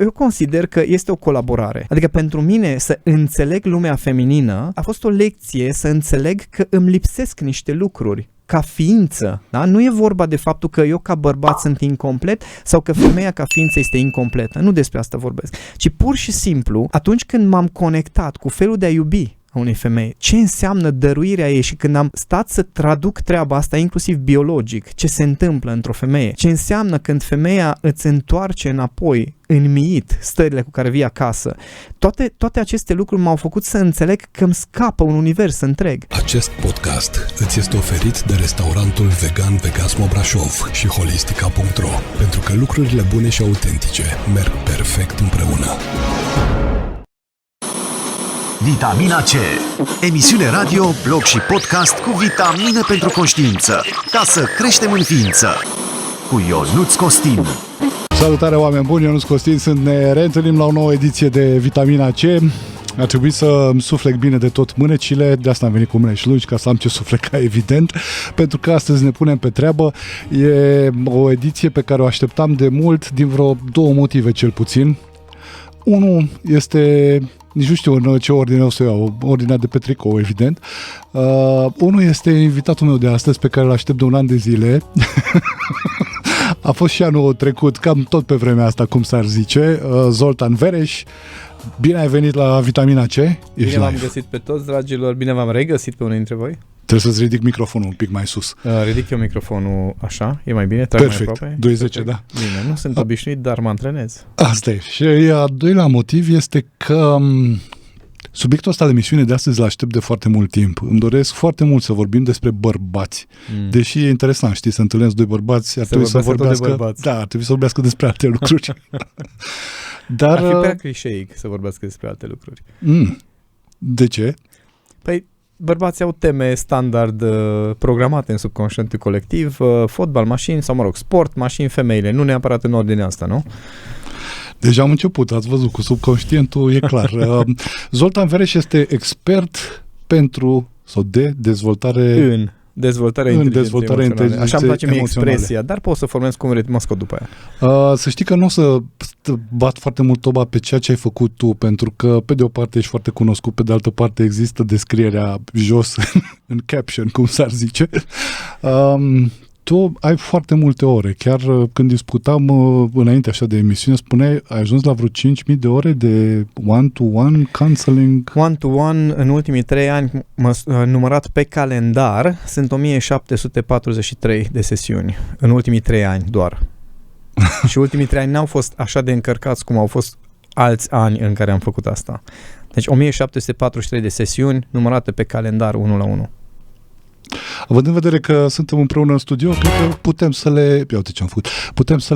Eu consider că este o colaborare. Adică pentru mine să înțeleg lumea feminină a fost o lecție să înțeleg că îmi lipsesc niște lucruri ca ființă, da? Nu e vorba de faptul că eu ca bărbat sunt incomplet sau că femeia ca ființă este incompletă. Nu despre asta vorbesc. Ci pur și simplu, atunci când m-am conectat cu felul de a iubi a unei femei, ce înseamnă dăruirea ei și când am stat să traduc treaba asta inclusiv biologic, ce se întâmplă într-o femeie, ce înseamnă când femeia îți întoarce înapoi înmiit stările cu care vii acasă, toate aceste lucruri m-au făcut să înțeleg că îmi scapă un univers întreg. Acest podcast îți este oferit de restaurantul vegan Vegasmo Brașov și holistica.ro, pentru că lucrurile bune și autentice merg perfect împreună. Vitamina C. Emisiune radio, blog și podcast cu vitamine pentru conștiință. Ca să creștem în ființă. Cu Ionuț Costin. Salutare, oameni buni, Ionuț Costin sunt. Ne reîntâlnim la o nouă ediție de Vitamina C. Ar trebui să îmi suflec bine de tot mânecile, de asta am venit cu mâneci lungi, ca să am ce sufleca, evident, pentru că astăzi ne punem pe treabă. E o ediție pe care o așteptam de mult, din vreo două motive cel puțin. Unul este... Nici nu știu în ce ordine o să iau, ordinea de pe tricou, evident. Unul este invitatul meu de astăzi, pe care îl aștept de un an de zile. A fost și anul trecut, cam tot pe vremea asta, cum s-ar zice. Zoltan Vereș, bine ai venit la Vitamina C. Bine v-am găsit pe toți, dragilor, bine v-am regăsit pe unul dintre voi. Trebuie să-ți ridic microfonul un pic mai sus. Ridic eu microfonul așa, e mai bine? Trag perfect, mai aproape? 210, da. Bine, nu sunt obișnuit, dar mă antrenez. Asta e. Și a doilea motiv este că subiectul ăsta de emisiune de astăzi îl aștept de foarte mult timp. Îmi doresc foarte mult să vorbim despre bărbați. Deși e interesant, știi, să întâlnesc doi bărbați, ar trebui să vorbească, da, ar trebui să vorbească despre alte lucruri. Dar ar fi prea clișeic să vorbească despre alte lucruri. De ce? Păi, bărbații au teme standard programate în subconștientul colectiv, fotbal, mașini sau, mă rog, sport, mașini, femeile, nu neapărat în ordinea asta, nu? Deja am început, ați văzut, cu subconștientul, e clar. Zoltan Vereș este expert pentru sau de dezvoltare... În dezvoltarea inteligenței emoționale. Așa îmi place mie expresia, dar pot să formez cum mă scot după aia. Să știi că nu o să bat foarte mult toba pe ceea ce ai făcut tu, pentru că pe de o parte ești foarte cunoscut, pe de altă parte există descrierea jos în caption, cum s-ar zice. Tu ai foarte multe ore. Chiar când discutam înainte așa de emisiune, spuneai, ai ajuns la vreo 5.000 de ore de one-to-one counseling? One-to-one în ultimii 3 ani, numărat pe calendar, sunt 1743 de sesiuni. În ultimii 3 ani doar. Și ultimii 3 ani n-au fost așa de încărcați cum au fost alți ani în care am făcut asta. Deci 1743 de sesiuni numărate pe calendar 1 la 1. Având în vedere că suntem împreună în studio, cred că putem să le... Ia uite ce am făcut. Putem să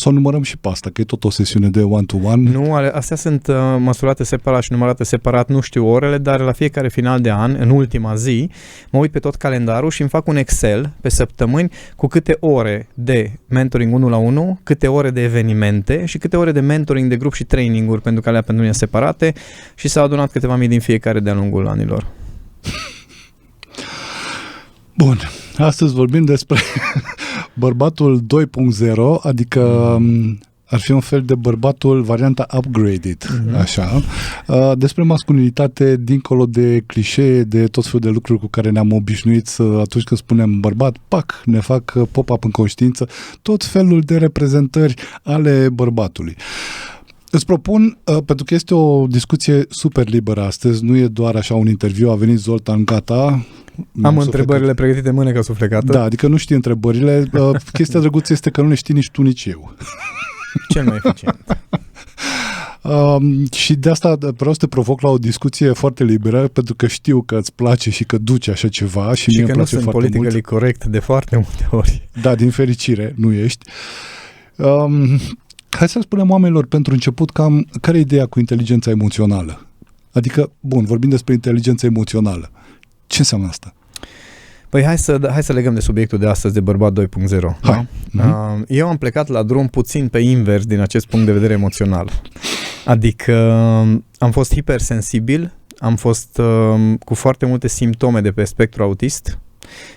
o numărăm și pe asta, că e tot o sesiune de one-to-one. Nu, astea sunt măsurate separat și numărate separat, nu știu orele, dar la fiecare final de an, în ultima zi, mă uit pe tot calendarul și îmi fac un Excel pe săptămâni cu câte ore de mentoring 1 la 1, câte ore de evenimente și câte ore de mentoring de grup și training-uri, pentru că alea pentru mine separate, și s-au adunat câteva mii din fiecare de-a lungul anilor. Bun, astăzi vorbim despre bărbatul 2.0, adică ar fi un fel de bărbatul varianta upgraded, așa, despre masculinitate dincolo de clișee, de tot felul de lucruri cu care ne-am obișnuit atunci când spunem bărbat, pac, ne fac pop-up în conștiință, tot felul de reprezentări ale bărbatului. Îți propun, pentru că este o discuție super liberă astăzi, nu e doar așa un interviu, a venit Zoltan, gata. Am întrebările pregătite mânecă suflecată. Da, adică nu știi întrebările. Chestia drăguță este că nu le știi nici tu, nici eu. Cel mai eficient. Și de asta vreau să te provoc la o discuție foarte liberă, pentru că știu că îți place și că duci așa ceva. Și mie că îmi nu place sunt politically corect de foarte multe ori. Da, din fericire, nu ești. Hai să spunem oamenilor pentru început care e ideea cu inteligența emoțională. Adică, bun, vorbim despre inteligența emoțională. Ce înseamnă asta? Păi hai să legăm de subiectul de astăzi, de bărbat 2.0. Da? Eu am plecat la drum puțin pe invers din acest punct de vedere emoțional. Adică am fost hipersensibil, am fost cu foarte multe simptome de pe spectru autist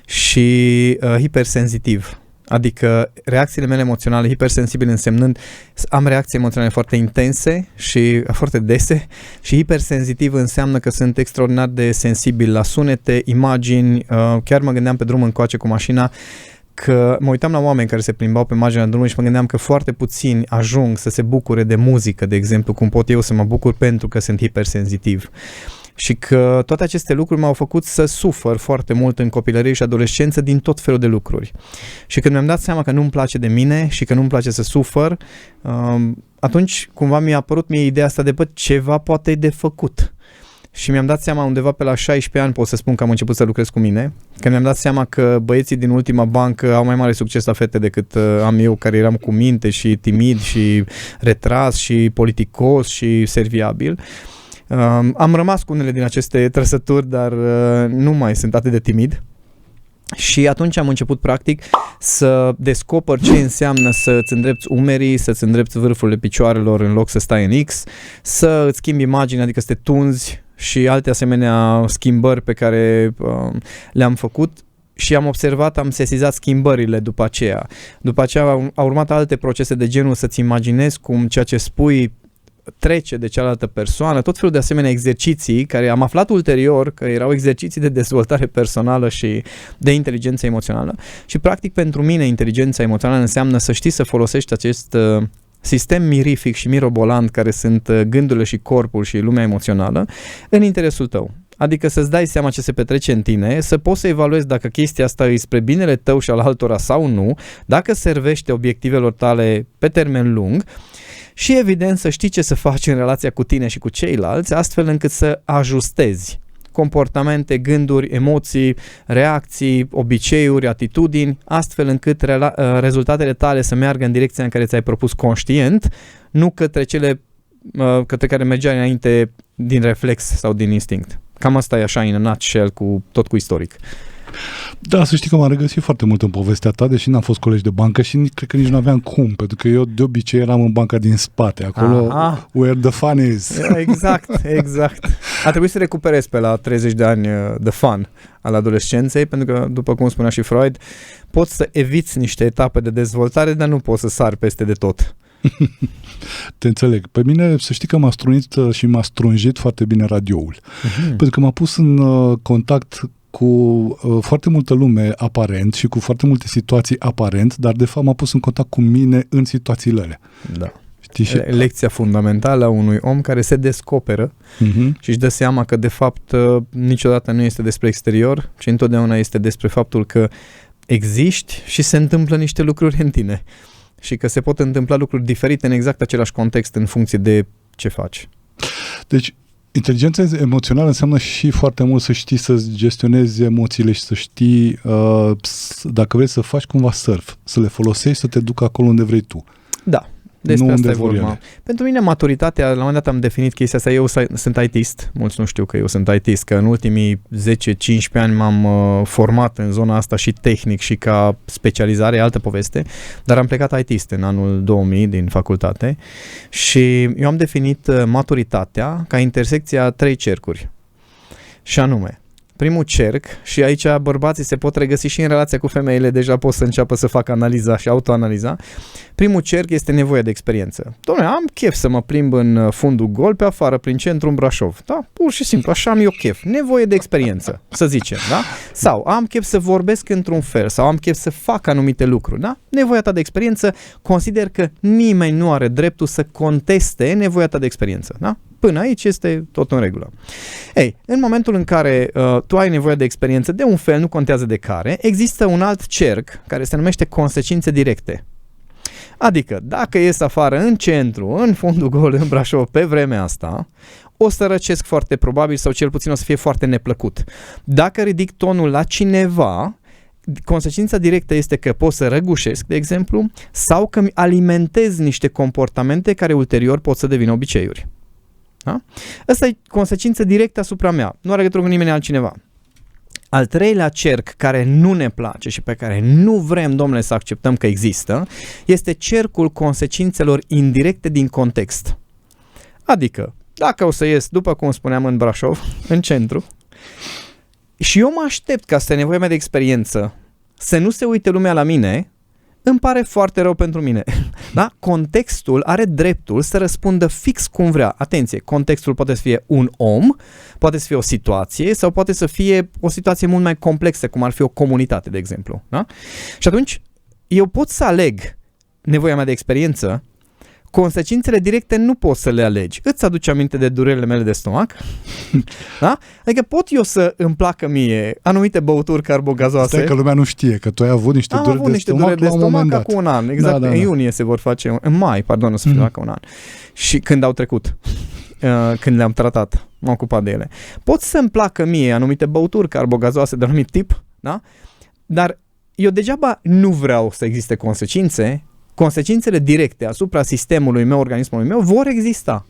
și hipersenzitiv. Adică reacțiile mele emoționale, hipersensibil însemnând am reacții emoționale foarte intense și foarte dese, și hipersensitiv înseamnă că sunt extraordinar de sensibil la sunete, imagini. Chiar mă gândeam pe drum încoace cu mașina că mă uitam la oameni care se plimbau pe marginea drumului și mă gândeam că foarte puțini ajung să se bucure de muzică, de exemplu, cum pot eu să mă bucur pentru că sunt hipersensitiv. Și că toate aceste lucruri m-au făcut să sufăr foarte mult în copilărie și adolescență din tot felul de lucruri. Și când mi-am dat seama că nu-mi place de mine și că nu-mi place să sufăr, atunci cumva mi-a apărut mie ideea asta de ceva poate e de făcut. Și mi-am dat seama undeva pe la 16 ani, pot să spun că am început să lucrez cu mine, că mi-am dat seama că băieții din ultima bancă au mai mare succes la fete decât am eu, care eram cu minte și timid și retras și politicos și serviabil. Am rămas cu unele din aceste trăsături, dar nu mai sunt atât de timid. Și atunci am început practic să descoper ce înseamnă să-ți îndrepți umerii, să-ți îndrepți vârfurile picioarelor în loc să stai în X, să îți schimbi imaginea, adică să te tunzi și alte asemenea schimbări pe care le-am făcut. Și am observat, am sesizat schimbările după aceea. După aceea au urmat alte procese de genul să-ți imaginezi cum ceea ce spui trece de cealaltă persoană, tot felul de asemenea exerciții care am aflat ulterior că erau exerciții de dezvoltare personală și de inteligență emoțională. Și practic pentru mine inteligența emoțională înseamnă să știi să folosești acest sistem mirific și mirobolant care sunt gândurile și corpul și lumea emoțională în interesul tău. Adică să-ți dai seama ce se petrece în tine, să poți să evaluezi dacă chestia asta e spre binele tău și al altora sau nu, dacă servește obiectivelor tale pe termen lung și evident să știi ce să faci în relația cu tine și cu ceilalți, astfel încât să ajustezi comportamente, gânduri, emoții, reacții, obiceiuri, atitudini, astfel încât rezultatele tale să meargă în direcția în care ți-ai propus conștient, nu către cele către care mergeai înainte din reflex sau din instinct. Cam asta e așa in a nutshell cu istoric. Da, să știi că m-am regăsit foarte mult în povestea ta, deși n-am fost colegi de bancă și cred că nici nu aveam cum, pentru că eu de obicei eram în banca din spate, acolo where the fun is. Exact. A trebuit să recuperez pe la 30 de ani the fun al adolescenței, pentru că, după cum spunea și Freud, poți să eviți niște etape de dezvoltare, dar nu poți să sari peste de tot. Te înțeleg. Pe mine, să știi că m-a strunit și m-a strunjit foarte bine radioul. Pentru că m-a pus în contact cu foarte multă lume aparent și cu foarte multe situații aparent, dar de fapt m-a pus în contact cu mine în situațiile alea. Da. Știi? Lecția fundamentală a unui om care se descoperă și își dă seama că de fapt niciodată nu este despre exterior, ci întotdeauna este despre faptul că existi și se întâmplă niște lucruri în tine. Și că se pot întâmpla lucruri diferite în exact același context în funcție de ce faci. Deci, inteligența emoțională înseamnă și foarte mult să știi să gestionezi emoțiile și să știi, dacă vrei să faci cumva surf, să le folosești, să te ducă acolo unde vrei tu. Da. Despre asta e vorba. Pentru mine maturitatea, la un moment dat am definit chestia asta, eu sunt IT-ist, mulți nu știu că eu sunt IT-ist, că în ultimii 10-15 ani m-am format în zona asta și tehnic și ca specializare, altă poveste, dar am plecat IT-ist în anul 2000 din facultate și eu am definit maturitatea ca intersecția a 3 cercuri. Și anume, primul cerc, și aici bărbații se pot regăsi și în relația cu femeile, deja pot să înceapă să facă analiza și autoanaliza. Primul cerc este nevoia de experiență. Doamne, am chef să mă plimb în fundul gol pe afară, prin centru, în Brașov. Da? Pur și simplu, așa am eu chef. Nevoie de experiență, să zicem. Da? Sau am chef să vorbesc într-un fel, sau am chef să fac anumite lucruri. Da? Nevoia ta de experiență, consider că nimeni nu are dreptul să conteste nevoia ta de experiență. Da? Până aici este tot în regulă. Ei, în momentul în care tu ai nevoie de experiență de un fel, nu contează de care, există un alt cerc care se numește consecințe directe. Adică, dacă ies afară în centru, în fundul gol, în Brașov, pe vremea asta, o să răcesc foarte probabil sau cel puțin o să fie foarte neplăcut. Dacă ridic tonul la cineva, consecința directă este că pot să răgușesc, de exemplu, sau că îmi alimentez niște comportamente care ulterior pot să devină obiceiuri. Da? Asta e consecință directă asupra mea, nu are legătură cu nimeni altcineva. Al treilea cerc care nu ne place și pe care nu vrem, domnule, să acceptăm că există, este cercul consecințelor indirecte din context. Adică, dacă o să ies, după cum spuneam, în Brașov, în centru, și eu mă aștept ca să ai nevoie mea de experiență, să nu se uite lumea la mine, îmi pare foarte rău pentru mine. Da? Contextul are dreptul să răspundă fix cum vrea. Atenție, contextul poate să fie un om, poate să fie o situație sau poate să fie o situație mult mai complexă, cum ar fi o comunitate, de exemplu. Da? Și atunci, eu pot să aleg nevoia mea de experiență, consecințele directe nu poți să le alegi. Îți aduce aminte de durerile mele de stomac? Da? Adică pot eu să îmi placă mie anumite băuturi carbogazoase. Stai că lumea nu știe, că tu ai avut niște dureri de stomac la un moment dat. Acum un an, exact, în iunie se vor face, în mai, pardon, o să fie un an. Și când au trecut, când le-am tratat, m-am ocupat de ele. Pot să-mi placă mie anumite băuturi carbogazoase de anumit tip, da? Dar eu degeaba nu vreau să existe consecințele directe asupra sistemului meu, organismului meu, vor exista.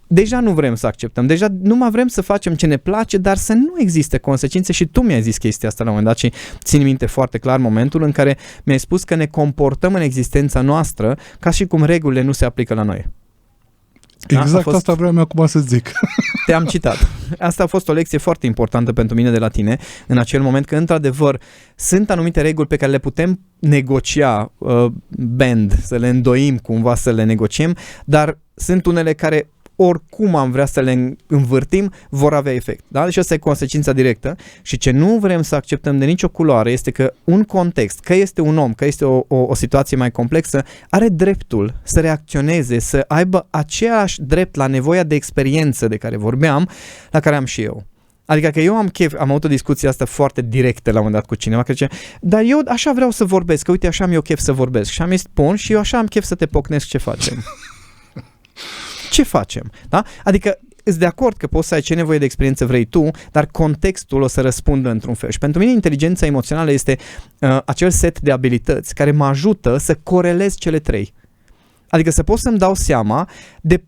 Deja nu vrem să acceptăm, deja nu mai vrem să facem ce ne place, dar să nu existe consecințe și tu mi-ai zis chestia asta la un moment dat și țin minte foarte clar momentul în care mi-ai spus că ne comportăm în existența noastră ca și cum regulile nu se aplică la noi. Exact asta vreau acum să zic. Te-am citat. Asta a fost o lecție foarte importantă pentru mine de la tine, în acel moment că, într-adevăr, sunt anumite reguli pe care le putem negocia, să le îndoim cumva, să le negociem, dar sunt unele care oricum am vrea să le învârtim, vor avea efect. Da? Deci asta e consecința directă și ce nu vrem să acceptăm de nicio culoare este că un context, că este un om, că este o situație mai complexă, are dreptul să reacționeze, să aibă aceeași drept la nevoia de experiență de care vorbeam, la care am și eu. Adică că eu am avut o discuție asta foarte directă la un moment dat cu cineva, că zice, dar eu așa vreau să vorbesc, că uite așa am eu chef să vorbesc și am zis, spun și eu așa am chef să te pocnesc, ce facem? Ce facem? Da? Adică îți de acord că poți să ai ce nevoie de experiență vrei tu, dar contextul o să răspundă într-un fel. Și pentru mine inteligența emoțională este acel set de abilități care mă ajută să corelez cele trei. Adică să pot să-mi dau seama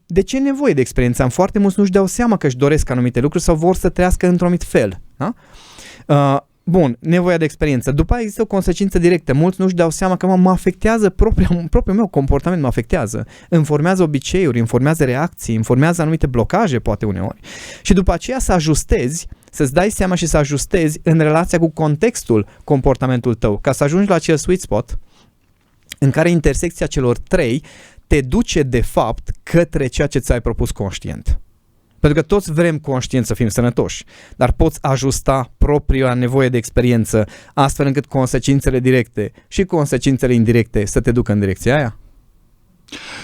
de ce nevoie de experiență am. Foarte mulți nu-și dau seama că își doresc anumite lucruri sau vor să trăiască într-un anumit fel. Da? Bun, nevoia de experiență. După aia există o consecință directă. Mulți nu-și dau seama că mă afectează propriul meu comportament, mă afectează. Îmi formează obiceiuri, îmi formează reacții, îmi formează anumite blocaje, poate uneori. Și după aceea să ajustezi, să-ți dai seama și să ajustezi în relația cu contextul comportamentul tău, ca să ajungi la acel sweet spot în care intersecția celor trei te duce de fapt către ceea ce ți-ai propus conștient. Pentru că toți vrem conștient să fim sănătoși, dar poți ajusta propria nevoie de experiență astfel încât consecințele directe și consecințele indirecte să te ducă în direcția aia?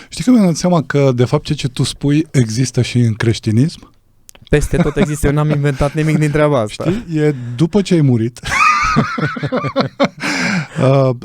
Știi că mi-am dat seama că de fapt ce tu spui există și în creștinism? Peste tot există, eu n-am inventat nimic din treaba asta. Știi? E după ce ai murit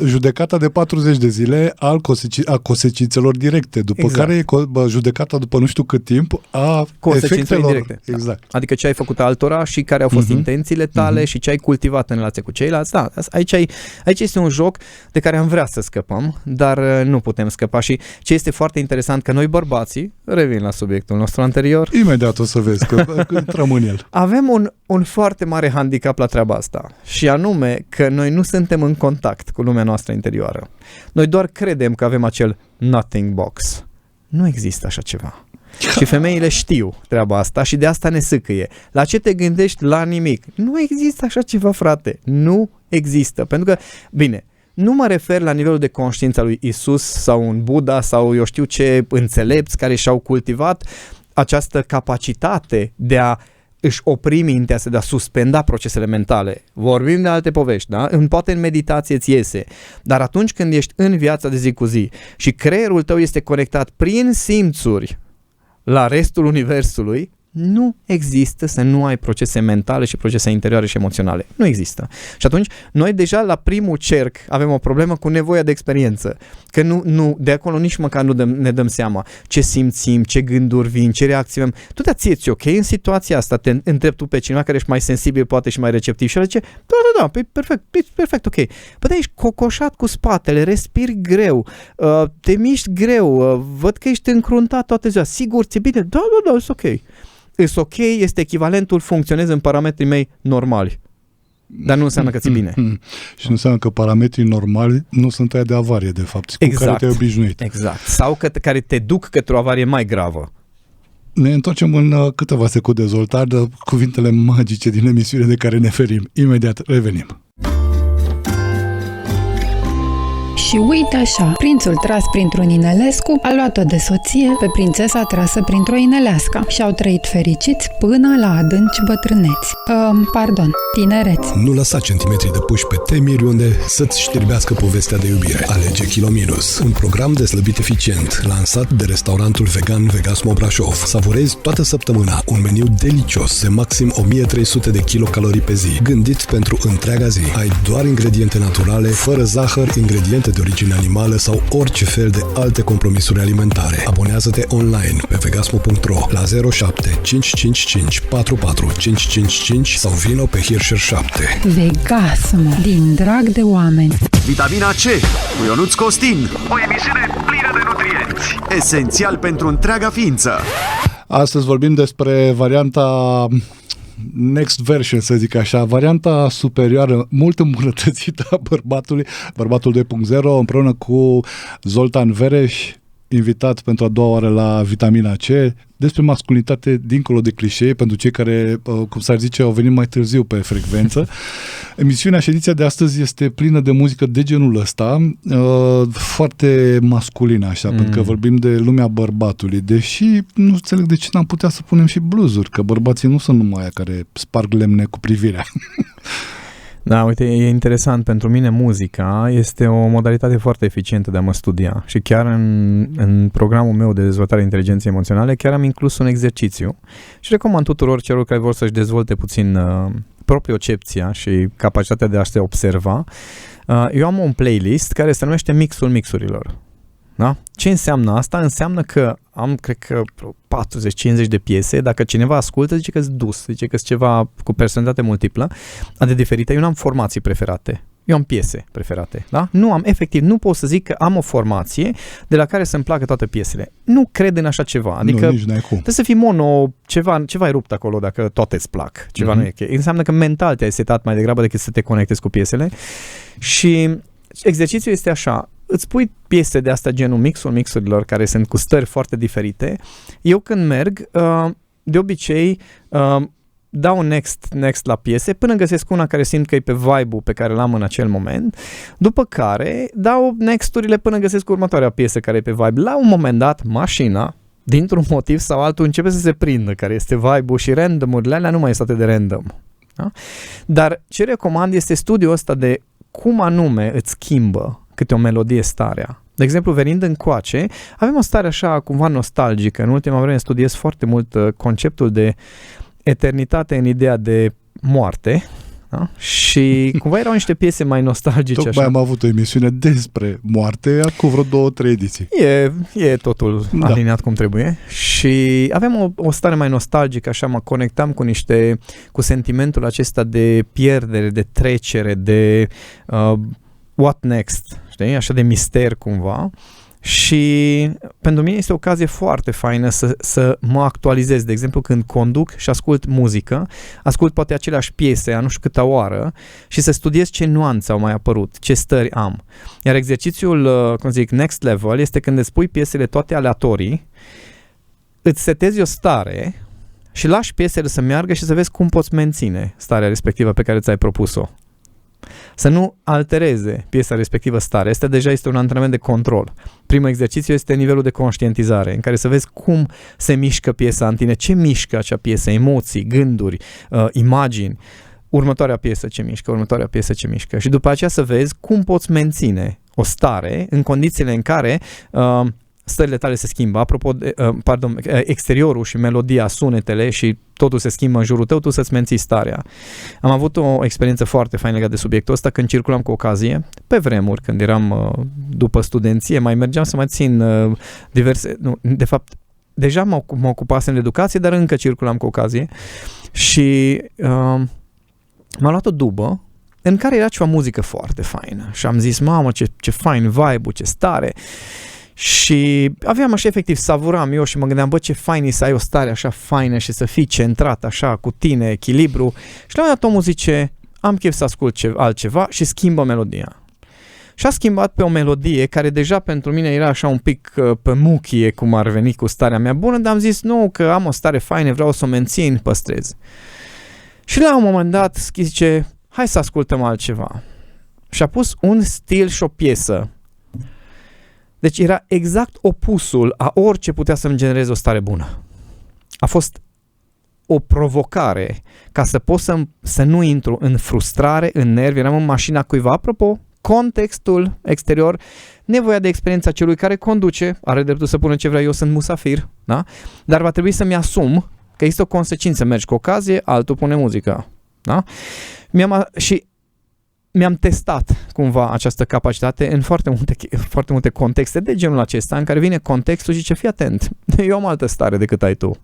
judecata de 40 de zile a consecințelor directe, după care e judecata după nu știu cât timp a consecințelor indirecte. Exact. Adică ce ai făcut altora și care au fost intențiile tale și ce ai cultivat în relație cu ceilalți. Da, aici este un joc de care am vrea să scăpăm, dar nu putem scăpa. Și ce este foarte interesant, că noi bărbații, revin la subiectul nostru anterior, imediat o să vezi că intrăm în el. Avem un foarte mare handicap la treaba asta și anume că noi nu suntem în contact cu lumea noastră interioară. Noi doar credem că avem acel nothing box. Nu există așa ceva. Și femeile știu treaba asta și de asta ne sâcâie. La ce te gândești? La nimic. Nu există așa ceva, frate. Nu există. Pentru că, bine, nu mă refer la nivelul de conștiință al lui Isus sau un Buddha sau eu știu ce înțelepți care și-au cultivat această capacitate de a își opri mintea, de a suspenda procesele mentale. Vorbim de alte povești, da? Poate în meditație îți iese, dar atunci când ești în viața de zi cu zi și creierul tău este conectat prin simțuri la restul universului, nu există să nu ai procese mentale și procese interioare și emoționale. Nu există. Și atunci, noi deja la primul cerc avem o problemă cu nevoia de experiență. Că nu de acolo nici măcar nu ne dăm seama ce simțim, ce gânduri vin, ce reacții avem. Tu ți-e ok în situația asta? Te întrebi tu pe cineva care ești mai sensibil, poate și mai receptiv și el zice, da, perfect, ok. Păi ești cocoșat cu spatele, respiri greu, te miști greu, văd că ești încruntat toată ziua. Sigur, ți-e bine? Da, e ok. Îs ok, este echivalentul, funcționez în parametrii mei normali. Dar nu înseamnă că ți-e bine. Și nu înseamnă că parametrii normali nu sunt aia de avarie, de fapt, cu care te-ai obișnuit. Exact. Sau care te duc către o avarie mai gravă. Ne întoarcem în câteva secunde, Zoltar, de cuvintele magice din emisiune de care ne ferim. Imediat revenim. Și uite așa, prințul tras printr-un inelescu a luat-o de soție pe prințesa trasă printr-o inelească și au trăit fericiți până la adânci bătrâneți. Tinereți. Nu lăsa centimetri de puși pe temiri unde să-ți știrbească povestea de iubire. Alege Kilominus, un program de slăbit eficient, lansat de restaurantul vegan Vegasmo Brașov. Savurezi toată săptămâna un meniu delicios de maxim 1300 de kilocalorii pe zi, gândit pentru întreaga zi. Ai doar ingrediente naturale, fără zahăr, ingrediente de origine animală sau orice fel de alte compromisuri alimentare. Abonează-te online pe vegasmo.ro la 07 555 44 555 sau vino pe Hirscher 7. Vegasmo, din drag de oameni. Vitamina C cu Ionuț Costin. O emisiune plină de nutrienți. Esențial pentru întreaga ființă. Astăzi vorbim despre varianta next version, să zic așa, varianta superioară, mult îmbunătățită a bărbatul 2.0, împreună cu Zoltan Vereș, invitat pentru a doua oară la Vitamina C, despre masculinitate dincolo de clișee, pentru cei care, cum s-ar zice, au venit mai târziu pe frecvență. Emisiunea și ediția de astăzi este plină de muzică de genul ăsta, foarte masculină, așa, pentru că vorbim de lumea bărbatului, deși nu înțeleg de ce n-am putea să punem și bluzuri, că bărbații nu sunt numai aia care sparg lemne cu privirea. Da, uite, e interesant. Pentru mine muzica este o modalitate foarte eficientă de a mă studia și chiar în programul meu de dezvoltare inteligenței emoționale chiar am inclus un exercițiu și recomand tuturor celor care vor să-și dezvolte puțin propriocepția și capacitatea de a se observa. Eu am un playlist care se numește Mixul Mixurilor. Da? Ce înseamnă asta? Înseamnă că am, cred că, 40-50 de piese. Dacă cineva ascultă, zice că-s dus, zice că-s ceva cu personalitate multiplă, de diferite. Eu nu am formații preferate. Eu am piese preferate. Da? Nu pot să zic că am o formație de la care să-mi placă toate piesele. Nu cred în așa ceva. Adică trebuie să fii mono, ceva e rupt acolo dacă toate îți plac. Ceva nu e ok. Înseamnă că mental te-ai setat mai degrabă decât să te conectezi cu piesele. Și exercițiul este așa. Îți pui piese de asta genul Mixul Mixurilor care sunt cu stări foarte diferite. Eu când merg, de obicei dau next la piese până găsesc una care simt că e pe vibe-ul pe care l-am în acel moment, după care dau next-urile până găsesc următoarea piesă care e pe vibe. La un moment dat, mașina, dintr-un motiv sau altul, începe să se prindă care este vibe-ul și random-urile alea nu mai este atât de random. Da? Dar ce recomand este studiul ăsta de cum anume îți schimbă câte o melodie starea. De exemplu, venind încoace, avem o stare așa cumva nostalgică. În ultima vreme studiez foarte mult conceptul de eternitate în ideea de moarte, da? Și cumva erau niște piese mai nostalgice. Tocmai am avut o emisiune despre moarte cu vreo 2-3 ediții. E totul aliniat cum trebuie. Și avem o stare mai nostalgică, așa mă conectam cu sentimentul acesta de pierdere, de trecere, de what next, știi? Așa de mister cumva. Și pentru mine este o ocazie foarte faină să mă actualizez. De exemplu, când conduc și ascult muzică, ascult poate aceleași piese a nu știu câta oară și să studiez ce nuanțe au mai apărut, ce stări am. Iar exercițiul, next level, este când îți pui piesele toate aleatorii, îți setezi o stare și lași piesele să meargă și să vezi cum poți menține starea respectivă pe care ți-ai propus-o. Să nu altereze piesa respectivă stare. Asta deja este un antrenament de control. Primul exercițiu este nivelul de conștientizare, în care să vezi cum se mișcă piesa în tine, ce mișcă acea piesă, emoții, gânduri, imagini. Următoarea piesă ce mișcă. Și după aceea să vezi cum poți menține o stare în condițiile în care stările tale se schimbă. Apropo de, exteriorul și melodia, sunetele și totul se schimbă în jurul tău, tu să-ți menții starea. Am avut o experiență foarte faină legată de subiectul ăsta când circulam cu ocazie, pe vremuri, când eram după studenție, mai mergeam să mai țin de fapt, deja mă ocupasem de educație, dar încă circulam cu ocazie și m-a luat o dubă în care era ceva muzică foarte faină și am zis, mamă, ce fain vibe-ul, ce stare. Și aveam așa efectiv, savuram eu și mă gândeam, bă, ce fain e să ai o stare așa faină și să fii centrat așa cu tine, echilibru. Și la un dat omul zice, am chef să ascult altceva și schimbă melodia. Și a schimbat pe o melodie care deja pentru mine era așa un pic pe muchie, cum ar veni cu starea mea bună, dar am zis, nu, că am o stare faină, vreau să o mențin, păstrez. Și la un moment dat zice, hai să ascultăm altceva. Și a pus un stil și o piesă Deci era exact opusul a orice putea să-mi genereze o stare bună. A fost o provocare ca să pot să nu intru în frustrare, în nervi. Eram în mașina cuiva. Apropo, contextul exterior, nevoia de experiența celui care conduce, are dreptul să pună ce vrea, eu sunt musafir, da? Dar va trebui să-mi asum că există o consecință. Mergi cu ocazie, altul pune muzică. Da? Mi-am testat cumva această capacitate în foarte multe contexte de genul acesta, în care vine contextul și zice, fii atent, eu am altă stare decât ai tu.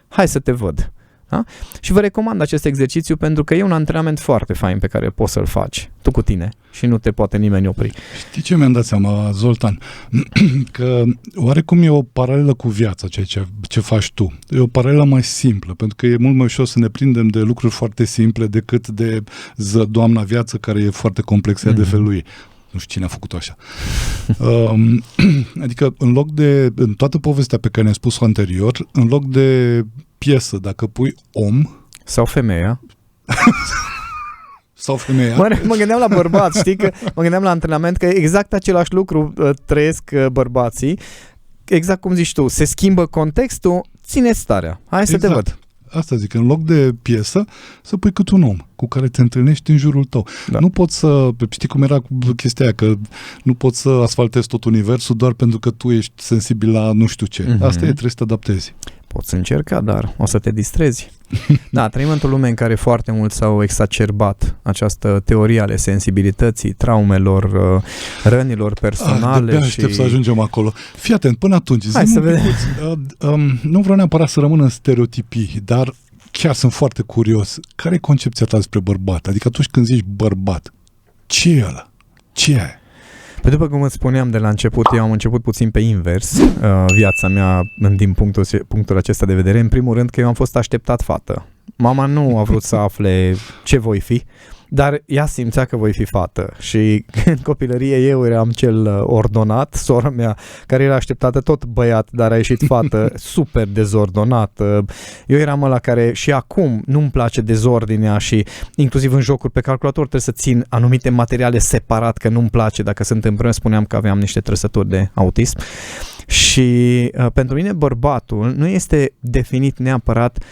Hai să te văd. Da? Și vă recomand acest exercițiu pentru că e un antrenament foarte fain pe care poți să-l faci tu cu tine și nu te poate nimeni opri. Știi ce mi-am dat seama, Zoltan? Că oarecum e o paralelă cu viața, ce faci tu. E o paralelă mai simplă, pentru că e mult mai ușor să ne prindem de lucruri foarte simple decât de doamna viață care e foarte complexă de felul ei. Nu știu cine a făcut-o așa. Adică în toată povestea pe care ne-ai spus-o anterior, în loc de piesă, dacă pui om sau femeia sau femeia. Mă gândeam la bărbați, știi, că mă gândeam la antrenament, că exact același lucru trăiesc bărbații, exact cum zici tu, se schimbă contextul, ține starea. Hai să te văd. Asta zic, în loc de piesă, să pui cât un om cu care te întâlnești în jurul tău. Da. Nu poți să, știi cum era chestia aia, că nu poți să asfaltezi tot universul doar pentru că tu ești sensibil la nu știu ce. Asta e, trebuie să te adaptezi. Poți încerca, dar o să te distrezi. Da, trăim într-o lume în care foarte mulți s-au exacerbat această teorie ale sensibilității, traumelor, rănilor personale. Aștept să ajungem acolo. Fii atent, până atunci. Hai să vedem. Nu vreau neapărat să rămân în stereotipii, dar chiar sunt foarte curios. Care e concepția ta despre bărbat? Adică atunci când zici bărbat, ce e ăla? Ce e? Păi după cum îți spuneam de la început, eu am început puțin pe invers viața mea din punctul acesta de vedere. În primul rând că eu am fost așteptat fată. Mama nu a vrut să afle ce voi fi, dar ea simțea că voi fi fată și în copilărie eu eram cel ordonat, sora mea care era așteptată tot băiat, dar a ieșit fată, super dezordonată. Eu eram ăla care și acum nu-mi place dezordinea și inclusiv în jocuri pe calculator trebuie să țin anumite materiale separat, că nu-mi place dacă sunt împreună. Spuneam că aveam niște trăsături de autism și pentru mine bărbatul nu este definit neapărat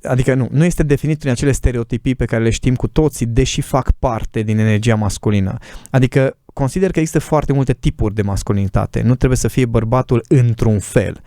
adică nu este definit prin acele stereotipii pe care le știm cu toții, deși fac parte din energia masculină. Adică consider că există foarte multe tipuri de masculinitate. Nu trebuie să fie bărbatul într-un fel.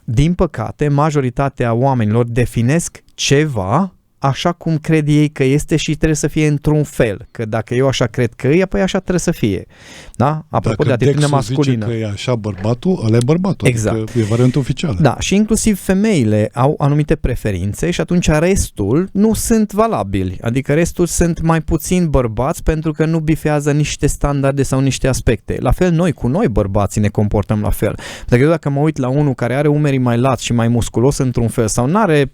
Din păcate, majoritatea oamenilor definesc ceva așa cum cred ei că este și trebuie să fie într-un fel. Că dacă eu așa cred că e, apoi așa trebuie să fie. Da? Apropo de atitudine masculină. Zice că e așa bărbatul, ăla e bărbatul. Exact. Adică e variantul oficială. Da, și inclusiv femeile au anumite preferințe și atunci restul nu sunt valabili. Adică restul sunt mai puțin bărbați pentru că nu bifează niște standarde sau niște aspecte. La fel cu noi bărbații ne comportăm la fel. Dacă mă uit la unul care are umerii mai lați și mai musculos într-un fel sau n-are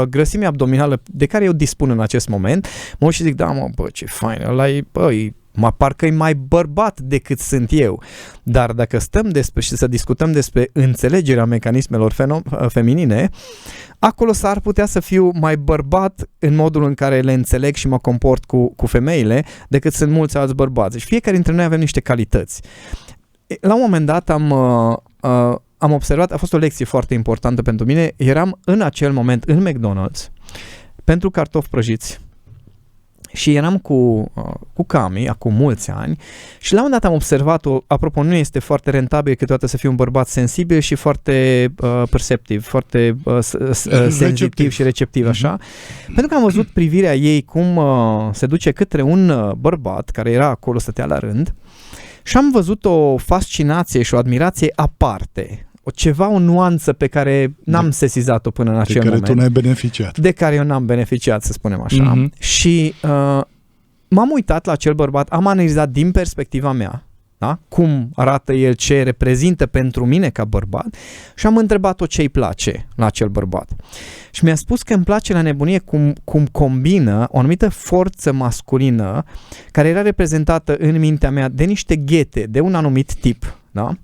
grăsimea abdominală de care eu dispun în acest moment, mă uit și zic, ce fain, ăla e, parcă e mai bărbat decât sunt eu. Dar dacă stăm și să discutăm despre înțelegerea mecanismelor feminine, acolo s-ar putea să fiu mai bărbat în modul în care le înțeleg și mă comport cu femeile decât sunt mulți alți bărbați. Deci fiecare dintre noi avem niște calități. La un moment dat am observat, a fost o lecție foarte importantă pentru mine, eram în acel moment în McDonald's pentru cartofi prăjiți și eram cu Cami, acum mulți ani, și la un moment dat am observat-o, apropo, nu este foarte rentabil câteodată să fii un bărbat sensibil și foarte perceptiv, foarte senzitiv și receptiv, așa, pentru că am văzut privirea ei cum se duce către un bărbat care era acolo, stătea la rând, și am văzut o fascinație și o admirație aparte, o nuanță pe care n-am sesizat-o până în acel moment. De care tu n-ai beneficiat. De care eu n-am beneficiat, să spunem așa. Și m-am uitat la acel bărbat, am analizat din perspectiva mea, da? Cum arată el, ce reprezintă pentru mine ca bărbat și am întrebat-o ce îi place la acel bărbat. Și mi-a spus că îmi place la nebunie cum combină o anumită forță masculină care era reprezentată în mintea mea de niște ghete de un anumit tip, da?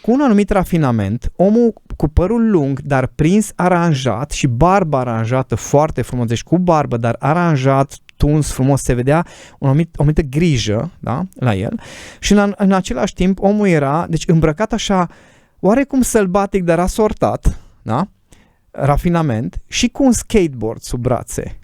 Cu un anumit rafinament, omul cu părul lung, dar prins aranjat și barba aranjată foarte frumos, deci cu barbă, dar aranjat tuns frumos, se vedea o anumită grijă, da, la el și în același timp omul era, deci îmbrăcat așa oarecum sălbatic, dar asortat, da? Rafinament și cu un skateboard sub brațe.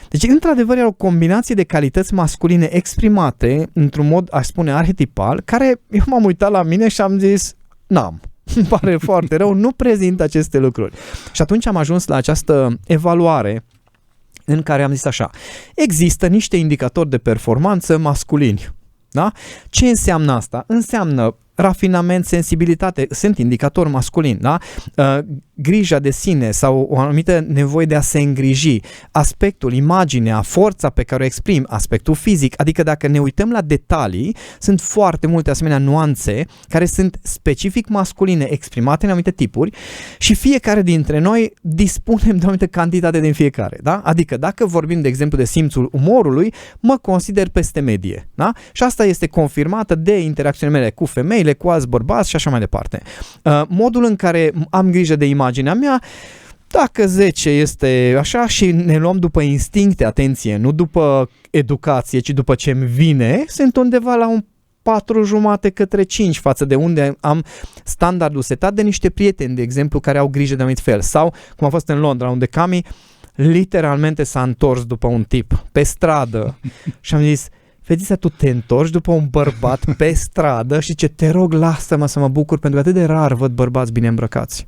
Deci, într-adevăr, era o combinație de calități masculine exprimate într-un mod, aș spune, arhetipal, care eu m-am uitat la mine și am zis, n-am. Îmi pare foarte rău, nu prezint aceste lucruri. Și atunci am ajuns la această evaluare în care am zis așa, există niște indicatori de performanță masculini. Da? Ce înseamnă asta? Înseamnă rafinament, sensibilitate, sunt indicatori masculini, da? Grija de sine sau o anumită nevoie de a se îngriji, aspectul, imaginea, forța pe care o exprim, aspectul fizic, adică dacă ne uităm la detalii, sunt foarte multe asemenea nuanțe care sunt specific masculine, exprimate în anumite tipuri și fiecare dintre noi dispunem de o anumită cantitate din fiecare, da? Adică dacă vorbim, de exemplu, de simțul umorului, mă consider peste medie, da? Și asta este confirmată de interacțiunile mele cu femei, cu alți bărbați și așa mai departe. Modul în care am grijă de imaginea mea, dacă 10 este așa și ne luăm după instincte, atenție, nu după educație, ci după ce-mi vine, sunt undeva la un 4,5 către 5 față de unde am standardul setat de niște prieteni, de exemplu, care au grijă de anumit fel. Sau, cum a fost în Londra, unde Cami literalmente s-a întors după un tip pe stradă și am zis, fetița, tu te întorci după un bărbat pe stradă și ce te rog, lasă-mă să mă bucur, pentru că atât de rar văd bărbați bine îmbrăcați.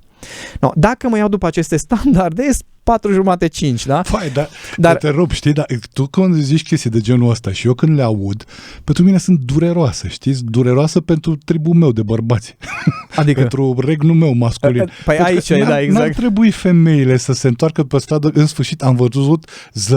No, dacă mă iau după aceste standarde, e 4,5, da? Fai, dar te rog, știi, dar tu când zici chestii de genul ăsta și eu când le aud, pentru mine sunt dureroase, știi? Dureroasă pentru tribul meu de bărbați. Adică? Pentru regnul meu masculin. Păi aici e, da, exact. N-ar trebui femeile să se întoarcă pe stradă, în sfârșit am văzut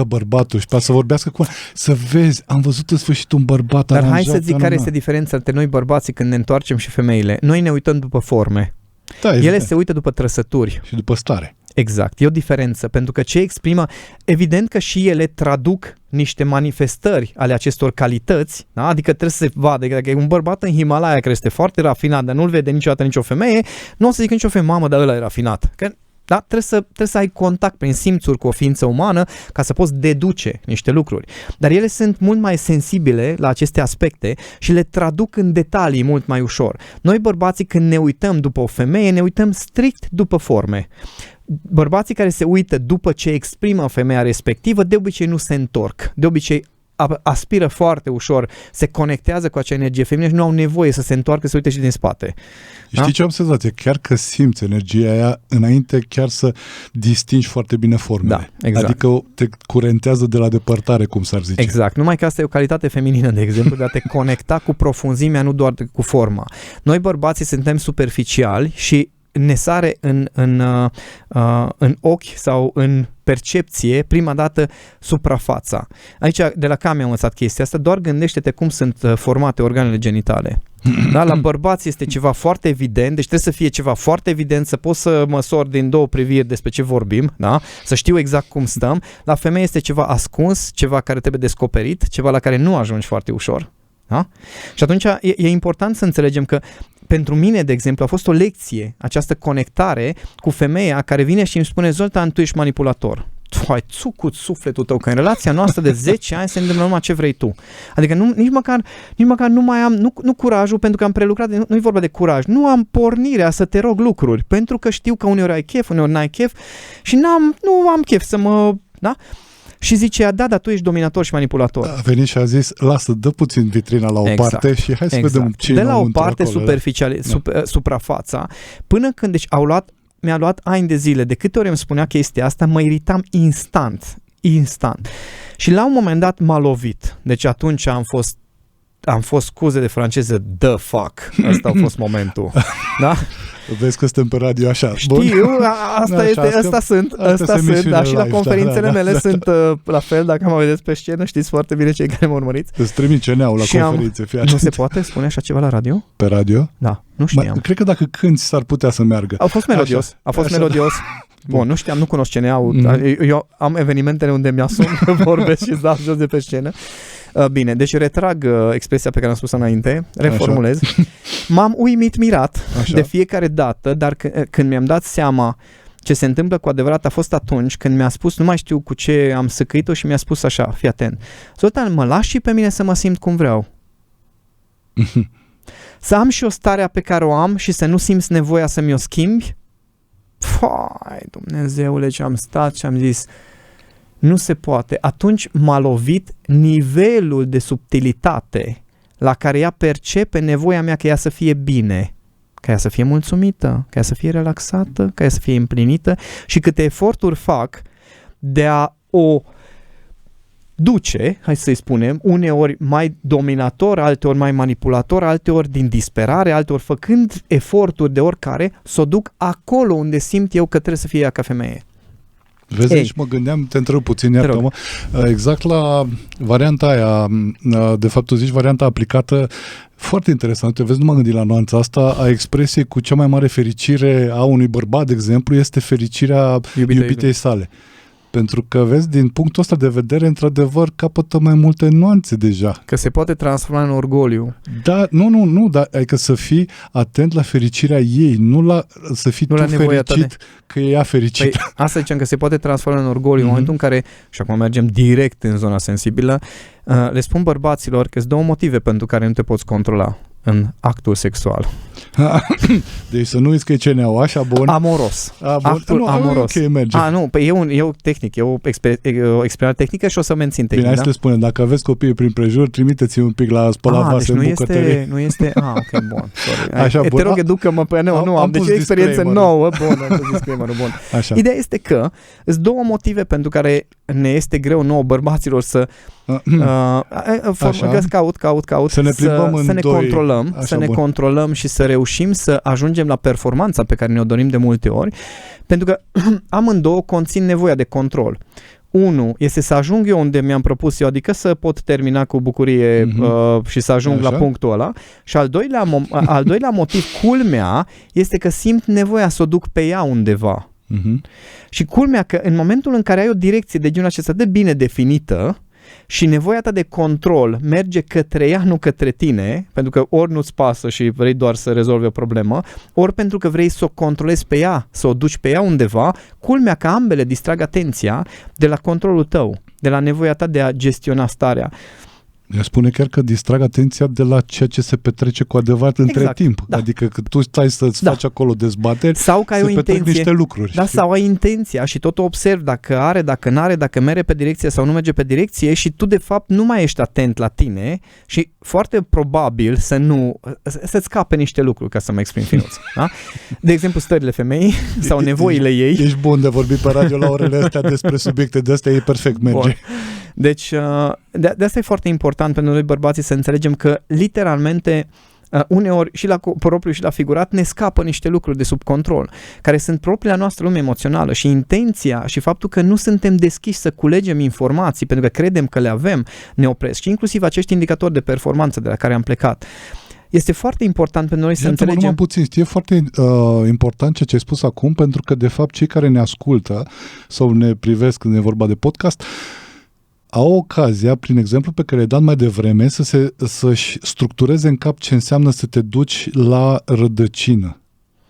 bărbatul și pe să vorbească cu să vezi, am văzut în sfârșit un bărbat. Dar hai să zic care este diferența între noi bărbații când ne întoarcem și femeile. Noi ne uităm după forme. Da, ele se uită după trăsături. Și după stare. Exact, e o diferență, pentru că ce exprimă, evident că și ele traduc niște manifestări ale acestor calități, da? Adică trebuie să se vadă, dacă e un bărbat în Himalaya care este foarte rafinat, dar nu-l vede niciodată nicio femeie, nu o să zic nicio femeie, mamă, dar ăla e rafinat. Că, da? Trebuie să ai contact prin simțuri cu o ființă umană ca să poți deduce niște lucruri. Dar ele sunt mult mai sensibile la aceste aspecte și le traduc în detalii mult mai ușor. Noi bărbații când ne uităm după o femeie, ne uităm strict după forme. Bărbații care se uită după ce exprimă femeia respectivă, de obicei nu se întorc. De obicei aspiră foarte ușor, se conectează cu acea energie feminină și nu au nevoie să se întoarcă, să uite și din spate. Știi da? ce am senzație? Chiar că simți energia aia înainte chiar să distingi foarte bine formele. Da, exact. Adică te curentează de la depărtare, cum s-ar zice. Exact. Numai că asta e o calitate feminină, de exemplu, de a te conecta cu profunzimea, nu doar cu forma. Noi bărbații suntem superficiali și ne sare în ochi sau în percepție prima dată suprafața. Aici de la Cami am învățat chestia asta, doar gândește-te cum sunt formate organele genitale. Da? La bărbați este ceva foarte evident, deci trebuie să fie ceva foarte evident, să poți să măsor din două priviri despre ce vorbim, da? Să știu exact cum stăm. La femeie este ceva ascuns, ceva care trebuie descoperit, ceva la care nu ajungi foarte ușor. Da? Și atunci e important să înțelegem că pentru mine, de exemplu, a fost o lecție această conectare cu femeia care vine și îmi spune: Zoltan, tu ești manipulator. Tu ai țucut sufletul tău, că în relația noastră de 10 ani se întâmplă numai ce vrei tu. Adică nici măcar nu mai am, nu curajul, pentru că am prelucrat, nu e vorba de curaj, nu am pornirea să te rog lucruri, pentru că știu că uneori ai chef, uneori n-ai chef și nu am chef să mă... Da? Și zice, da, dar tu ești dominator și manipulator. A venit și a zis, lasă, dă puțin vitrina la o parte și hai să vedem ce de la o parte superficial, suprafața, până când, deci mi-a luat ani de zile, de câte ori îmi spunea chestia asta, mă iritam instant. Și la un moment dat m-a lovit. Deci atunci am fost scuze de franceză, the fuck. Asta a fost momentul. Da? Vezi că suntem pe radio așa. Știu, asta sunt, dar și la conferințele mele sunt la fel, dacă mă vedeți pe scenă, știți foarte bine cei care mă urmăriți. Îți trimit CNA-ul la conferințe. Nu se poate spune așa ceva la radio? Pe radio? Da, nu știam. Cred că dacă cânti s-ar putea să meargă. A fost melodios. Bun, nu știam, nu cunosc CNA-ul. Eu am evenimentele unde mi-asum, vorbesc și dau jos de pe scenă. Bine, deci retrag expresia pe care am spus înainte, reformulez. M-am uimit mirat de fiecare dată, dar când mi-am dat seama ce se întâmplă cu adevărat a fost atunci când mi-a spus, nu mai știu cu ce am săcăit-o și mi-a spus așa, fii atent, Zoltan, mă lași și pe mine să mă simt cum vreau. Să am și o starea pe care o am și să nu simți nevoia să mi-o schimbi? Fai, Dumnezeule, ce am stat și am zis, nu se poate. Atunci m-a lovit nivelul de subtilitate la care ea percepe nevoia mea ca ea să fie bine, ca ea să fie mulțumită, ca ea să fie relaxată, ca ea să fie împlinită și câte eforturi fac de a o duce, hai să-i spunem, uneori mai dominator, alteori mai manipulator, alteori din disperare, alteori făcând eforturi de oricare, să o duc acolo unde simt eu că trebuie să fie ea ca femeie. Vezi, aici mă gândeam, te întreb puțin, iartă-mă, exact la varianta aia, de fapt tu zici varianta aplicată, foarte interesant, vezi, nu m-am gândit la nuanța asta, a expresiei cu cea mai mare fericire a unui bărbat, de exemplu, este fericirea iubitei sale. Pentru că, vezi, din punctul ăsta de vedere, într-adevăr, capătă mai multe nuanțe deja. Că se poate transforma în orgoliu. Da, nu, dar adică să fii atent la fericirea ei, să fii tu fericit că e ea fericită. Păi, asta ziceam, că se poate transforma în orgoliu. În momentul în care, și acum mergem direct în zona sensibilă, le spun bărbaților că sunt două motive pentru care nu te poți controla în actul sexual. Deci să nu uiți că e CNA-ul, așa, bun. Amoros. Actul amoros. Okay, merge. Nu, păi e o tehnică, e o exprimare tehnică și o să mențin tehnica. Bine, hai să le spunem, dacă aveți copii prin prejur, trimiteți-i un pic la spălat vase în bucătărie. Nu este, ok, bun, sorry. Așa, bun. Te rog, educă-mă, pe nu am, deci e experiență nouă, bun, am pus disclaimer-ul, bun. Așa. Ideea este că sunt două motive pentru care ne este greu nouă bărbaților să caut să ne plimbăm să ne controlăm, așa, să ne controlăm și să reușim să ajungem la performanța pe care ne-o dorim de multe ori, pentru că amândouă conțin nevoia de control. Unu este să ajung eu unde mi-am propus eu, adică să pot termina cu bucurie și să ajung la punctul ăla. Și al doilea motiv, culmea, este că simt nevoia să o duc pe ea undeva. Și culmea că în momentul în care ai o direcție de genul acesta de bine definită și nevoia ta de control merge către ea, nu către tine, pentru că ori nu-ți pasă și vrei doar să rezolvi o problemă, ori pentru că vrei să o controlezi pe ea, să o duci pe ea undeva, culmea că ambele distrag atenția de la controlul tău, de la nevoia ta de a gestiona starea. Eu spune chiar că distrag atenția de la ceea ce se petrece cu adevărat între timp. Da. Adică că tu stai să-ți faci acolo dezbateri, sau că ai o intenție, niște lucruri. Da, sau ai intenția și tot observi dacă are, dacă n-are, dacă merge pe direcție sau nu merge pe direcție și tu de fapt nu mai ești atent la tine și foarte probabil să-ți scape niște lucruri, ca să mă exprim finuț. Da? De exemplu, stările femeii sau nevoile ei. Ești bun de vorbit pe radio la orele astea despre subiecte de astea, e perfect, merge. Bun. Deci, de asta e foarte important pentru noi bărbații să înțelegem că literalmente uneori și la propriu și la figurat ne scapă niște lucruri de sub control, care sunt propria noastră lume emoțională și intenția și faptul că nu suntem deschiși să culegem informații pentru că credem că le avem, ne opresc. Și inclusiv acești indicatori de performanță de la care am plecat. Este foarte important pentru noi să înțelegem... E foarte important ce ai spus acum, pentru că de fapt cei care ne ascultă sau ne privesc când e vorba de podcast au ocazia, prin exemplu pe care le-ai dat mai devreme, să-și structureze în cap ce înseamnă să te duci la rădăcină.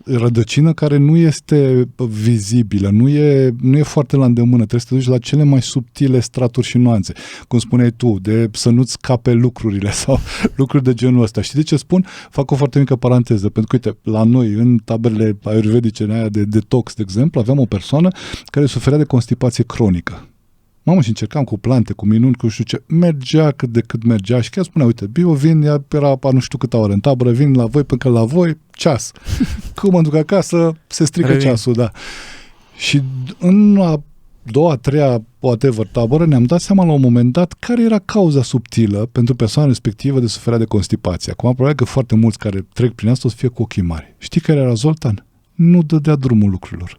Rădăcină care nu este vizibilă, nu e foarte la îndemână, trebuie să te duci la cele mai subtile straturi și nuanțe. Cum spuneai tu, de să nu-ți scape lucrurile sau lucruri de genul ăsta. Știi de ce spun? Fac o foarte mică paranteză, pentru că, uite, la noi, în taberele ayurvedice, în aia de detox, de exemplu, aveam o persoană care suferea de constipație cronică. Mamă, și încercam cu plante, cu minuni, cu știu ce, mergea cât de cât mergea și chiar spunea, uite, eu vin, era nu știu câta oră în tabără, vin la voi, până la voi, ceas. Când mă duc acasă, se strică ceasul, da. Și în a doua, treia, whatever, tabără, ne-am dat seama la un moment dat care era cauza subtilă pentru persoana respectivă de suferea de constipație. Acum, probabil că foarte mulți care trec prin asta o să fie cu ochii mari. Știi care era, Zoltan? Nu dădea drumul lucrurilor.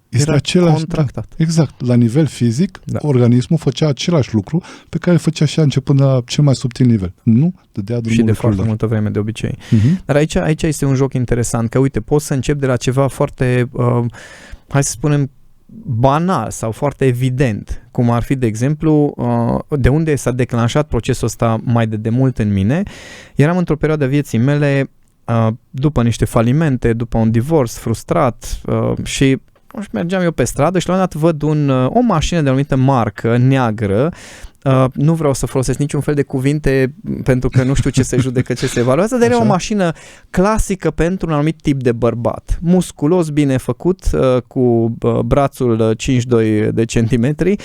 Este același, contractat. Exact. La nivel fizic, organismul făcea același lucru pe care îl făcea și începând la cel mai subtil nivel. Nu dădea drumul și de lucrurilor. foarte multă vreme, de obicei. Dar aici este un joc interesant, că uite, poți să începi de la ceva foarte, hai să spunem, banal sau foarte evident, cum ar fi, de exemplu, de unde s-a declanșat procesul ăsta mai de demult în mine. Eram într-o perioadă a vieții mele, după niște falimente, după un divorț frustrat și și mergeam eu pe stradă și la un dat văd o mașină de o anumită marcă neagră. Nu vreau să folosesc niciun fel de cuvinte pentru că nu știu ce se judecă, ce se evaluează, dar era o mașină clasică pentru un anumit tip de bărbat. Musculos, bine făcut, cu brațul 5-2 de centimetri,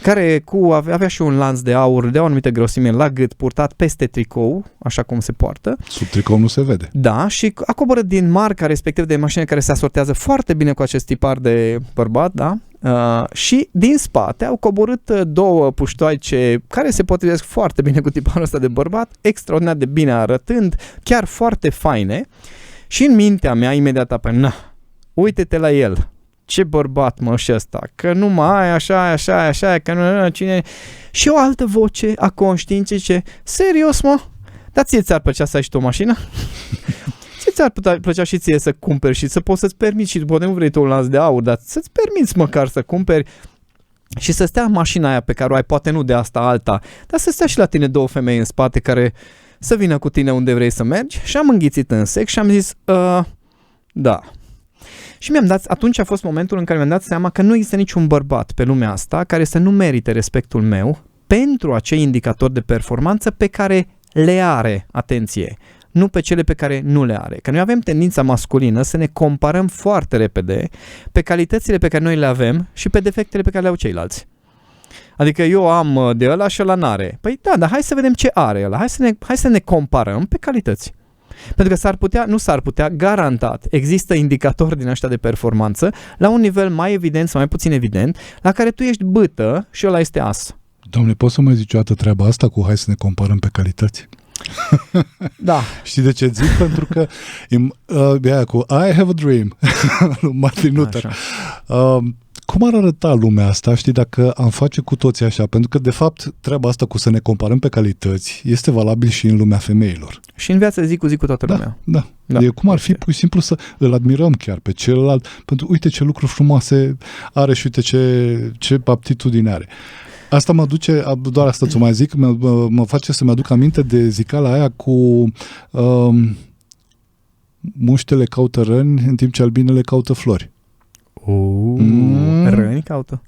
care avea și un lanț de aur de o anumită grosime la gât, purtat peste tricou, așa cum se poartă. Sub tricou nu se vede. Da, și a coborât din marca respectiv de mașină care se asortează foarte bine cu acest tipar de bărbat, da? Și din spate au coborât două puștoaice care se potrivesc foarte bine cu tiparul ăsta de bărbat, extraordinar de bine arătând, chiar foarte faine, și în mintea mea imediat apoi, uite-te la el, ce bărbat mă și ăsta, că nu mai așa, că nu, cine... Și o altă voce a conștiinței ce, serios mă, dar ți-ar plăcea să ai și tu o mașină? Ți-ar plăcea și ție să cumperi și să poți să-ți permiți și poate nu vrei tu un lanț de aur, dar să-ți permiți măcar să cumperi și să stea mașina aia pe care o ai, poate nu de asta alta, dar să stea și la tine două femei în spate care să vină cu tine unde vrei să mergi. Și am înghițit în sec și am zis, da. Și atunci a fost momentul în care mi-am dat seama că nu există niciun bărbat pe lumea asta care să nu merite respectul meu pentru acei indicatori de performanță pe care le are, atenție, nu pe cele pe care nu le are. Că noi avem tendința masculină să ne comparăm foarte repede pe calitățile pe care noi le avem și pe defectele pe care le au ceilalți. Adică eu am de ăla și ăla n-are. Păi da, dar hai să vedem ce are ăla. Hai să ne comparăm pe calități. Pentru că nu s-ar putea, garantat, există indicatori din ăștia de performanță la un nivel mai evident sau mai puțin evident, la care tu ești bâtă și ăla este as. Doamne, poți să mai zici o dată treaba asta cu hai să ne comparăm pe calități? Da. Știi de ce zic? Pentru că cu I have a dream lui Martin Luther. Cum ar arăta lumea asta, știi, dacă am face cu toții așa? Pentru că, de fapt, treaba asta cu să ne comparăm pe calități este valabil și în lumea femeilor. Și în viața zi cu zi cu toată lumea. Da. E cum ar fi pur și simplu să îl admirăm chiar pe celălalt, pentru uite ce lucruri frumoase are și uite ce aptitudine are. Asta mă duce, doar asta ți-o mai zic, mă face să-mi aduc aminte de zicala aia cu muștele caută răni în timp ce albinele caută flori. Răni caută?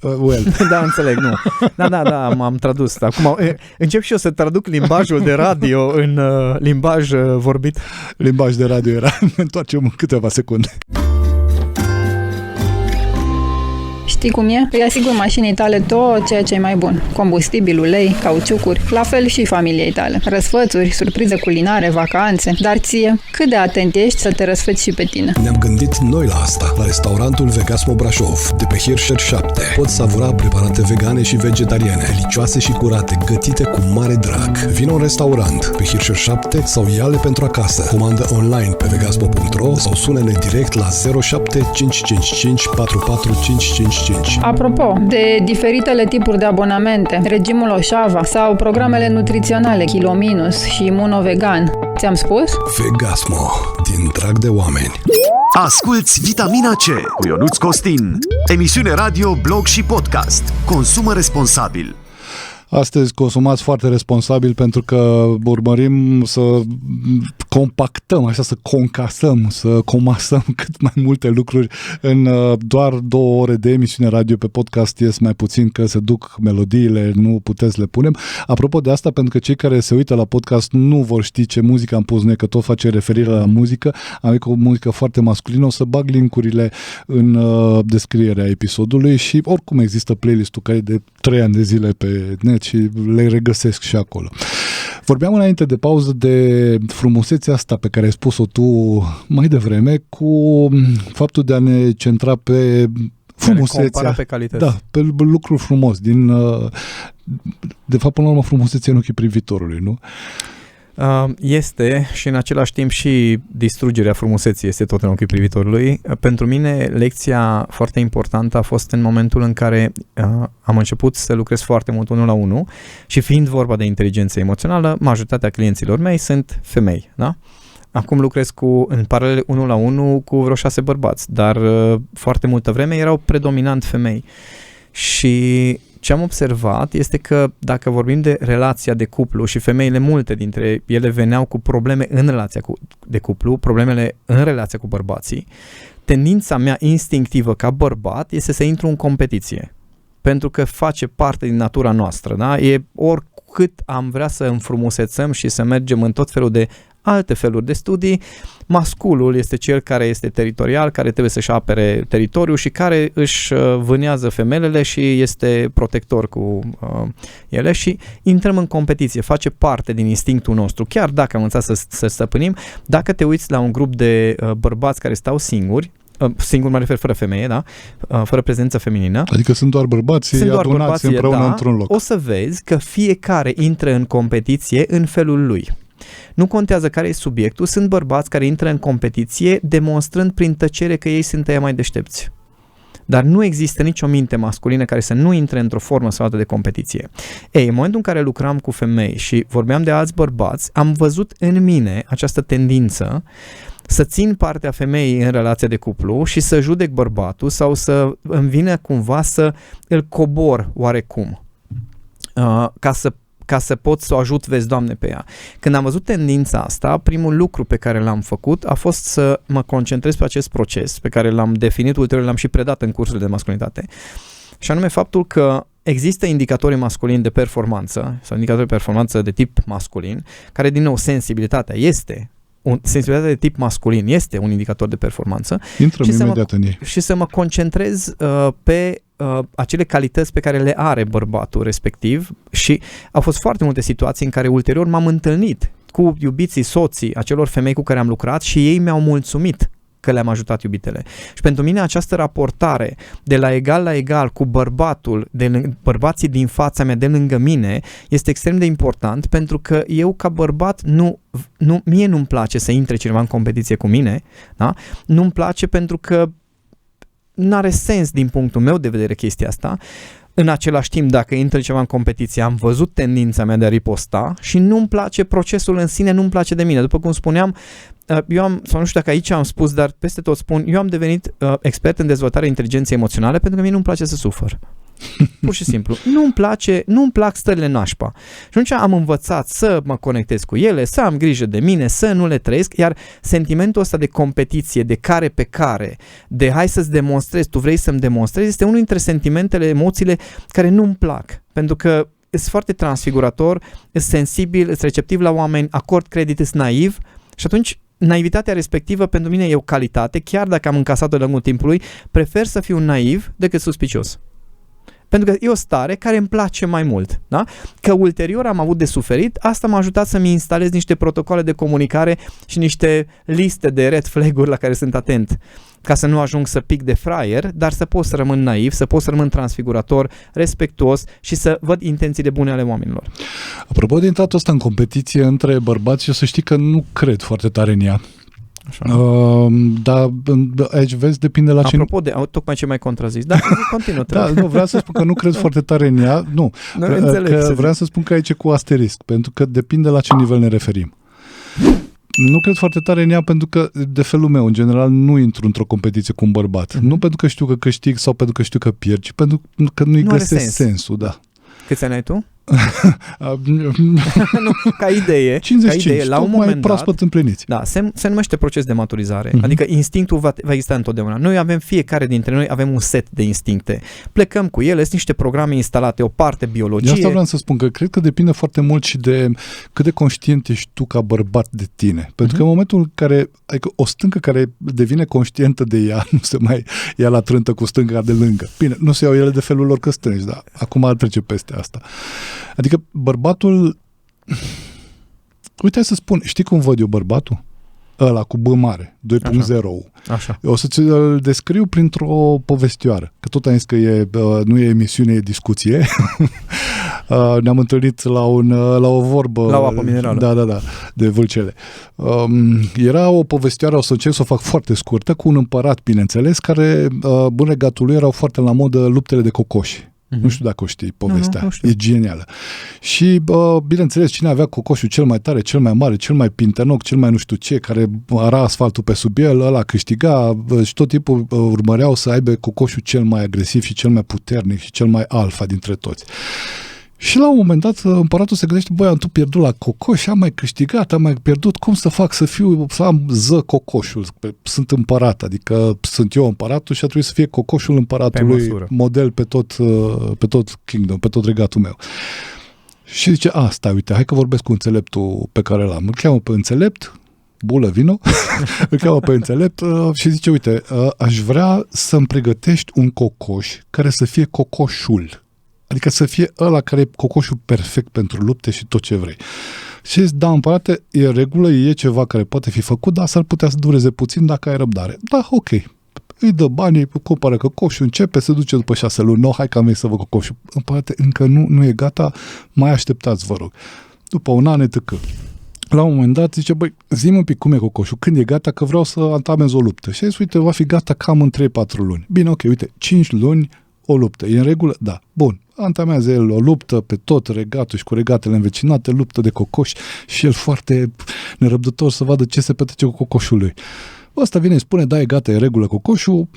Da, înțeleg, nu. Da, m-am tradus. Acum încep și eu să traduc limbajul de radio în limbaj vorbit. Limbaj de radio era. Ne întoarcem în câteva secunde. Știi cum e? Îi asigur mașinii tale tot ceea ce e mai bun. Combustibil, ulei, cauciucuri, la fel și familiei tale. Răsfățuri, surprize culinare, vacanțe. Dar ție, cât de atent ești să te răsfăți și pe tine? Ne-am gândit noi la asta. La restaurantul Vegasmo Brașov, de pe Hirscher 7. Poți savura preparate vegane și vegetariene, delicioase și curate, gătite cu mare drag. Vino în restaurant pe Hirscher 7 sau ia-le pentru acasă. Comandă online pe vegasmo.ro sau sună-ne direct la 07 555 44555. Apropo de diferitele tipuri de abonamente, regimul Oșava sau programele nutriționale Kilo Minus și Imuno-Vegan, ți-am spus? Vegasmo, din drag de oameni. Asculți Vitamina C cu Ionuț Costin. Emisiune radio, blog și podcast. Consumă responsabil. Astăzi consumați foarte responsabil pentru că urmărim să compactăm, așa, să concasăm, să comasăm cât mai multe lucruri în doar 2 ore de emisiune radio. Pe podcast ies mai puțin că se duc melodiile, nu puteți le punem. Apropo de asta, pentru că cei care se uită la podcast nu vor ști ce muzică am pus noi, că tot face referire la muzică. Am o muzică foarte masculină, o să bag link-urile în descrierea episodului și oricum există playlist-ul care e de 3 ani de zile pe net și le regăsesc și acolo. Vorbeam înainte de pauză de frumusețea asta pe care ai spus-o tu mai devreme, cu faptul de a ne centra pe frumusețea, pe calități. Da, pe lucruri frumos de fapt, până la urmă, frumusețea în ochii privitorului, nu? Este și în același timp și distrugerea frumuseții este tot în ochii privitorului. Pentru mine lecția foarte importantă a fost în momentul în care am început să lucrez foarte mult 1 la 1 și fiind vorba de inteligență emoțională, majoritatea clienților mei sunt femei, da? Acum lucrez în paralel 1 la 1 cu vreo 6 bărbați, dar foarte multă vreme erau predominant femei. Și ce am observat este că dacă vorbim de relația de cuplu și femeile, multe dintre ele veneau cu probleme în relația de cuplu, problemele în relația cu bărbații, tendința mea instinctivă ca bărbat este să intru în competiție. Pentru că face parte din natura noastră, da? E oricât am vrea să înfrumusețăm și să mergem în tot felul de alte feluri de studii, masculul este cel care este teritorial, care trebuie să-și apere teritoriul și care își vânează femelele și este protector cu ele și intrăm în competiție, face parte din instinctul nostru, chiar dacă am înțeles să stăpânim. Dacă te uiți la un grup de bărbați care stau singuri, singur mă refer fără femeie, da? Fără prezență feminină. Adică sunt doar bărbații adunați împreună într-un loc. O să vezi că fiecare intră în competiție în felul lui. Nu contează care e subiectul, sunt bărbați care intră în competiție demonstrând prin tăcere că ei sunt ăia mai deștepți. Dar nu există nicio minte masculină care să nu intre într-o formă sau altă de competiție. Ei, în momentul în care lucram cu femei și vorbeam de alți bărbați, am văzut în mine această tendință să țin partea femeii în relația de cuplu și să judec bărbatul sau să îmi vină cumva să îl cobor oarecum ca să pot să o ajut, vezi, Doamne, pe ea. Când am văzut tendința asta, primul lucru pe care l-am făcut a fost să mă concentrez pe acest proces pe care l-am definit, ulterior l-am și predat în cursurile de masculinitate. Și anume faptul că există indicatori masculini de performanță sau indicatori de performanță de tip masculin, care, din nou, sensibilitatea de tip masculin este un indicator de performanță. Intrăm imediat în ei. Și să mă concentrez pe acele calități pe care le are bărbatul respectiv și au fost foarte multe situații în care ulterior m-am întâlnit cu iubiții, soții acelor femei cu care am lucrat și ei mi-au mulțumit că le-am ajutat iubitele. Și pentru mine această raportare de la egal cu bărbații din fața mea, de lângă mine, este extrem de important pentru că eu ca bărbat mie nu-mi place să intre cineva în competiție cu mine, da? Nu-mi place pentru că n-are sens din punctul meu de vedere chestia asta. În același timp, dacă intră ceva în competiție, am văzut tendința mea de a riposta și nu-mi place procesul în sine, nu-mi place de mine. După cum spuneam, sau nu știu dacă aici am spus, dar peste tot spun, eu am devenit expert în dezvoltarea inteligenței emoționale pentru că mie nu-mi place să sufăr. Pur și simplu. Nu-mi plac stările nașpa. Și atunci am învățat să mă conectez cu ele, să am grijă de mine, să nu le trăiesc, iar sentimentul ăsta de competiție, de care pe care, de hai să-ți demonstrezi, tu vrei să-mi demonstrezi, este unul dintre sentimentele, emoțiile care nu-mi plac. Pentru că sunt foarte transfigurator, sunt sensibil, sunt receptiv la oameni, acord credit, sunt naiv și atunci naivitatea respectivă pentru mine e o calitate, chiar dacă am încasat-o de-a lungul timpului, prefer să fiu naiv decât suspicios. Pentru că e o stare care îmi place mai mult. Da? Că ulterior am avut de suferit, asta m-a ajutat să-mi instalez niște protocoale de comunicare și niște liste de red flag-uri la care sunt atent. Ca să nu ajung să pic de fraier, dar să pot să rămân naiv, să pot să rămân transfigurator, respectuos și să văd intențiile bune ale oamenilor. Apropo de intratul ăsta în competiție între bărbați, eu să știi că nu cred foarte tare în ea. Dar aici vezi, depinde la ce... Apropo de tocmai ce mai contrazis. Da, continuă. Da, nu, vreau să spun că nu cred foarte tare în ea. Nu, vreau să spun că aici e cu asterisc, pentru că depinde la ce nivel ne referim. Nu cred foarte tare în ea pentru că, de felul meu, în general, nu intru într-o competiție cu un bărbat. Nu pentru că știu că câștig sau pentru că știu că pierd, ci pentru că nu-i găsesc sensul. Da. Câți ani ai tu? Ca idee, 55, la un moment proaspăt împliniți. Da, se numește proces de maturizare. Adică instinctul va exista întotdeauna. Noi avem, fiecare dintre noi avem un set de instincte. Plecăm cu ele, sunt niște programe instalate, o parte biologie. De asta vreau să spun că cred că depinde foarte mult și de cât de conștient ești tu ca bărbat de tine. Pentru că în momentul în care, adică o stâncă care devine conștientă de ea, nu se mai ia la trântă cu stânga de lângă. Bine, nu se iau ele de felul lor că strângi, dar acum ar trece peste asta. Adică bărbatul... Uite, hai să spun, știi cum văd eu bărbatul? Ăla cu B mare, 2.0. Așa. O să-ți-l descriu printr-o povestioară, că tot am zis că nu e emisiune, e discuție. Ne-am întâlnit la o vorbă... La o apă minerală. Da, de Vâlcele. Era o povestioară, o să încerc să o fac foarte scurtă, cu un împărat, bineînțeles, care, în regatul lui, erau foarte la modă luptele de cocoși. Nu știu dacă o știi povestea. Nu știu. E genială. Și, bineînțeles, cine avea cocoșul cel mai tare, cel mai mare, cel mai pintenoc, cel mai nu știu ce, care ara asfaltul pe sub el, ăla câștiga și tot timpul urmăreau să aibă cocoșul cel mai agresiv și cel mai puternic și cel mai alfa dintre toți. Și la un moment dat împăratul se gândește, băi, am tu pierdut la cocoș, am mai câștigat, am mai pierdut, cum să fac să am cocoșul? Sunt împărat, adică sunt eu împăratul și trebuie să fie cocoșul împăratului model pe tot kingdom, pe tot regatul meu. Și zice, stai, uite, hai că vorbesc cu înțeleptul pe care l-am. Îl cheamă pe înțelept, bulă, vino, îl cheamă pe înțelept și zice, uite, aș vrea să-mi pregătești un cocoș care să fie cocoșul. Adică să fie ăla care e cocoșul perfect pentru lupte și tot ce vrei. Și zice, da, împărate, e regulă, e ceva care poate fi făcut, dar s-ar putea să dureze puțin dacă ai răbdare. Da, ok. Îi dă banii, cumpără cocoșul, începe, se duce după 6 luni. No, hai că am venit să văd cocoșul. Împărate, încă nu e gata, mai așteptați, vă rog. După un an, etc. La un moment dat zice, băi, zi-mi un pic cum e cocoșul, când e gata, că vreau să antamez o luptă. Și zice, uite, va fi gata cam în 3-4 luni. Bine, ok, uite, 5 luni o luptă. E în regulă? Da. Bun. Antamează el o luptă pe tot regatul și cu regatele învecinate, luptă de cocoși și el foarte nerăbdător să vadă ce se petrece cu cocoșul lui. Ăsta vine, spune, da, e gata, e în regulă cocoșul,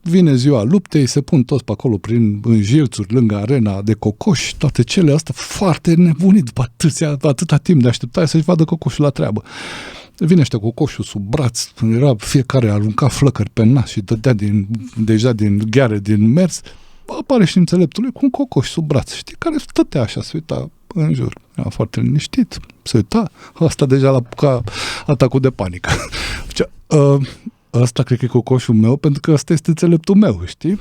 vine ziua luptei, se pun toți pe acolo în jilțuri, lângă arena de cocoși, toate cele astea, foarte nebunit după atâta timp de așteptare să-și vadă cocoșul la treabă. Vine ăștia cocoșul sub braț, fiecare arunca flăcări pe nas și dădea deja din gheare, din mers, apare și înțeleptul lui cu un cocoș sub braț, știi, care stătea așa, se uita în jur. Era foarte liniștit, se uita, asta deja l-a atacul de panică. Ăsta cred că e cocoșul meu, pentru că ăsta este înțeleptul meu, știi?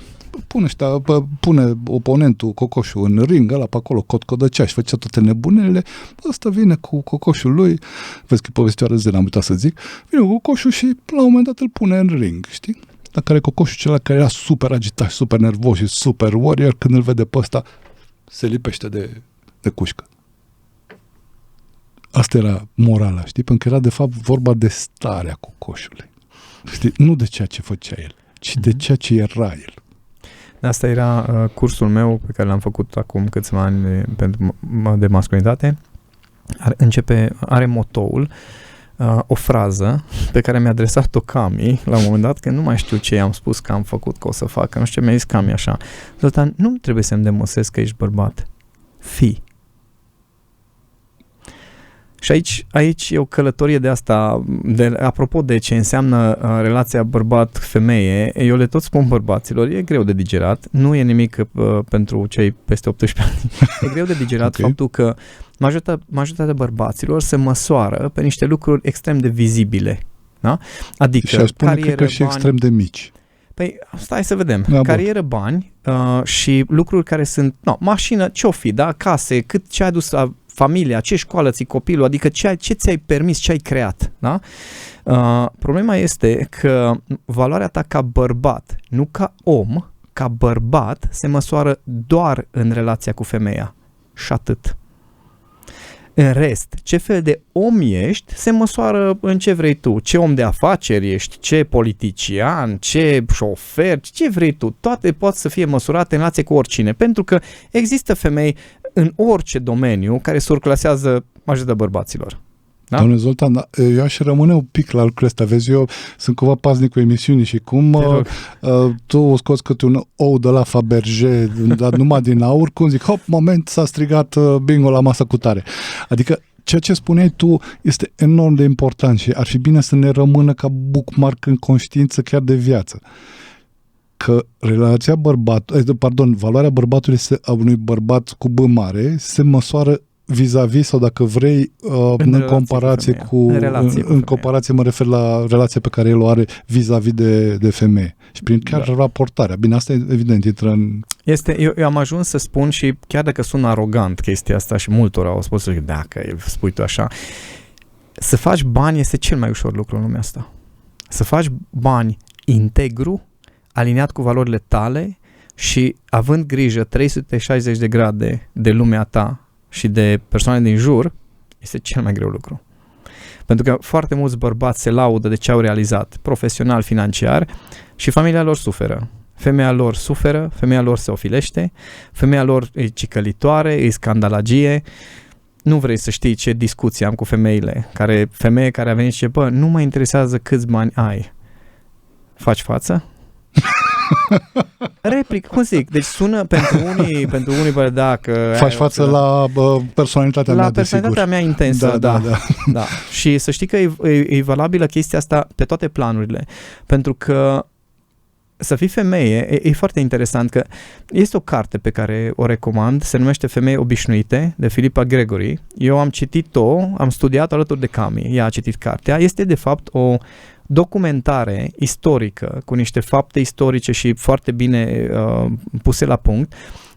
Pune oponentul cocoșul în ring, ăla pe acolo, cotcodăcea și făcea toate nebunele, ăsta vine cu cocoșul lui, vezi că e povestioară zi, n-am uitat să zic, vine cu cocoșul și la un moment dat îl pune în ring, știi? La care cocoșul celălalt care era super agitat, super nervos și super warrior, când îl vede pe ăsta, se lipește de cușcă. Asta era morala, știi? Pentru că era de fapt vorba de starea cocoșului. Știi? Nu de ceea ce făcea el, ci de ceea ce era el. Asta era cursul meu pe care l-am făcut acum câțiva ani de masculinitate. Are motoul, o frază pe care mi-a adresat-o Cami la un moment dat, că nu mai știu ce i-am spus că am făcut, că o să fac, că nu știu ce mi-a zis Cami așa. Zoltan, nu trebuie să-mi demonstrezi că ești bărbat. Fii. Și aici e o călătorie de asta, apropo de ce înseamnă relația bărbat-femeie, eu le tot spun bărbaților, e greu de digerat, nu e nimic pentru cei peste 18 ani, e greu de digerat faptul că majoritatea bărbaților se măsoară pe niște lucruri extrem de vizibile. Da? Adică și aș spune că și extrem de mici. Păi, stai să vedem. Carieră, bani și lucruri care sunt, mașină, ce-o fi, da? Case, cât ce ai adus la familia, ce școală ți copilul, adică ce ți-ai permis, ce ai creat, da? Problema este că valoarea ta ca bărbat, nu ca om, ca bărbat, se măsoară doar în relația cu femeia. Și atât. În rest, ce fel de om ești, se măsoară în ce vrei tu. Ce om de afaceri ești, ce politician, ce șofer, ce vrei tu. Toate pot să fie măsurate în relație cu oricine. Pentru că există femei în orice domeniu care surclasează majoritatea bărbaților. Da? Doamne Zoltan, eu aș rămâne un pic la lucrul ăsta. Vezi, eu sunt cumva paznic cu emisiunii și cum tu o scoți câte un ou de la Fabergé, dar numai din aur, cum zic, hop, moment, s-a strigat bingo la masa cu tare. Adică ceea ce spuneai tu este enorm de important și ar fi bine să ne rămână ca bookmark în conștiință chiar de viață. Că relația valoarea bărbatului a unui bărbat cu B mare se măsoară vis-a-vis sau dacă vrei în comparație în comparație mă refer la relația pe care el o are vis-a-vis de femeie. Și prin chiar raportarea. Bine, asta evident intră în... Eu am ajuns să spun și chiar dacă sună arogant chestia asta și multora au spus că dacă spui tu așa, să faci bani este cel mai ușor lucru în lumea asta. Să faci bani integru, aliniat cu valorile tale și având grijă 360 de grade de lumea ta și de persoane din jur, este cel mai greu lucru. Pentru că foarte mulți bărbați se laudă de ce au realizat profesional, financiar și familia lor suferă. Femeia lor suferă, femeia lor se ofilește, femeia lor e cicălitoare, e scandalagie. Nu vrei să știi ce discuții am cu femeile. Femeie care a venit și zice, nu mă interesează câți bani ai. Faci față? Replic, cum zic? Deci sună pentru unii pare că... Faci față la personalitatea mea, la personalitatea mea intensă, da. Și să știi că e valabilă chestia asta pe toate planurile. Pentru că să fii femeie, e foarte interesant că este o carte pe care o recomand, se numește Femei obișnuite, de Philippa Gregory. Eu am citit-o, am studiat alături de Cami, ea a citit cartea. Este de fapt o documentare istorică, cu niște fapte istorice și foarte bine puse la punct,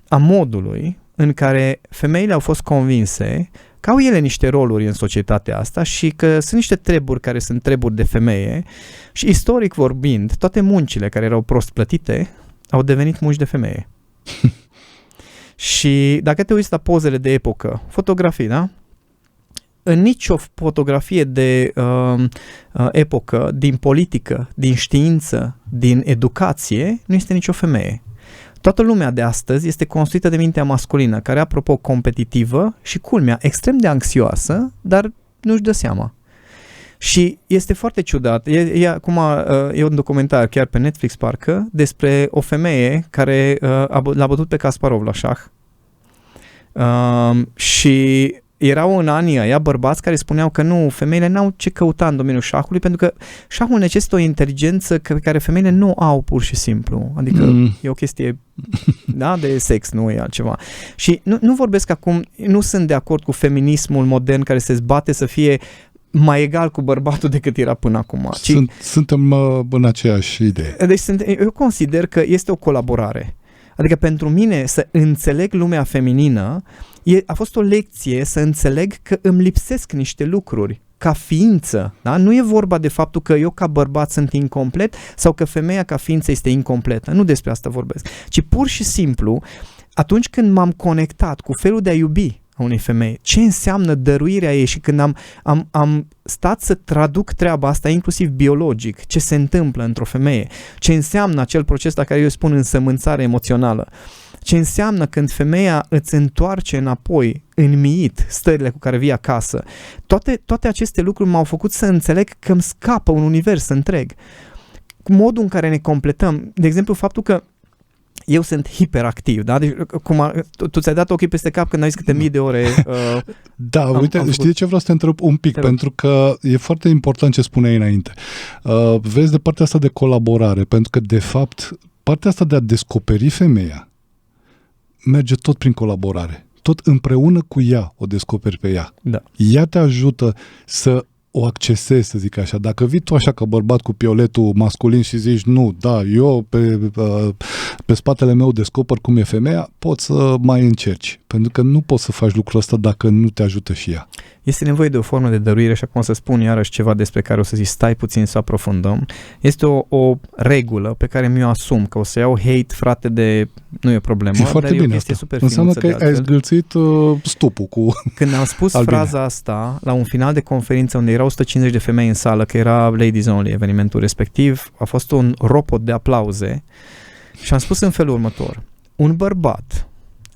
a modului în care femeile au fost convinse că au ele niște roluri în societatea asta și că sunt niște treburi care sunt treburi de femeie și istoric vorbind, toate muncile care erau prost plătite au devenit munci de femeie. Și dacă te uiți la pozele de epocă, fotografii, da? În nicio fotografie de epocă, din politică, din știință, din educație, nu este nicio femeie. Toată lumea de astăzi este construită de mintea masculină, care, apropo, competitivă și, culmea, extrem de anxioasă, dar nu-și dă seama. Și este foarte ciudat. E un documentar, chiar pe Netflix, parcă, despre o femeie care l-a bătut pe Kasparov la șah. Și erau în anii ăia bărbați care spuneau că nu, femeile n-au ce căuta în domeniul șahului, pentru că șahul necesită o inteligență pe care femeile nu au pur și simplu. Adică e o chestie de sex, nu e altceva. Și nu vorbesc acum, nu sunt de acord cu feminismul modern care se zbate să fie mai egal cu bărbatul decât era până acum. Suntem în aceeași idee. Deci eu consider că este o colaborare. Adică pentru mine să înțeleg lumea feminină a fost o lecție să înțeleg că îmi lipsesc niște lucruri ca ființă. Da? Nu e vorba de faptul că eu ca bărbat sunt incomplet sau că femeia ca ființă este incompletă. Nu despre asta vorbesc. Ci pur și simplu, atunci când m-am conectat cu felul de a iubi a unei femei, ce înseamnă dăruirea ei și când am stat să traduc treaba asta inclusiv biologic, ce se întâmplă într-o femeie, ce înseamnă acel proces la care eu spun însămânțare emoțională, ce înseamnă când femeia îți întoarce înapoi înmiit stările cu care vii acasă. Toate aceste lucruri m-au făcut să înțeleg că îmi scapă un univers întreg. Modul în care ne completăm, de exemplu faptul că eu sunt hiperactiv, da? Deci, tu ți-ai dat ochii peste cap când ai zis câte mii de ore... Știi ce vreau să te întreb un pic, pentru că e foarte important ce spuneai înainte. Vezi de partea asta de colaborare, pentru că, de fapt, partea asta de a descoperi femeia merge tot prin colaborare. Tot împreună cu ea o descoperi pe ea. Da. Ea te ajută să o accesezi, să zic așa. Dacă vii tu așa ca bărbat cu pioletul masculin și zici, nu, da, eu pe spatele meu descoper cum e femeia, poți să mai încerci. Pentru că nu poți să faci lucrul ăsta dacă nu te ajută și ea. Este nevoie de o formă de dăruire și acum să spun iarăși ceva despre care o să zic stai puțin să aprofundăm. Este o regulă pe care mi-o asum, că o să iau hate, frate, nu e problemă, e foarte dar bine e o chestie asta. super înseamnă că ai zgâlțit stupul cu Când am spus fraza asta la un final de conferință unde erau 150 de femei în sală, că era Ladies Only evenimentul respectiv, a fost un ropot de aplauze și am spus în felul următor: un bărbat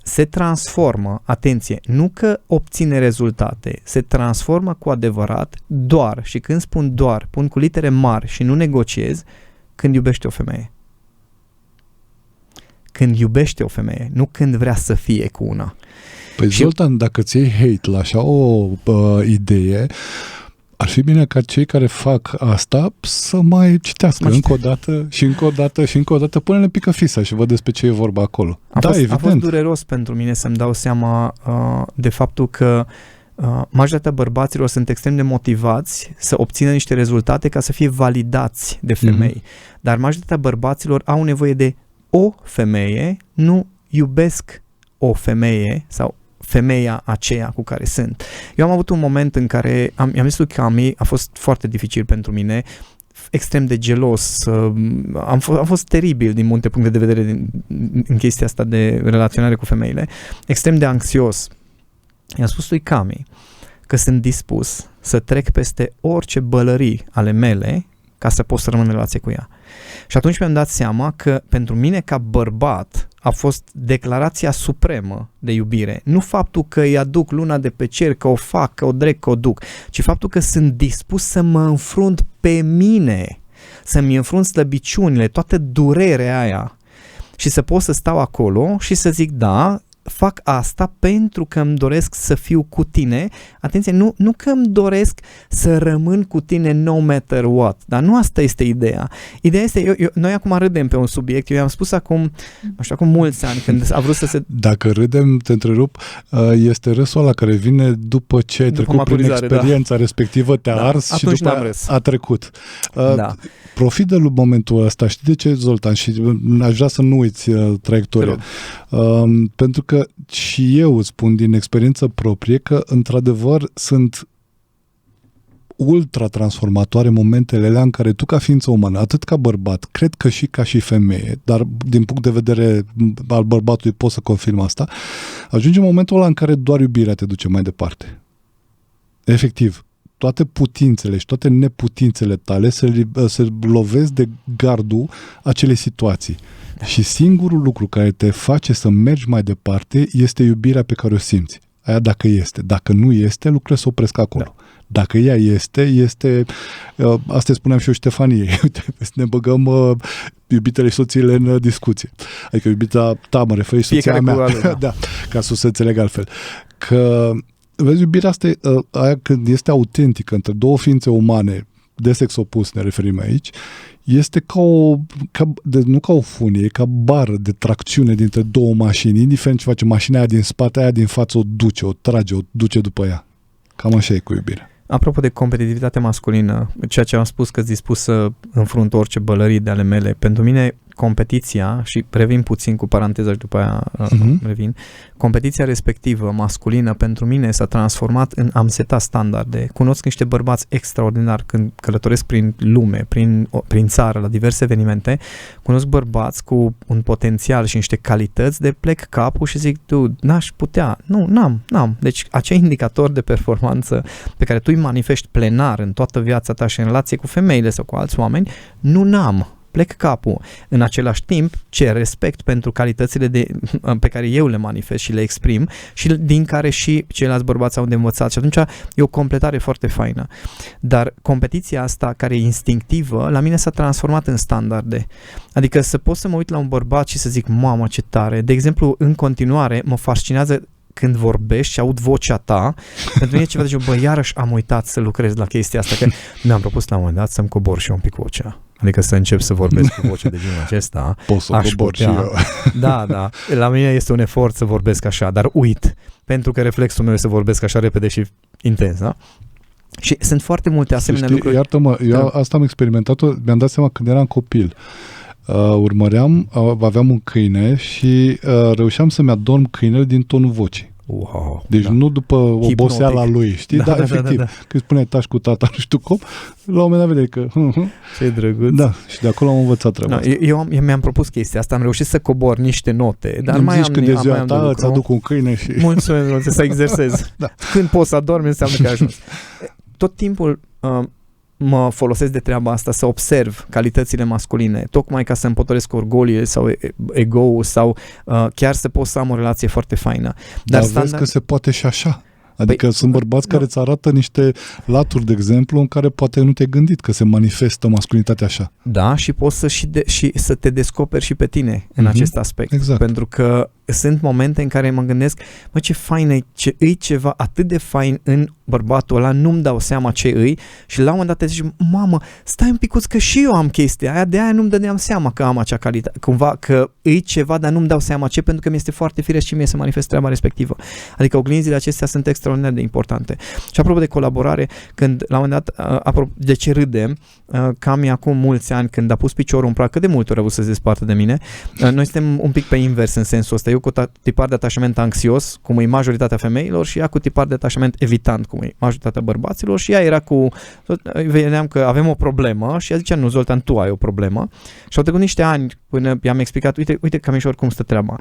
se transformă, atenție, nu că obține rezultate, se transformă cu adevărat doar, și când spun doar, pun cu litere mari și nu negociez, când iubește o femeie. Când iubește o femeie, nu când vrea să fie cu una. Păi Zoltan, dacă ți iei hate la așa o idee, ar fi bine ca cei care fac asta să mai citească încă o dată și încă o dată și încă o dată până le pică fisa și văd despre ce e vorba acolo. A fost dureros pentru mine să-mi dau seama de faptul că majoritatea bărbaților sunt extrem de motivați să obțină niște rezultate ca să fie validați de femei. Dar majoritatea bărbaților au nevoie de o femeie, nu iubesc o femeie sau femeia aceea cu care sunt. Eu am avut un moment în care i-am zis lui Cami, a fost foarte dificil pentru mine, extrem de gelos, am fost teribil din multe puncte de vedere în chestia asta de relaționare cu femeile, extrem de anxios. I-am spus lui Cami că sunt dispus să trec peste orice bălării ale mele ca să pot să rămân în relație cu ea. Și atunci mi-am dat seama că pentru mine ca bărbat a fost declarația supremă de iubire. Nu faptul că îi aduc luna de pe cer, că o fac, că o drec, că o duc, ci faptul că sunt dispus să mă înfrunt pe mine, să-mi înfrunt slăbiciunile, toată durerea aia și să pot să stau acolo și să zic da, fac asta pentru că îmi doresc să fiu cu tine. Atenție, nu că îmi doresc să rămân cu tine no matter what, dar nu asta este ideea. Ideea este, noi acum râdem pe un subiect, eu i-am spus acum mulți ani când a vrut să se... Dacă râdem, te întrerup, este râsul ăla care vine după ce ai trecut prin experiența respectivă, te-a ars și după a trecut. Da. Profit de momentul ăsta, știi de ce, Zoltan? Și aș vrea să nu uiți traiectoria. Pentru că și eu îți spun din experiență proprie că, într-adevăr, sunt ultra transformatoare momentele alea în care tu, ca ființă umană, atât ca bărbat, cred că și ca și femeie, dar din punct de vedere al bărbatului pot să confirm asta, ajunge momentul ăla în care doar iubirea te duce mai departe. Efectiv. Toate putințele și toate neputințele tale se lovesc de gardul acelei situații. Și singurul lucru care te face să mergi mai departe este iubirea pe care o simți. Aia dacă este. Dacă nu este, lucrurile se opresc acolo. Da. Dacă ea este... Asta spuneam și eu Ștefaniei. Uite, ne băgăm iubitele și soțiile în discuție. Adică iubita ta, mă referi, soția mea. Da, ca să se înțeleg altfel. Că vezi, iubirea asta aia când este autentică între două ființe umane de sex opus, ne referim aici, este nu ca o funie, e ca bară de tracțiune dintre două mașini, indiferent ce face mașina aia din spate, aia din față o duce, o trage, o duce după ea. Cam așa e cu iubirea. Apropo de competitivitate masculină, ceea ce am spus că-s dispus să înfrunt orice bălării de ale mele, pentru mine competiția, și revin puțin cu paranteza și după aia revin, competiția respectivă masculină pentru mine s-a transformat în am setat standarde. Cunosc niște bărbați extraordinari când călătoresc prin lume, prin țară, la diverse evenimente, cunosc bărbați cu un potențial și niște calități de plec capul și zic, tu, n-aș putea, n-am. Deci acei indicatori de performanță pe care tu îi manifesti plenar în toată viața ta și în relație cu femeile sau cu alți oameni, n-am. Plec capul. În același timp, cer respect pentru calitățile pe care eu le manifest și le exprim și din care și ceilalți bărbați au de învățat. Și atunci e o completare foarte faină. Dar competiția asta, care e instinctivă, la mine s-a transformat în standarde. Adică să pot să mă uit la un bărbat și să zic, mamă, ce tare. De exemplu, în continuare, mă fascinează când vorbești și aud vocea ta, pentru mine e ceva de genul, iarăși am uitat să lucrez la chestia asta, că mi-am propus la un moment dat să-mi cobor și eu un pic vocea. Adică să încep să vorbesc cu voce de genul acesta. Pot să cobor și eu. Da. La mine este un efort să vorbesc așa, dar uit, pentru că reflexul meu este să vorbesc așa repede și intens, da? Și sunt foarte multe asemenea lucruri. Iartă-mă, eu asta am experimentat-o, mi-am dat seama când eram copil. Aveam un câine și reușeam să-mi adorm câinele din tonul vocii. Wow, deci nu după oboseala lui, știi? Da, efectiv. Da. Când spuneai taci cu tata, nu știu cum, la un moment dat vede că... Ce drăguț. Da, și de acolo am învățat treaba asta. Eu mi-am propus chestia asta, am reușit să cobor niște note, dar mai zici, când de ziua ta îți aduc un câine și... Mulțumesc, să exersez. Da. Când poți să adormi, înseamnă că ai ajuns. Tot timpul... mă folosesc de treaba asta, să observ calitățile masculine, tocmai ca să împotolesc orgoliile sau ego-ul sau chiar să pot să am o relație foarte faină. Dar vezi că se poate și așa. Adică sunt bărbați care îți arată niște laturi, de exemplu, în care poate nu te-ai gândit că se manifestă masculinitatea așa. Da, și poți să te descoperi și pe tine în acest aspect. Exact. Pentru că sunt momente în care mă gândesc, mă, ce fain e, îi ceva atât de fain în bărbatul ăla, nu-mi dau seama ce îi, și la un moment dat te zici, mamă, stai un picuț că și eu am chestia aia, de aia nu-mi dădeam seama că am acea calitate, cumva că îi ceva, dar nu-mi dau seama ce, pentru că mi-este foarte firesc și mie să manifest treaba respectivă. Adică oglinzile acestea sunt extraordinar de importante. Și apropo de colaborare, când la un moment dat, de ce râdem, cam acum mulți ani, când a pus piciorul în prag, cât de multe ori a vrut să se despartă de mine, noi suntem un pic pe invers în sensul ăsta. Eu cu tipar de atașament anxios, cum e majoritatea femeilor, și ea cu tipar de atașament evitant, cum e majoritatea bărbaților, și ea era cu... Vedeam că avem o problemă și ea zicea, nu, Zoltan, tu ai o problemă. Și au trecut niște ani până i-am explicat, uite camișor cum stă treaba.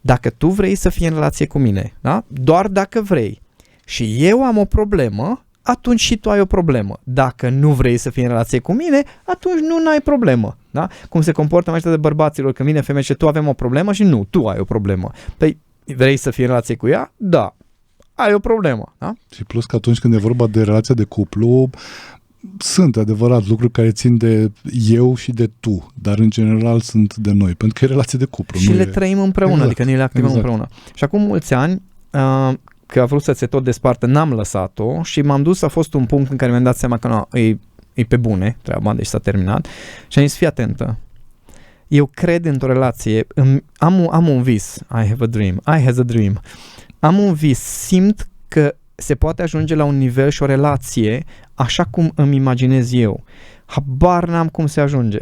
Dacă tu vrei să fii în relație cu mine, da? Doar dacă vrei, și eu am o problemă, atunci și tu ai o problemă. Dacă nu vrei să fii în relație cu mine, atunci nu ai problemă. Da? Cum se comportă majoritatea de bărbaților când vine femeie și tu avem o problemă și nu, tu ai o problemă. Păi vrei să fii în relație cu ea? Da. Ai o problemă. Da? Și plus că atunci când e vorba de relația de cuplu, sunt adevărat lucruri care țin de eu și de tu, dar în general sunt de noi, pentru că e relație de cuplu. Și le trăim împreună, adică ne le activăm împreună. Și acum mulți ani, că a vrut să se tot despartă, n-am lăsat-o și m-am dus, a fost un punct în care mi-am dat seama că nu, e pe bune treaba, deci s-a terminat și am zis, fii atentă, eu cred într-o relație, am un vis, I have a dream, I has a dream, am un vis, simt că se poate ajunge la un nivel și o relație așa cum îmi imaginez eu. Habar n-am cum se ajunge.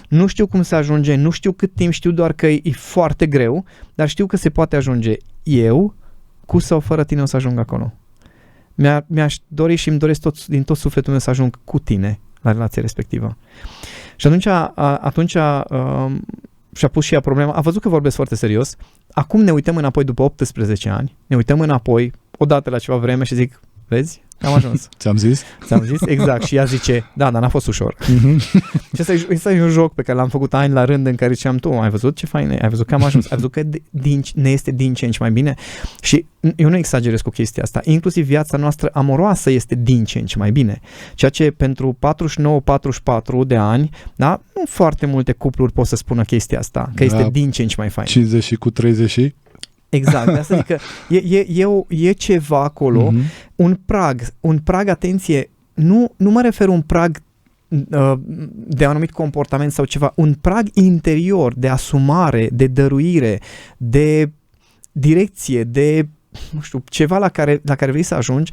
Nu știu cum se ajunge, nu știu cât timp, știu doar că e foarte greu, dar știu că se poate ajunge. Eu, cu sau fără tine, o să ajung acolo. Mi-aș dori și îmi doresc din tot sufletul meu să ajung cu tine la relația respectivă. Și atunci și-a pus și ea problema, a văzut că vorbesc foarte serios, acum ne uităm înapoi după 18 ani, ne uităm înapoi odată la ceva vreme și zic, vezi, am ajuns. Ți-am zis? Ți-am zis, exact. Și ea zice, da, dar n-a fost ușor. Și ăsta e un joc pe care l-am făcut ani la rând în care ziceam, tu, ai văzut ce fain e? Ai văzut că am ajuns? Ai văzut că ne este din ce în ce mai bine? Și eu nu exagerez cu chestia asta. Inclusiv viața noastră amoroasă este din ce în ce mai bine. Ceea ce pentru 49-44 de ani, da, nu foarte multe cupluri pot să spună chestia asta, că este din ce în ce mai fain. 50 și cu 30 și? Exact, de asta adică e ceva acolo, un prag, atenție, nu mă refer un prag de anumit comportament sau ceva, un prag interior de asumare, de dăruire, de direcție, de, nu știu, ceva la care vrei să ajungi.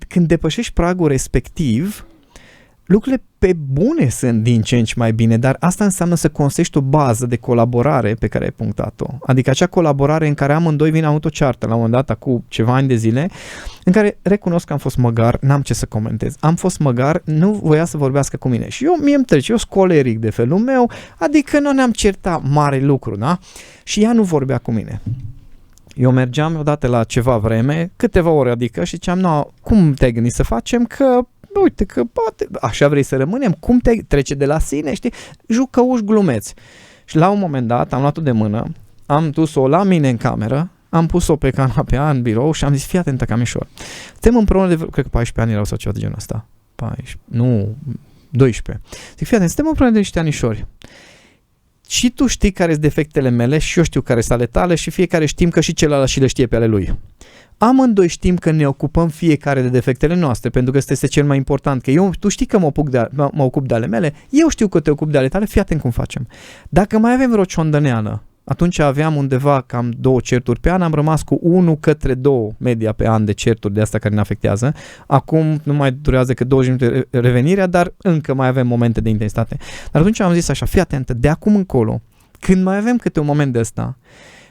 Când depășești pragul respectiv, lucrurile pe bune sunt din ce în ce mai bine, dar asta înseamnă să construiești o bază de colaborare pe care ai punctat-o. Adică acea colaborare în care amândoi vin avut o ceartă la un moment dat, acum ceva ani de zile, în care recunosc că am fost măgar, n-am ce să comentez. Am fost măgar, nu voia să vorbească cu mine. Și mie îmi trece, eu sunt coleric de felul meu, adică nu ne-am certat mare lucru, da? Și ea nu vorbea cu mine. Eu mergeam odată la ceva vreme, câteva ore, adică, și ziceam, no, cum te-ai gândit să facem, că uite că poate, așa vrei să rămânem, cum te trece de la sine, știi, jucăuși glumeți. Și la un moment dat am luat-o de mână, am dus-o la mine în cameră, am pus-o pe canapea în birou și am zis, fii atentă, Camișor, suntem împreună de, cred că 14 ani erau sau ceva de genul ăsta, 12. Zic, fii atent, suntem împreună de niște anișori. Și tu știi care sunt defectele mele și eu știu care sunt ale tale și fiecare știm că și celălalt și le știe pe ale lui. Amândoi știm că ne ocupăm fiecare de defectele noastre, pentru că ăsta este cel mai important, că tu știi că mă ocup de ale mele, eu știu că te ocup de ale tale, fii atent cum facem. Dacă mai avem vreo ciondăneală, atunci aveam undeva cam 2 certuri pe an, am rămas cu 1 către 2 media pe an de certuri de asta care ne afectează. Acum nu mai durează că 20 minute revenirea, dar încă mai avem momente de intensitate. Dar atunci am zis așa, fii atentă, de acum încolo, când mai avem câte un moment de ăsta,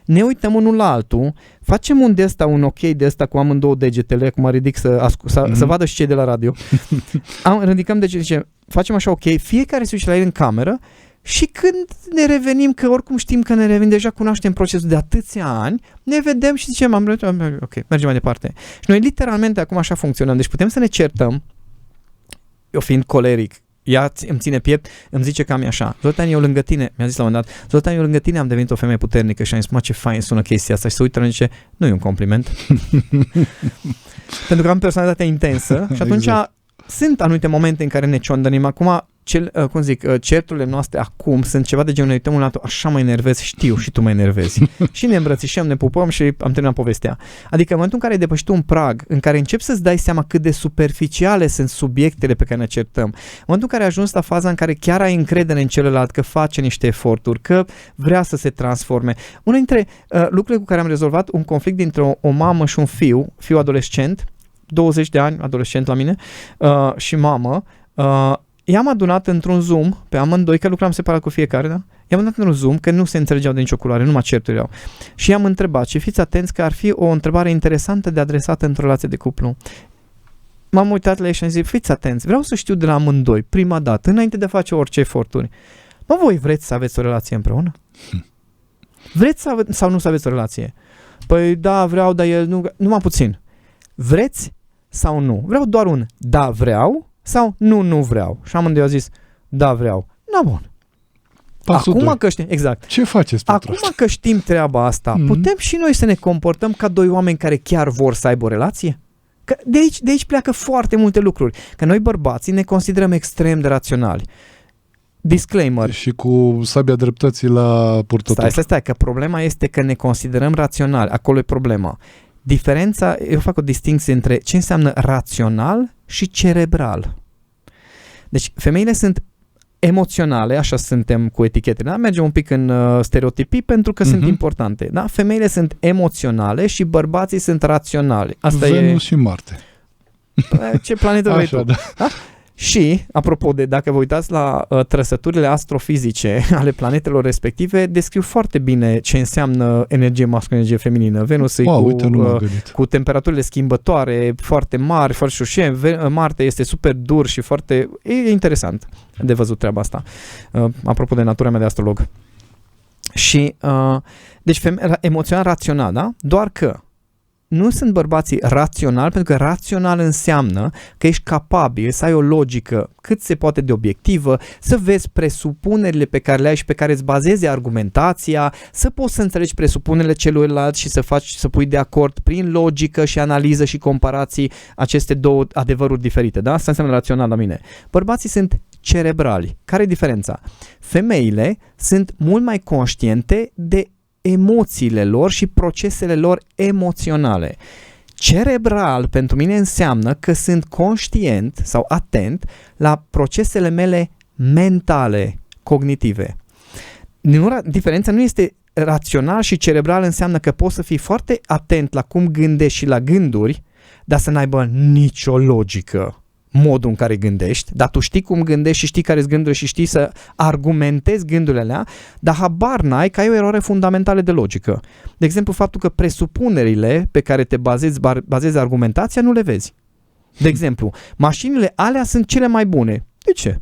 ne uităm unul la altul, facem un de ăsta, un ok de ăsta cu amândouă degetele, acum ridic să vadă și cei de la radio. Ridicăm degetele, facem așa ok, fiecare se duce la el în cameră și când ne revenim, că oricum știm că ne revenim, deja cunoaștem procesul de atâția ani, ne vedem și zicem, ok, mergem mai departe. Și noi literalmente acum așa funcționăm, deci putem să ne certăm, eu fiind coleric, ea îmi ține piept, îmi zice cam așa, Zoltan, eu lângă tine, mi-a zis la un moment dat, Zoltan, eu lângă tine am devenit o femeie puternică și am zis, mă, ce fain sună chestia asta și se uită și zice, nu e un compliment. Pentru că am personalitatea intensă și atunci sunt anumite momente în care ne ciondănim. Acum, certurile noastre acum sunt ceva de genul, ne uităm un altul, așa mă enervez, știu, și tu mă enervezi. Și ne îmbrățișăm, ne pupăm și am terminat povestea. Adică în momentul în care ai depășit un prag, în care începi să-ți dai seama cât de superficiale sunt subiectele pe care ne certăm, în momentul în care ai ajuns la faza în care chiar ai încredere în celălalt, că face niște eforturi, că vrea să se transforme. Unul dintre lucrurile cu care am rezolvat un conflict dintre o mamă și un fiu adolescent, 20 de ani, adolescent la mine, și mamă, i-am adunat într-un Zoom pe amândoi, că lucram separat cu fiecare, da? I-am adunat într-un Zoom, că nu se înțelegeau de nicio culoare, numai certuri erau. Și i-am întrebat, și fiți atenți că ar fi o întrebare interesantă de adresată într-o relație de cuplu. M-am uitat la ei și am zis, fiți atenți, vreau să știu de la amândoi, prima dată, înainte de a face orice eforturi. Mă, voi vreți să aveți o relație împreună? Vreți sau nu să aveți o relație? Păi da, vreau, dar el nu... Numai puțin. Vreți sau nu. Vreau doar un da vreau sau nu vreau. Și amândoi au zis da vreau. Na bun. Pasul Acum 2. că știm, exact. Ce faceți pentru Acum asta? că știm treaba asta, putem și noi să ne comportăm ca doi oameni care chiar vor să aibă o relație? Că de aici pleacă foarte multe lucruri. Că noi bărbații ne considerăm extrem de raționali. Disclaimer. Și cu sabia dreptății la purtător. Stai, că problema este că ne considerăm raționali. Acolo e problema. Diferența, eu fac o distinție între ce înseamnă rațional și cerebral. Deci femeile sunt emoționale, așa suntem cu etichetele, da? Mergem un pic în stereotipii pentru că sunt importante. Da? Femeile sunt emoționale și bărbații sunt raționali. Asta Venus și Marte. Ce planetă vrei tu? Da. Da? Și, apropo de, dacă vă uitați la trăsăturile astrofizice ale planetelor respective, descriu foarte bine ce înseamnă energie masculină, energie feminină. Venus e cu temperaturile schimbătoare foarte mari, foarte șușe, Marte este super dur și foarte... E interesant de văzut treaba asta, apropo de natura mea de astrolog. Și, deci, emoțional rațional, da? Doar că nu sunt bărbații raționali, pentru că rațional înseamnă că ești capabil să ai o logică cât se poate de obiectivă, să vezi presupunerile pe care le ai și pe care îți bazezi argumentația, să poți să înțelegi presupunerile celuilalt și să pui de acord prin logică și analiză și comparații aceste două adevăruri diferite. Da? Asta înseamnă rațional la mine. Bărbații sunt cerebrali. Care e diferența? Femeile sunt mult mai conștiente de emoțiile lor și procesele lor emoționale. Cerebral pentru mine înseamnă că sunt conștient sau atent la procesele mele mentale, cognitive. Diferența nu este rațional și cerebral, înseamnă că poți să fii foarte atent la cum gândești și la gânduri, dar să n-aibă nicio logică modul în care gândești, dar tu știi cum gândești și știi care-s gândurile și știi să argumentezi gândurile alea, dar habar n-ai că ai o eroare fundamentală de logică. De exemplu, faptul că presupunerile pe care te bazezi argumentația nu le vezi. De exemplu, mașinile alea sunt cele mai bune. De ce?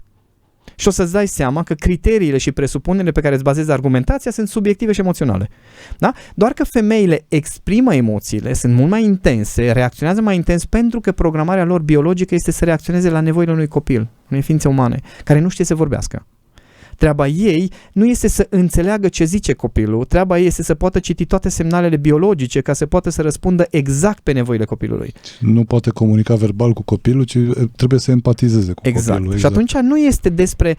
Și o să-ți dai seama că criteriile și presupunerile pe care îți bazezi argumentația sunt subiective și emoționale. Da? Doar că femeile exprimă emoțiile, sunt mult mai intense, reacționează mai intens pentru că programarea lor biologică este să reacționeze la nevoile unui copil, unei ființe umane, care nu știe să vorbească. Treaba ei nu este să înțeleagă ce zice copilul, treaba ei este să poată citi toate semnalele biologice ca să poată să răspundă exact pe nevoile copilului. Nu poate comunica verbal cu copilul, ci trebuie să empatizeze cu copilul. Exact. Și atunci nu este despre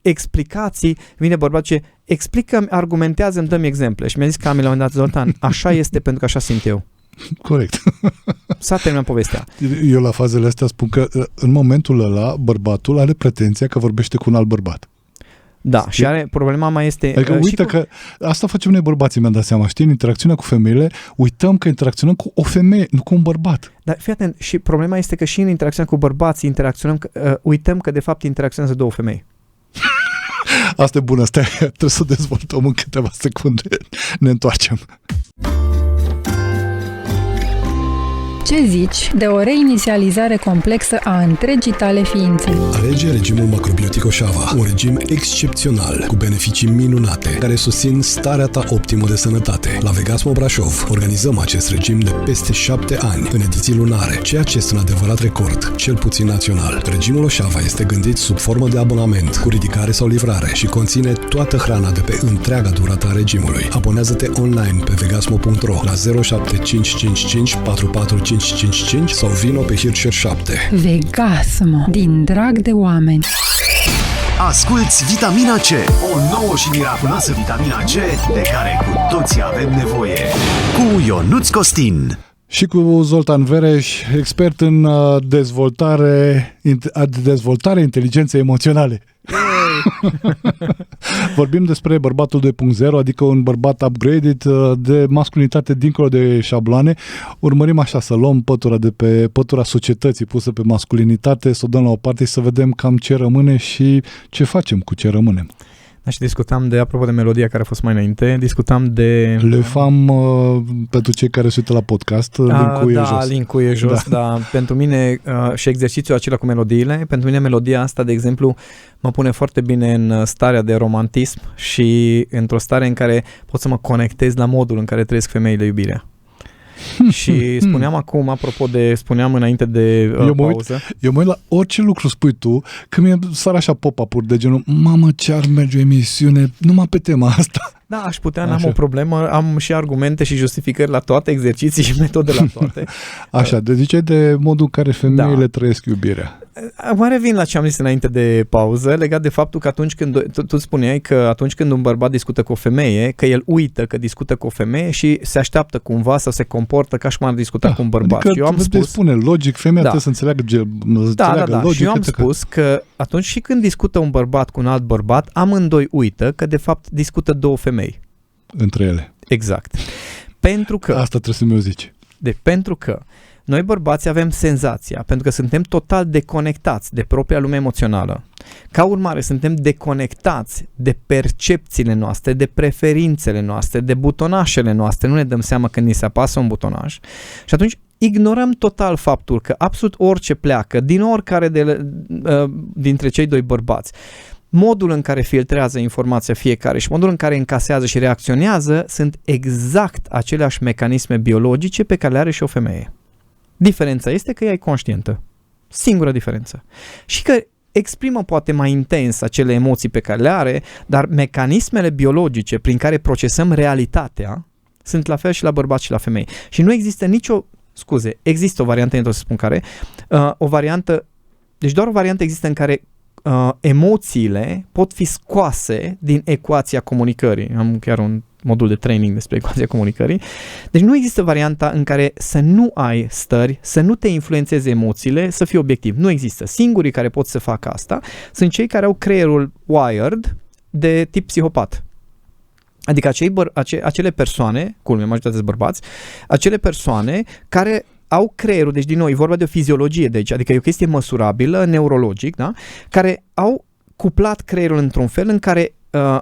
explicații, vine bărbatul ce explică-mi, argumentează-mi, dă-mi exemple. Și mi-a zis Camila la un moment dat, Zoltan, așa este pentru că așa simt eu. Corect. S-a terminat povestea. Eu la fazele astea spun că în momentul ăla bărbatul are pretenția că vorbește cu un alt bărbat. Da, știi? Și problema mai este... Adică uite că asta facem noi bărbații, mi-am dat seama, știi, în interacțiunea cu femeile, uităm că interacționăm cu o femeie, nu cu un bărbat. Dar fii atent, și problema este că și în interacțiunea cu bărbații uităm că de fapt interacționează două femei. Asta e bună, stai, trebuie să dezvoltăm în câteva secunde. Ne întoarcem. Ce zici de o reinițializare complexă a întregii tale ființe? Alege regimul macrobiotic Oșava, un regim excepțional, cu beneficii minunate, care susțin starea ta optimă de sănătate. La Vegasmo Brașov organizăm acest regim de peste 7 ani, în ediții lunare, ceea ce este un adevărat record, cel puțin național. Regimul Oșava este gândit sub formă de abonament, cu ridicare sau livrare și conține toată hrana de pe întreaga durată a regimului. Abonează-te online pe vegasmo.ro la 07555 4455 sau vino pe Hirscher 7. Vegasmo, din drag de oameni. Asculți Vitamina C, o nouă și miraculoasă vitamina C de care cu toții avem nevoie. Cu Ionuț Costin. Și cu Zoltan Vereș, expert în dezvoltare inteligenței emoționale. Vorbim despre bărbatul 2.0, adică un bărbat upgraded de masculinitate dincolo de șabloane. Urmărim așa să luăm pătura de pe pătura societății pusă pe masculinitate, să o dăm la o parte și să vedem cam ce rămâne și ce facem cu ce rămânem. Și discutam de, apropo de melodia care a fost mai înainte, discutam de... Le fam pentru cei care se uită la podcast, link-ul e jos. Da, link-ul e jos, dar pentru mine și exercițiul acela cu melodiile, pentru mine melodia asta, de exemplu, mă pune foarte bine în starea de romantism și într-o stare în care pot să mă conectez la modul în care trăiesc femeile iubirea. Și spuneam acum, spuneam înainte de pauză. Eu mă uit la orice lucru spui tu, când mi-e sar așa pop-up-uri de genul, mamă, ce ar merge o emisiune numai pe tema asta. Da, aș putea, n-am o problemă, am și argumente și justificări la toate, exerciții și metode la toate. Așa, de ziceai de modul în care femeile trăiesc iubirea. Mă revin la ce am zis înainte de pauză, legat de faptul că atunci când, tu spuneai că atunci când un bărbat discută cu o femeie, că el uită că discută cu o femeie și se așteaptă cumva să se comportă ca și cum ar discuta cu un bărbat. Adică și eu am spus, spune logic, femeia trebuie să înțeleagă logic. Și eu am spus că atunci și când discută un bărbat cu un alt bărbat, amândoi uită că de fapt discută două femei. Între ele. Exact. Pentru că... Asta trebuie să mi-o zici. Pentru că noi bărbații avem senzația, pentru că suntem total deconectați de propria lume emoțională. Ca urmare, suntem deconectați de percepțiile noastre, de preferințele noastre, de butonașele noastre. Nu ne dăm seama când ni se apasă un butonaș. Și atunci ignorăm total faptul că absolut orice pleacă din oricare dintre cei doi bărbați, modul în care filtrează informația fiecare și modul în care încasează și reacționează sunt exact aceleași mecanisme biologice pe care le are și o femeie. Diferența este că ea e conștientă. Singura diferență. Și că exprimă poate mai intens acele emoții pe care le are, dar mecanismele biologice prin care procesăm realitatea sunt la fel și la bărbați și la femei. Și nu există există o variantă, să spun care, deci doar o variantă există în care emoțiile pot fi scoase din ecuația comunicării. Am chiar un modul de training despre ecuația comunicării. Deci nu există varianta în care să nu ai stări, să nu te influențeze emoțiile, să fii obiectiv. Nu există. Singurii care pot să facă asta sunt cei care au creierul wired de tip psihopat. Adică acele persoane, culme, majoritatea bărbați, acele persoane care au creierul, deci din nou e vorba de o fiziologie de aici, adică e o chestie măsurabilă, neurologic, da? Care au cuplat creierul într-un fel în care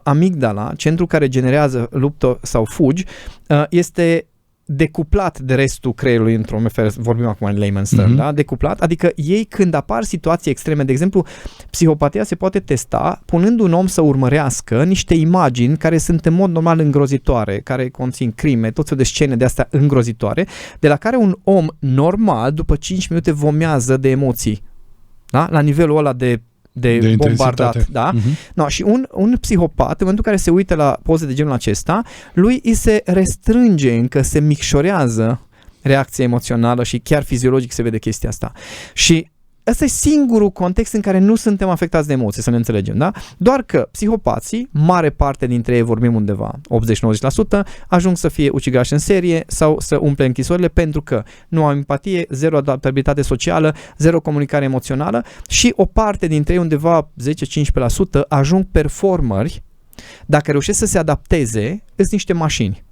amigdala, centrul care generează luptă sau fugi, este decuplat de restul creierului într-un fel, vorbim acum în layman's term, da? Decuplat, adică ei când apar situații extreme, de exemplu, psihopatia se poate testa punând un om să urmărească niște imagini care sunt în mod normal îngrozitoare, care conțin crime, tot felul de scene de astea îngrozitoare, de la care un om normal după 5 minute vomează de emoții. Da? La nivelul ăla de bombardat, da? No, și un psihopat, în momentul în care se uită la poze de genul acesta, lui îi se restrânge, încă se micșorează reacția emoțională și chiar fiziologic se vede chestia asta. Și ăsta e singurul context în care nu suntem afectați de emoții, să ne înțelegem, da? Doar că psihopații, mare parte dintre ei, vorbim undeva, 80-90%, ajung să fie ucigași în serie sau să umple închisorile pentru că nu au empatie, zero adaptabilitate socială, zero comunicare emoțională și o parte dintre ei, undeva 10-15%, ajung performeri, dacă reușesc să se adapteze, sunt niște mașini.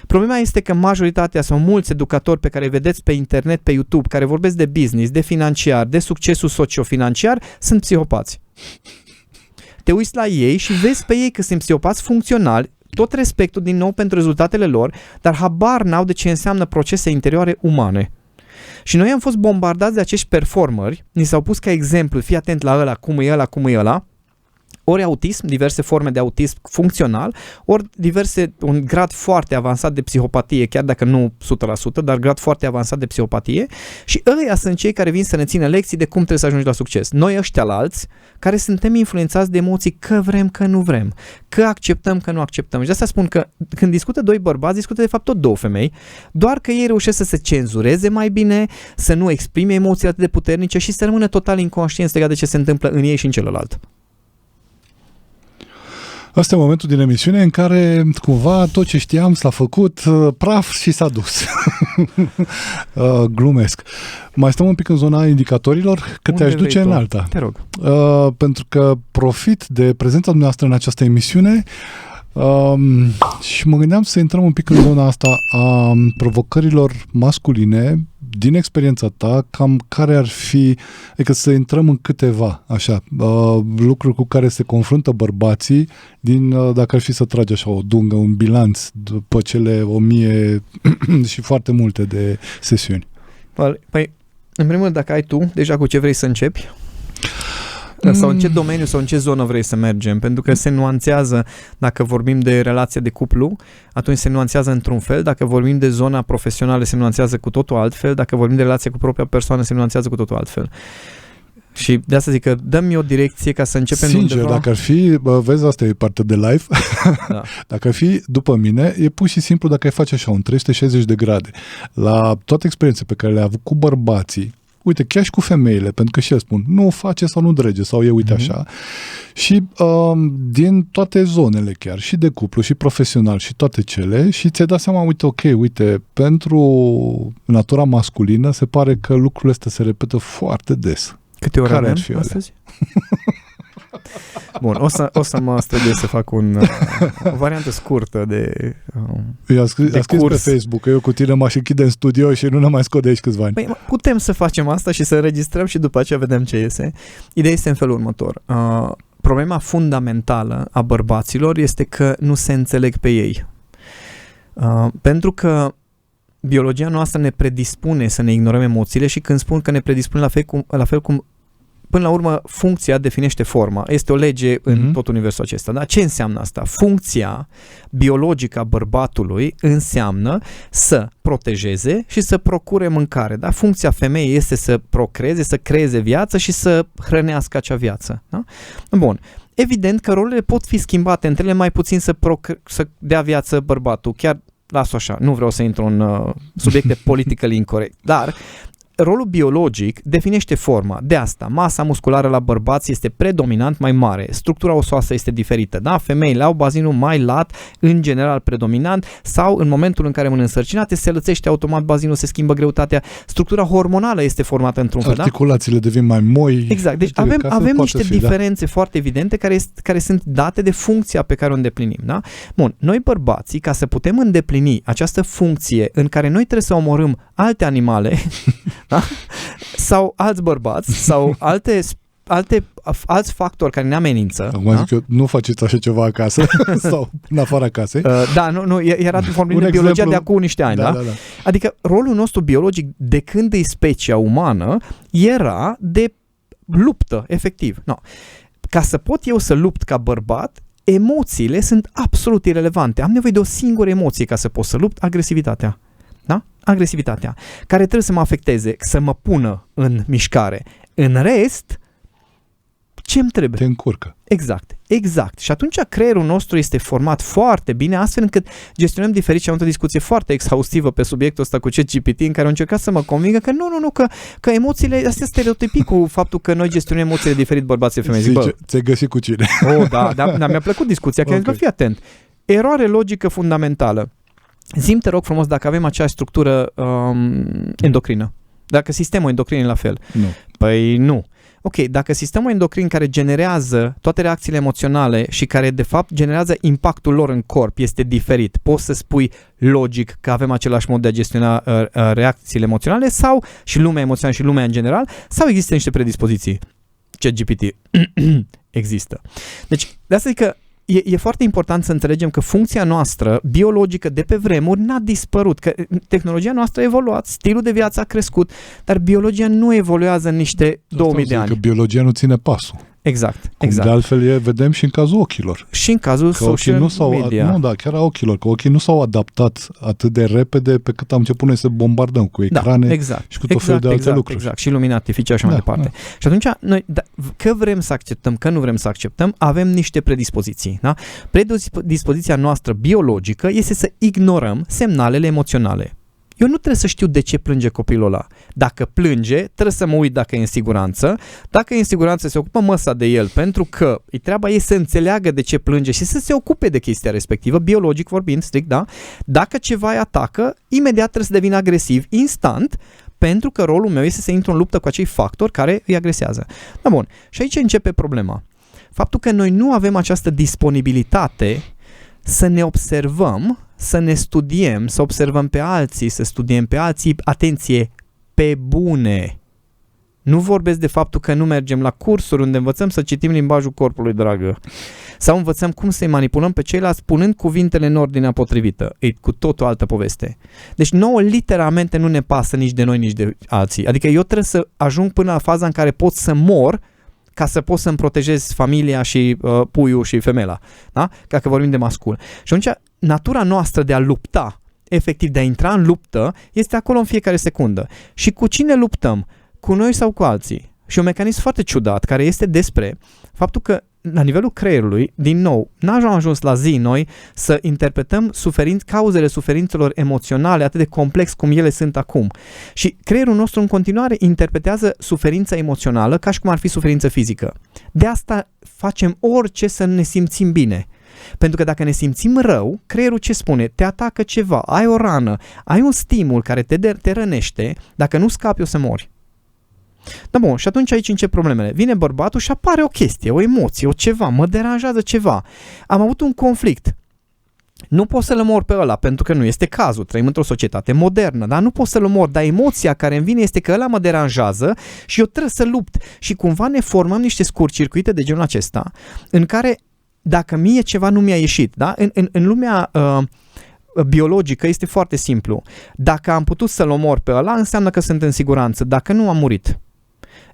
Problema este că majoritatea sau mulți educatori pe care îi vedeți pe internet, pe YouTube, care vorbesc de business, de financiar, de succesul socio-financiar, sunt psihopați. Te uiți la ei și vezi pe ei că sunt psihopați funcționali, tot respectul din nou pentru rezultatele lor, dar habar n-au de ce înseamnă procese interioare umane. Și noi am fost bombardați de acești performeri, ni s-au pus ca exemplu, fii atent la ăla, cum e ăla, cum e ăla, ori autism, diverse forme de autism funcțional, ori un grad foarte avansat de psihopatie, chiar dacă nu 100%, dar grad foarte avansat de psihopatie și ăia sunt cei care vin să ne țină lecții de cum trebuie să ajungi la succes. Noi ăștia alți, care suntem influențați de emoții că vrem, că nu vrem, că acceptăm, că nu acceptăm. Și de asta spun că când discută doi bărbați, discută de fapt tot două femei, doar că ei reușesc să se cenzureze mai bine, să nu exprime emoții atât de puternice și să rămână total inconștienți legat de ce se întâmplă în ei și în celălalt. Asta e momentul din emisiune în care cumva tot ce știam s-a făcut praf și s-a dus. Glumesc. Mai stăm un pic în zona indicatorilor, că te-aș duce în alta. Te rog. Pentru că profit de prezența dumneavoastră în această emisiune și mă gândeam să intrăm un pic în zona asta a provocărilor masculine din experiența ta, cam care ar fi, adică să intrăm în câteva, așa, lucruri cu care se confruntă bărbații dacă ar fi să tragi așa o dungă, un bilanț după cele 1000 și foarte multe de sesiuni. Păi, în primul rând, dacă ai tu, deja cu ce vrei să începi? Sau în ce domeniu sau în ce zonă vrei să mergem, pentru că se nuanțează, dacă vorbim de relație de cuplu, atunci se nuanțează într-un fel, dacă vorbim de zona profesională se nuanțează cu totul altfel, dacă vorbim de relație cu propria persoană se nuanțează cu totul altfel. Și de asta zic că dă-mi o direcție ca să începem Sincer, undeva. dacă ar fi, vezi, asta e partea de live, Da. dacă ar fi după mine, e pur și simplu dacă ai face așa un 360 de grade la toate experiențele pe care le-ai avut cu bărbații, uite, chiar și cu femeile, pentru că și el spun, nu o face sau nu drege, sau e uite așa, și din toate zonele chiar, și de cuplu, și profesional, și toate cele, și ți-ai dat seama, uite, pentru natura masculină se pare că lucrurile astea se repetă foarte des. Câte ore Care avem ar fi alea? astăzi? Bun, o să mă străduie să fac o variantă scurtă de Eu am scris pe curs. Facebook că eu cu tine m-aș închide în studio și nu ne mai scot de aici câțiva ani. Păi, putem să facem asta și să înregistrăm și după aceea vedem ce iese. Ideea este în felul următor. Problema fundamentală a bărbaților este că nu se înțeleg pe ei. Pentru că biologia noastră ne predispune să ne ignorăm emoțiile și când spun că ne predispune la fel cum până la urmă, funcția definește forma. Este o lege în tot universul acesta. Dar ce înseamnă asta? Funcția biologică a bărbatului înseamnă să protejeze și să procure mâncare. Da? Funcția femeii este să procreeze, să creeze viață și să hrănească acea viață. Da? Bun. Evident că rolurile pot fi schimbate, între ele mai puțin să dea viață bărbatul. Chiar las-o așa, nu vreau să intru în subiecte politically incorrect, dar rolul biologic definește forma. De asta, masa musculară la bărbați este predominant mai mare. Structura osoasă este diferită. Da? Femeile au bazinul mai lat, în general predominant, sau în momentul în care rămân însărcinate, se lățește automat bazinul, se schimbă greutatea. Structura hormonală este formată într-un fel. Articulațiile devin mai moi. Exact. Deci avem niște diferențe foarte evidente care sunt date de funcția pe care o îndeplinim. Da? Bun. Noi bărbații, ca să putem îndeplini această funcție în care noi trebuie să omorâm alte animale, da? Sau alți bărbați sau alți factori care ne amenință. Acum zic eu, nu faceți așa ceva acasă sau în afara casei. Da, nu, era vorbim de biologia de acum niște ani, da? Adică rolul nostru biologic de când e specia umană era de luptă, efectiv. No. Ca să pot eu să lupt ca bărbat, emoțiile sunt absolut irelevante. Am nevoie de o singură emoție ca să pot să lupt, agresivitatea. Da? Agresivitatea, care trebuie să mă afecteze, să mă pună în mișcare. În rest, ce-mi trebuie? Te încurcă. Exact. Și atunci creierul nostru este format foarte bine, astfel încât gestionăm diferit și am avut o discuție foarte exhaustivă pe subiectul ăsta cu ChatGPT, în care au încercat să mă convingă că nu, că emoțiile, astea stereotipii cu faptul că noi gestionăm emoțiile diferit bărbații și femei. Ți-ai găsit cu cine? Da, mi-a plăcut discuția, că okay. Fii atent. Eroare logică fundamentală. Zi-mi, te rog frumos, dacă avem aceeași structură endocrină. Dacă sistemul endocrin e la fel. Nu. Păi nu. Ok, dacă sistemul endocrin care generează toate reacțiile emoționale și care de fapt generează impactul lor în corp este diferit, poți să spui logic că avem același mod de a gestiona reacțiile emoționale sau și lumea emoțională și lumea în general, sau există niște predispoziții? ChatGPT există. Deci, de asta zic că e foarte important să înțelegem că funcția noastră biologică de pe vremuri n-a dispărut, că tehnologia noastră a evoluat, stilul de viață a crescut, dar biologia nu evoluează în niște 2000 de ani. Că biologia nu ține pasul. Exact. De altfel vedem și în cazul ochilor. Și în cazul social media. Nu, chiar a ochilor, că ochii nu s-au adaptat atât de repede pe cât am început noi să bombardăm cu ecrane și cu tot felul de alte lucruri. Exact, și lumina artificială și mai departe. Și atunci, noi, că vrem să acceptăm, că nu vrem să acceptăm, avem niște predispoziții. Da? Predispoziția noastră biologică este să ignorăm semnalele emoționale. Eu nu trebuie să știu de ce plânge copilul ăla. Dacă plânge, trebuie să mă uit dacă e în siguranță. Dacă e în siguranță, se ocupă măsa de el, pentru că treaba ei să înțeleagă de ce plânge și să se ocupe de chestia respectivă, biologic vorbind, strict, da? Dacă ceva îi atacă, imediat trebuie să devină agresiv, instant, pentru că rolul meu este să intru în luptă cu acei factori care îi agresează. Da, bun. Și aici începe problema. Faptul că noi nu avem această disponibilitate să ne observăm, să ne studiem, să observăm pe alții, să studiem pe alții, atenție, pe bune. Nu vorbesc de faptul că nu mergem la cursuri unde învățăm să citim limbajul corpului, dragă. Sau învățăm cum să-i manipulăm pe ceilalți spunând cuvintele în ordinea potrivită. E cu tot o altă poveste. Deci nouă literalmente nu ne pasă nici de noi, nici de alții. Adică eu trebuie să ajung până la faza în care pot să mor ca să pot să-mi protejez familia și puiul și femeia, da? Dacă vorbim de mascul. Și atunci, natura noastră de a lupta, efectiv de a intra în luptă, este acolo în fiecare secundă. Și cu cine luptăm? Cu noi sau cu alții? Și un mecanism foarte ciudat, care este despre faptul că la nivelul creierului, din nou, n-am ajuns la zi noi să interpretăm cauzele suferințelor emoționale atât de complex cum ele sunt acum. Și creierul nostru în continuare interpretează suferința emoțională ca și cum ar fi suferință fizică. De asta facem orice să ne simțim bine. Pentru că dacă ne simțim rău, creierul ce spune? Te atacă ceva, ai o rană, ai un stimul care te rănește, dacă nu scapi o să mori. Da, bun, și atunci aici încep problemele. Vine bărbatul și apare o chestie, o emoție, o ceva, mă deranjează ceva. Am avut un conflict. Nu pot să-l omor pe ăla, pentru că nu este cazul. Trăim într-o societate modernă, dar nu pot să-l omor, dar emoția care îmi vine este că ăla mă deranjează și eu trebuie să lupt. Și cumva ne formăm niște scurt-circuite de genul acesta, în care dacă mie ceva nu mi-a ieșit, da? În lumea biologică este foarte simplu. Dacă am putut să-l omor pe ăla, înseamnă că sunt în siguranță. Dacă nu, am murit.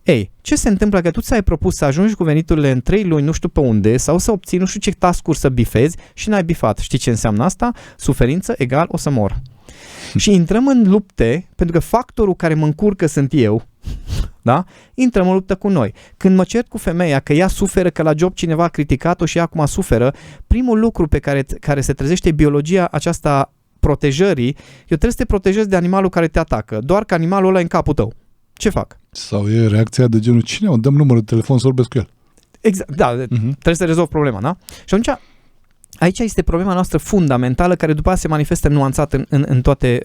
Ei, ce se întâmplă că tu ți-ai propus să ajungi cu veniturile în 3 luni, nu știu pe unde, sau să obții nu știu ce task-uri să bifezi și n-ai bifat. Știi ce înseamnă asta? Suferință egal o să mor. Și intrăm în lupte, pentru că factorul care mă încurcă sunt eu, da? Intrăm în luptă cu noi. Când mă cert cu femeia că ea suferă, că la job cineva a criticat-o și ea acum suferă, primul lucru pe care se trezește biologia aceasta protejării, eu trebuie să te protejezi de animalul care te atacă, doar că animalul ăla e în capul tău. Ce fac? Sau e reacția de genul, cine o dăm numărul de telefon să vorbesc cu el? Exact, da, trebuie să rezolv problema, da? Și atunci, aici este problema noastră fundamentală, care după aceea se manifestă nuanțat în toate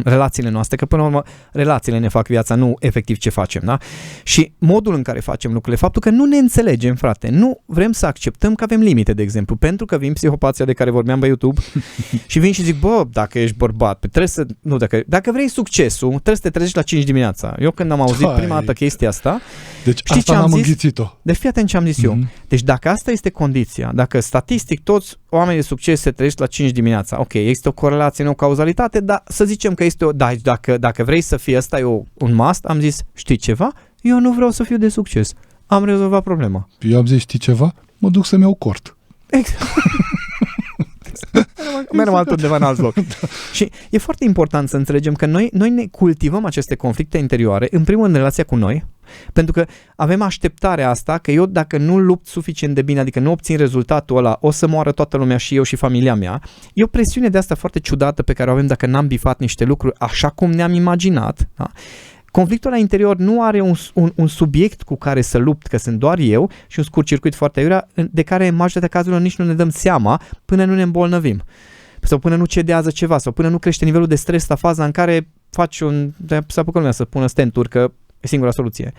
relațiile noastre, că până la urmă relațiile ne fac viața, nu efectiv ce facem, da? Și modul în care facem lucrurile, faptul că nu ne înțelegem, frate, nu vrem să acceptăm că avem limite, de exemplu, pentru că vin psihopația de care vorbeam pe YouTube și vin și zic, bă, dacă ești bărbat, trebuie să, nu, dacă vrei succesul, trebuie să te trezești la 5 dimineața. Eu când am auzit prima dată chestia asta, deci știi asta n-am înghițit-o. Deci fii atent ce am zis eu. Deci dacă asta este condiția, dacă statistic toți oamenii de succes se trezește la 5 dimineața, ok, există o corelație, nu o cauzalitate, dar să zicem că este dacă vrei să fii ăsta e un must, am zis, știi ceva? Eu nu vreau să fiu de succes. Am rezolvat problema. Eu am zis, știi ceva? Mă duc să-mi iau cort. Exact. Mergem altundeva în alt loc. Și e foarte important să înțelegem că noi ne cultivăm aceste conflicte interioare, în primul rând în relația cu noi, pentru că avem așteptarea asta că eu dacă nu lupt suficient de bine, adică nu obțin rezultatul ăla, o să moară toată lumea și eu și familia mea. E o presiune de asta foarte ciudată pe care o avem dacă n-am bifat niște lucruri așa cum ne-am imaginat, da? Conflictul ăla interior nu are un subiect cu care să lupt, că sunt doar eu și un scurt circuit foarte aiurea, de care în majoritatea cazurilor nici nu ne dăm seama până nu ne îmbolnăvim. Sau până nu cedează ceva, sau până nu crește nivelul de stres la faza în care faci să apucă lumea să pună stent-uri, că e singura soluție.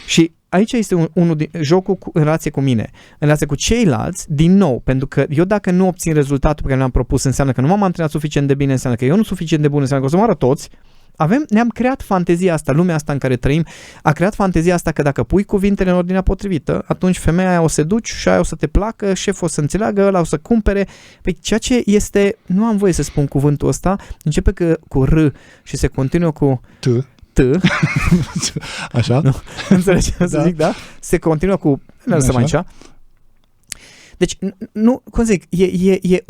Și aici este unul din jocul în relație cu mine, în relație cu ceilalți, din nou, pentru că eu dacă nu obțin rezultatul pe care l-am propus, înseamnă că nu m-am antrenat suficient de bine, înseamnă că eu nu sunt suficient de bun, înseamnă că o să moară toți. Ne-am creat fantezia asta, lumea asta în care trăim, a creat fantezia asta că dacă pui cuvintele în ordinea potrivită, atunci femeia aia o să duci și aia o să te placă, șeful o să înțeleagă, ăla o să cumpere. Păi ceea ce este, nu am voie să spun cuvântul ăsta, începe cu R și se continuă cu T. Așa? Nu, înțelegi ce să zic, da? Se continuă cu, nu lăsăm aici. Deci, nu, cum zic, e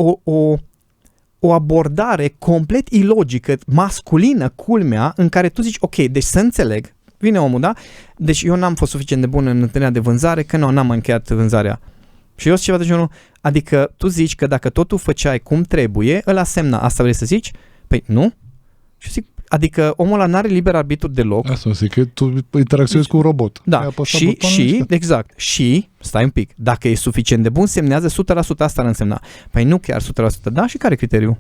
o abordare complet ilogică, masculină, culmea, în care tu zici, ok, deci să înțeleg, vine omul, da? Deci eu n-am fost suficient de bun în întâlnirea de vânzare, că n-am încheiat vânzarea. Și eu sunt ceva de genul, adică tu zici că dacă totul făceai cum trebuie, ăla semna, asta vrei să zici? Păi nu? Și zic, adică omul ăla n-are liber arbitru deloc. Asta zic că tu interacționezi cu un robot. Da, și exact, și, stai un pic, dacă e suficient de bun, semnează 100%, asta ar însemna. Păi nu chiar 100%, da? Și care e criteriul?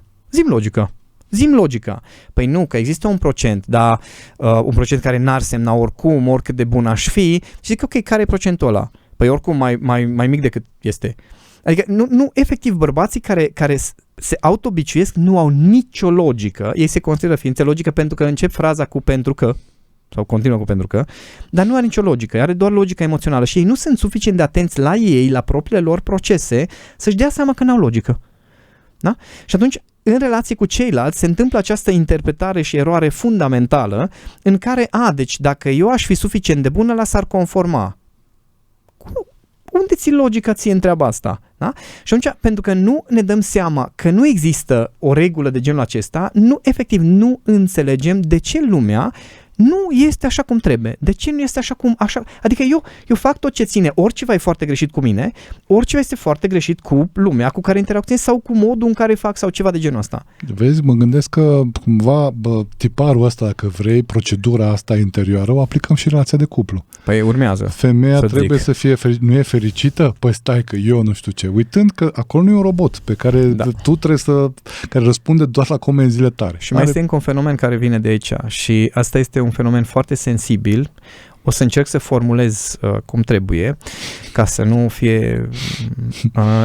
Zim logica. Păi nu, că există un procent, dar un procent care n-ar semna oricum, oricât de bun aș fi. Și zic, ok, care e procentul ăla? Păi oricum mai mic decât este. Adică nu efectiv bărbații care se autobiciuiesc nu au nicio logică. Ei se consideră ființe logică pentru că încep fraza cu pentru că sau continuă cu pentru că, dar nu are nicio logică, are doar logica emoțională și ei nu sunt suficient de atenți la ei, la propriile lor procese, să-și dea seama că n-au logică. Da? Și atunci, în relație cu ceilalți, se întâmplă această interpretare și eroare fundamentală în care, deci dacă eu aș fi suficient de bună, ăla s-ar conforma. unde ți logica ție întreaba asta? Da? Și atunci, pentru că nu ne dăm seama că nu există o regulă de genul acesta, efectiv nu înțelegem de ce lumea nu este așa cum trebuie. De ce nu este așa? Adică eu fac tot ce ține. Oriceva e foarte greșit cu mine, oriceva este foarte greșit cu lumea cu care interacționez sau cu modul în care fac sau ceva de genul ăsta. Vezi, mă gândesc că cumva tiparul ăsta, dacă vrei, procedura asta interioară, o aplicăm și în relația de cuplu. Păi urmează. Femeia trebuie să fie nu e fericită? Păi stai că eu nu știu ce. Uitând că acolo nu e un robot pe care tu trebuie care răspunde doar la comenzile tale. Și mai este încă un fenomen care vine de aici și asta este un fenomen foarte sensibil. O să încerc să formulez cum trebuie ca să nu fie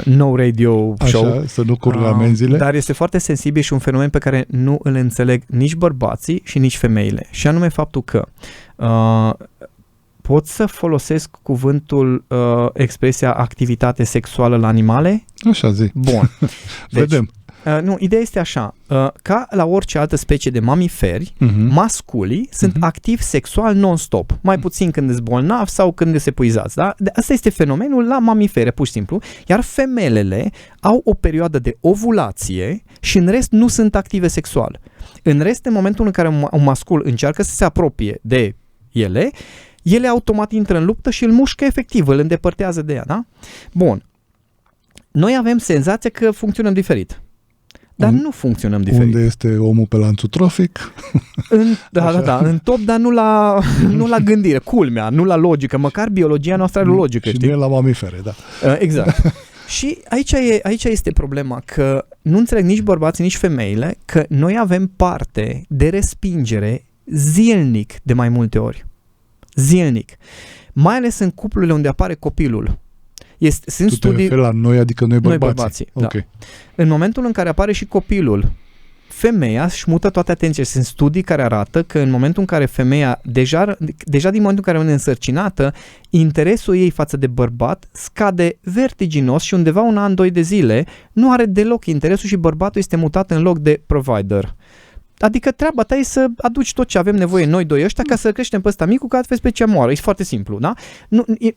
no radio show. Așa, să nu curgă amenziile. Dar este foarte sensibil și un fenomen pe care nu îl înțeleg nici bărbații și nici femeile. Și anume faptul că pot să folosesc cuvântul, expresia activitate sexuală la animale? Așa zi. Bun. Deci, vedem. Ideea este așa, ca la orice altă specie de mamiferi, masculii sunt activi sexual non-stop, mai puțin când îți bolnavi sau când îți epuizați, da? Asta este fenomenul la mamifere, pur și simplu, iar femelele au o perioadă de ovulație și în rest nu sunt active sexual. În rest, în momentul în care un mascul încearcă să se apropie de ele automat intră în luptă și îl mușcă efectiv, îl îndepărtează de ea, da? Bun. Noi avem senzația că funcționăm diferit. Dar nu funcționăm diferit. Unde este omul pe lanțul trofic? În top, dar nu la gândire, culmea, nu la logică, măcar biologia noastră are logică. Și nu e la mamifere, da. Exact. Și aici este problema, că nu înțeleg nici bărbații, nici femeile, că noi avem parte de respingere zilnic de mai multe ori. Zilnic. Mai ales în cuplurile unde apare copilul. Sunt studii la noi, adică noi bărbații. Okay. Da. În momentul în care apare și copilul, femeia își mută toate atenția. Sunt studii care arată că în momentul în care femeia, deja din momentul în care rămâne însărcinată, interesul ei față de bărbat scade vertiginos și undeva un an, 2 de zile nu are deloc interesul și bărbatul este mutat în loc de provider. Adică treaba ta e să aduci tot ce avem nevoie noi doi ăștia ca să creștem pe ăsta micul, ca altfel specia moară. E foarte simplu, da?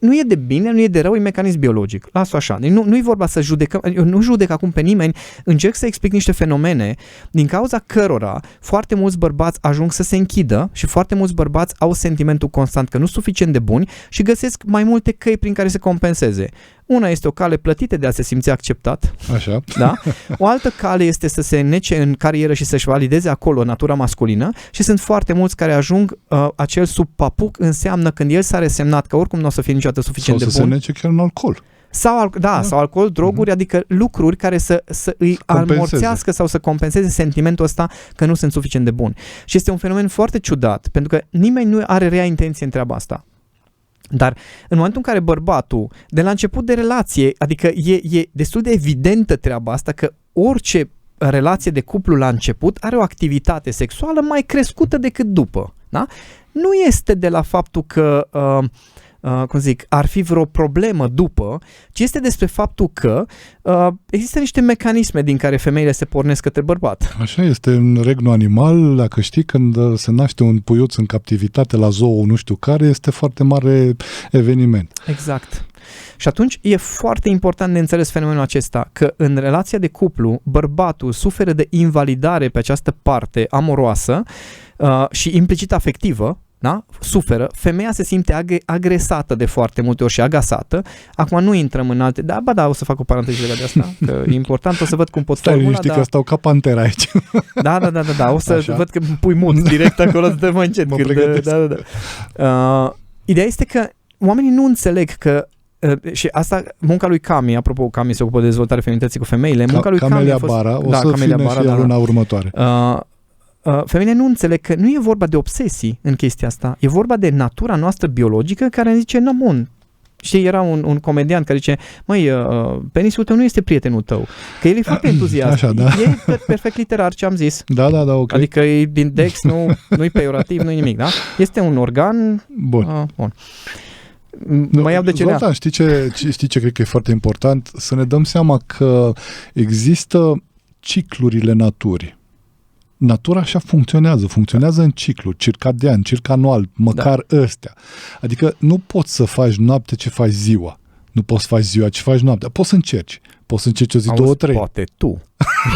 Nu e de bine, nu e de rău, e mecanism biologic. Las-o așa. Nu e vorba să judecăm, eu nu judec acum pe nimeni, încerc să explic niște fenomene din cauza cărora foarte mulți bărbați ajung să se închidă și foarte mulți bărbați au sentimentul constant că nu sunt suficient de buni și găsesc mai multe căi prin care să compenseze. Una este o cale plătită de a se simți acceptat. Așa. Da? O altă cale este să se nece în carieră și să-și valideze acolo natura masculină și sunt foarte mulți care ajung acel subpapuc înseamnă când el s-a resemnat că oricum nu o să fie niciodată suficient de bun. Sau să se nece chiar în alcool. Sau alcool, droguri, adică lucruri care să îi amorțească sau să compenseze sentimentul ăsta că nu sunt suficient de buni. Și este un fenomen foarte ciudat, pentru că nimeni nu are rea intenție în treaba asta. Dar în momentul în care bărbatul, de la început de relație, adică e destul de evidentă treaba asta că orice relație de cuplu la început are o activitate sexuală mai crescută decât după. Da? Nu este de la faptul că ar fi vreo problemă după, ci este despre faptul că există niște mecanisme din care femeile se pornesc către bărbat. Așa este în regnul animal, dacă știi, când se naște un puiuț în captivitate la zoo, nu știu care, este foarte mare eveniment. Exact. Și atunci e foarte important de înțeles fenomenul acesta, că în relația de cuplu, bărbatul suferă de invalidare pe această parte amoroasă și implicit afectivă, da? Suferă, femeia se simte agresată de foarte multe ori și agasată. Acum nu intrăm în alte, o să fac o paranteză legată de asta, că e important, o să văd cum pot formula. Stai, că stau ca pantera aici. Da, o să văd că pui mut direct acolo să te mă încet. Ideea este că oamenii nu înțeleg că și asta, munca lui Cami, apropo, Cami se ocupă de dezvoltare feminității cu femeile, munca lui Cami a fost... Bara, o să fie și luna următoare. Femeile nu înțeleg că nu e vorba de obsesii în chestia asta, e vorba de natura noastră biologică care îmi zice, Și era un comedian care zice, penisul tău nu este prietenul tău, că el e foarte entuziast. Așa, da. E perfect literar ce am zis. Da, ok. Adică e din Dex, nu-i peiorativ, nu-i nimic, da? Este un organ... Bun. Mă iau de ce Zoltan, știi ce cred că e foarte important? Să ne dăm seama că există ciclurile naturii. Natura așa funcționează în ciclu, circadian, circanual, măcar ăstea. Adică nu poți să faci noapte ce faci ziua. Nu poți să faci ziua, ce faci noaptea. Poți să încerci. Poți să încerci o zi, 2-3. Poate tu.